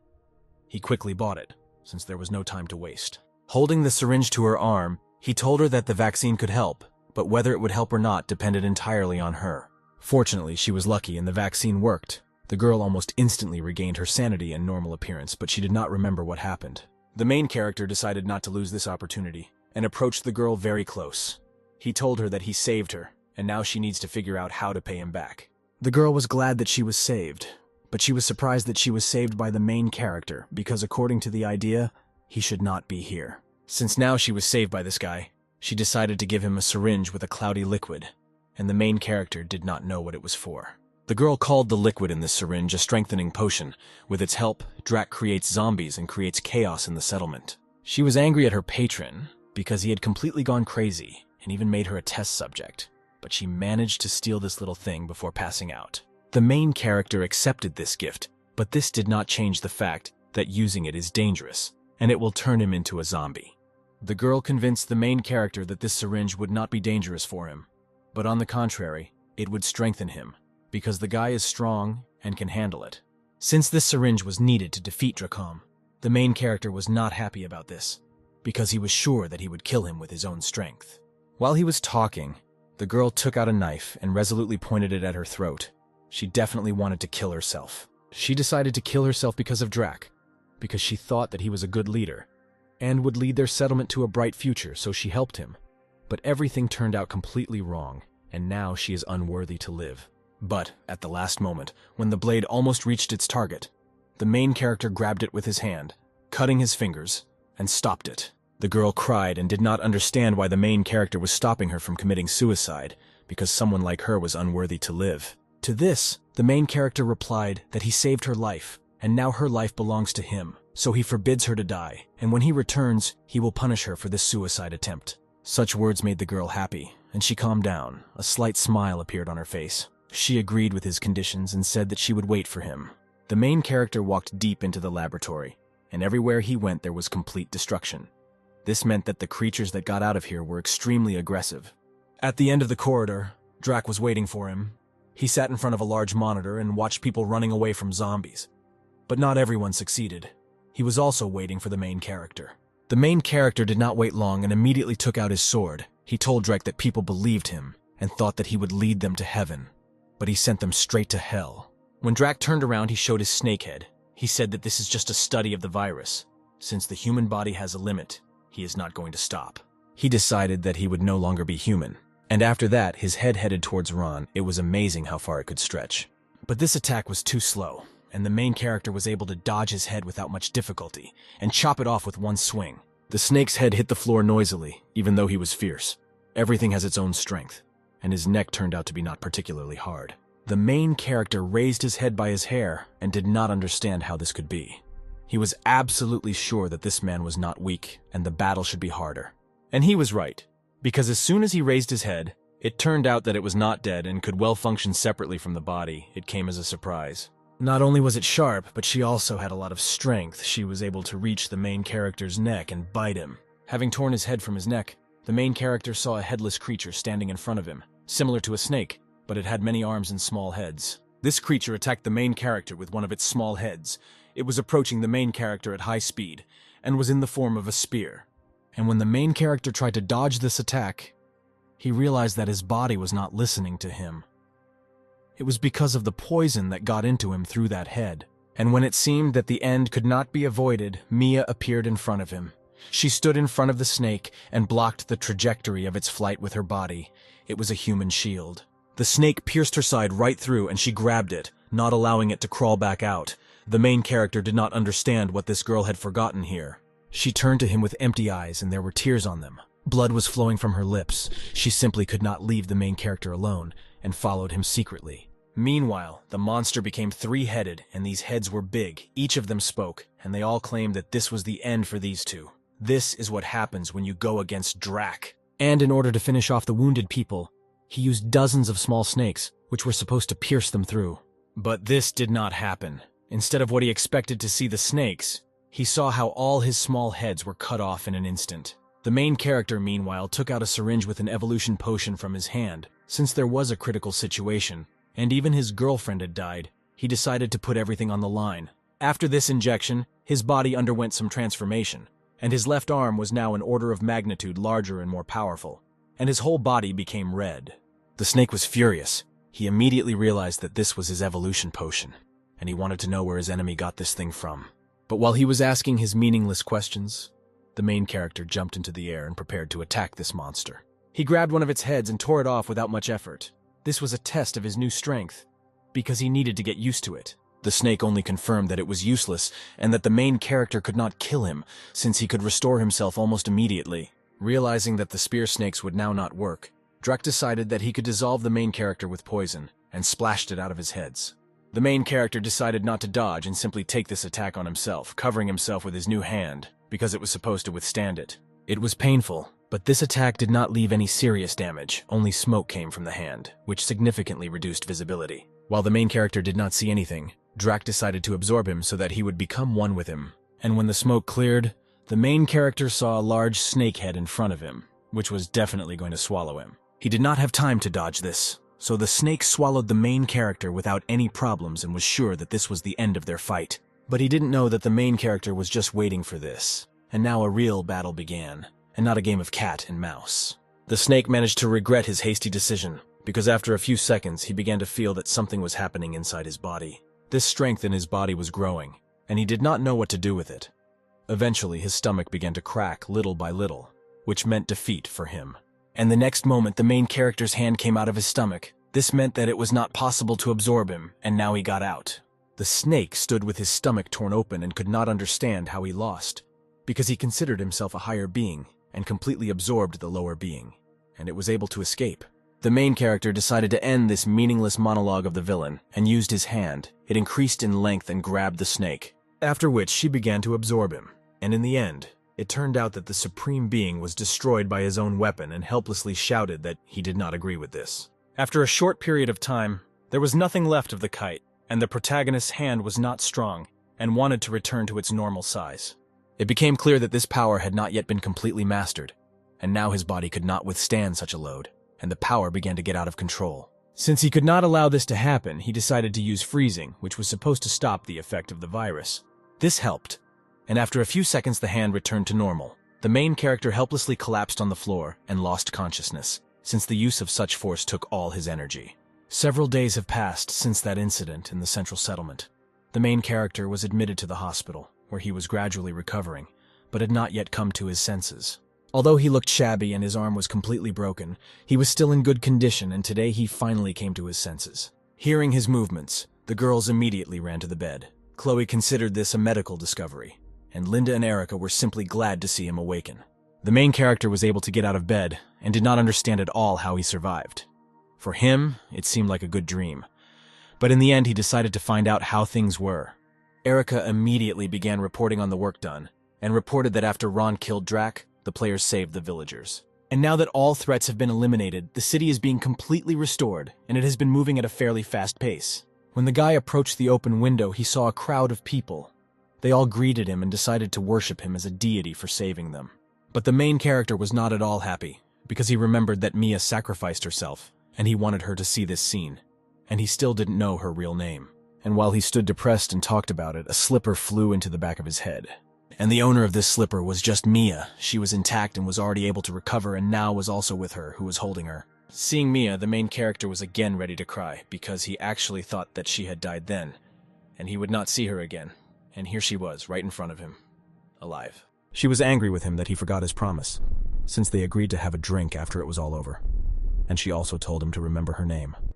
He quickly bought it, since there was no time to waste. Holding the syringe to her arm, he told her that the vaccine could help, but whether it would help or not depended entirely on her. Fortunately, she was lucky and the vaccine worked. The girl almost instantly regained her sanity and normal appearance, but she did not remember what happened. The main character decided not to lose this opportunity, and approached the girl very close. He told her that he saved her, and now she needs to figure out how to pay him back. The girl was glad that she was saved, but she was surprised that she was saved by the main character, because according to the idea, he should not be here. Since now she was saved by this guy, she decided to give him a syringe with a cloudy liquid, and the main character did not know what it was for. The girl called the liquid in this syringe a strengthening potion. With its help, Drac creates zombies and creates chaos in the settlement. She was angry at her patron, because he had completely gone crazy and even made her a test subject. But she managed to steal this little thing before passing out. The main character accepted this gift, but this did not change the fact that using it is dangerous, and it will turn him into a zombie. The girl convinced the main character that this syringe would not be dangerous for him, but on the contrary, it would strengthen him, because the guy is strong and can handle it. Since this syringe was needed to defeat Dracom, the main character was not happy about this, because he was sure that he would kill him with his own strength. While he was talking, the girl took out a knife and resolutely pointed it at her throat. She definitely wanted to kill herself. She decided to kill herself because of Drac, because she thought that he was a good leader, and would lead their settlement to a bright future, so she helped him. But everything turned out completely wrong, and now she is unworthy to live. But, at the last moment, when the blade almost reached its target, the main character grabbed it with his hand, cutting his fingers, and stopped it. The girl cried and did not understand why the main character was stopping her from committing suicide, because someone like her was unworthy to live. To this, the main character replied that he saved her life, and now her life belongs to him, so he forbids her to die, and when he returns, he will punish her for this suicide attempt. Such words made the girl happy, and she calmed down. A slight smile appeared on her face. She agreed with his conditions and said that she would wait for him. The main character walked deep into the laboratory, and everywhere he went there was complete destruction. This meant that the creatures that got out of here were extremely aggressive. At the end of the corridor, Drac was waiting for him. He sat in front of a large monitor and watched people running away from zombies. But not everyone succeeded. He was also waiting for the main character. The main character did not wait long and immediately took out his sword. He told Drac that people believed him and thought that he would lead them to heaven, but he sent them straight to hell. When Drac turned around, he showed his snake head. He said that this is just a study of the virus. Since the human body has a limit, he is not going to stop. He decided that he would no longer be human. And after that, his head headed towards Ron. It was amazing how far it could stretch. But this attack was too slow, and the main character was able to dodge his head without much difficulty and chop it off with one swing. The snake's head hit the floor noisily, even though he was fierce. Everything has its own strength, and his neck turned out to be not particularly hard. The main character raised his head by his hair and did not understand how this could be. He was absolutely sure that this man was not weak and the battle should be harder. And he was right, because as soon as he raised his head, it turned out that it was not dead and could well function separately from the body. It came as a surprise. Not only was it sharp, but she also had a lot of strength. She was able to reach the main character's neck and bite him. Having torn his head from his neck, the main character saw a headless creature standing in front of him, similar to a snake, but it had many arms and small heads. This creature attacked the main character with one of its small heads. It was approaching the main character at high speed, and was in the form of a spear. And when the main character tried to dodge this attack, he realized that his body was not listening to him. It was because of the poison that got into him through that head. And when it seemed that the end could not be avoided, Mia appeared in front of him. She stood in front of the snake and blocked the trajectory of its flight with her body. It was a human shield. The snake pierced her side right through and she grabbed it, not allowing it to crawl back out. The main character did not understand what this girl had forgotten here. She turned to him with empty eyes and there were tears on them. Blood was flowing from her lips. She simply could not leave the main character alone and followed him secretly. Meanwhile, the monster became three-headed and these heads were big. Each of them spoke and they all claimed that this was the end for these two. This is what happens when you go against Drac. And in order to finish off the wounded people, he used dozens of small snakes, which were supposed to pierce them through. But this did not happen. Instead of what he expected to see the snakes, he saw how all his small heads were cut off in an instant. The main character, meanwhile, took out a syringe with an evolution potion from his hand. Since there was a critical situation, and even his girlfriend had died, he decided to put everything on the line. After this injection, his body underwent some transformation, and his left arm was now an order of magnitude larger and more powerful, and his whole body became red. The snake was furious. He immediately realized that this was his evolution potion, and he wanted to know where his enemy got this thing from. But while he was asking his meaningless questions, the main character jumped into the air and prepared to attack this monster. He grabbed one of its heads and tore it off without much effort. This was a test of his new strength, because he needed to get used to it. The snake only confirmed that it was useless and that the main character could not kill him, since he could restore himself almost immediately. Realizing that the spear snakes would now not work, Drac decided that he could dissolve the main character with poison and splashed it out of his heads. The main character decided not to dodge and simply take this attack on himself, covering himself with his new hand, because it was supposed to withstand it. It was painful, but this attack did not leave any serious damage. Only smoke came from the hand, which significantly reduced visibility. While the main character did not see anything, Drac decided to absorb him so that he would become one with him. And when the smoke cleared, the main character saw a large snake head in front of him, which was definitely going to swallow him. He did not have time to dodge this, so the snake swallowed the main character without any problems and was sure that this was the end of their fight. But he didn't know that the main character was just waiting for this, and now a real battle began, and not a game of cat and mouse. The snake managed to regret his hasty decision, because after a few seconds he began to feel that something was happening inside his body. This strength in his body was growing, and he did not know what to do with it. Eventually his stomach began to crack little by little, which meant defeat for him. And the next moment the main character's hand came out of his stomach. This meant that it was not possible to absorb him, and now he got out. The snake stood with his stomach torn open and could not understand how he lost, because he considered himself a higher being and completely absorbed the lower being, and it was able to escape. The main character decided to end this meaningless monologue of the villain and used his hand. It increased in length and grabbed the snake, after which she began to absorb him. And in the end, it turned out that the Supreme Being was destroyed by his own weapon and helplessly shouted that he did not agree with this. After a short period of time, there was nothing left of the kite, and the protagonist's hand was not strong and wanted to return to its normal size. It became clear that this power had not yet been completely mastered, and now his body could not withstand such a load, and the power began to get out of control. Since he could not allow this to happen, he decided to use freezing, which was supposed to stop the effect of the virus. This helped, and after a few seconds the hand returned to normal. The main character helplessly collapsed on the floor and lost consciousness, since the use of such force took all his energy. Several days have passed since that incident in the central settlement. The main character was admitted to the hospital, where he was gradually recovering, but had not yet come to his senses. Although he looked shabby and his arm was completely broken, he was still in good condition, and today he finally came to his senses. Hearing his movements, the girls immediately ran to the bed. Chloe considered this a medical discovery, and Linda and Erica were simply glad to see him awaken. The main character was able to get out of bed and did not understand at all how he survived. For him, it seemed like a good dream, but in the end he decided to find out how things were. Erica immediately began reporting on the work done, and reported that after Ron killed Drac, the players saved the villagers. And now that all threats have been eliminated, the city is being completely restored, and it has been moving at a fairly fast pace. When the guy approached the open window, he saw a crowd of people. They all greeted him and decided to worship him as a deity for saving them. But the main character was not at all happy, because he remembered that Mia sacrificed herself, and he wanted her to see this scene. And he still didn't know her real name. And while he stood depressed and talked about it, a slipper flew into the back of his head. And the owner of this slipper was just Mia. She was intact and was already able to recover, and now was also with her, who was holding her. Seeing Mia, the main character was again ready to cry, because he actually thought that she had died then, and he would not see her again. And here she was, right in front of him, alive. She was angry with him that he forgot his promise, since they agreed to have a drink after it was all over. And she also told him to remember her name.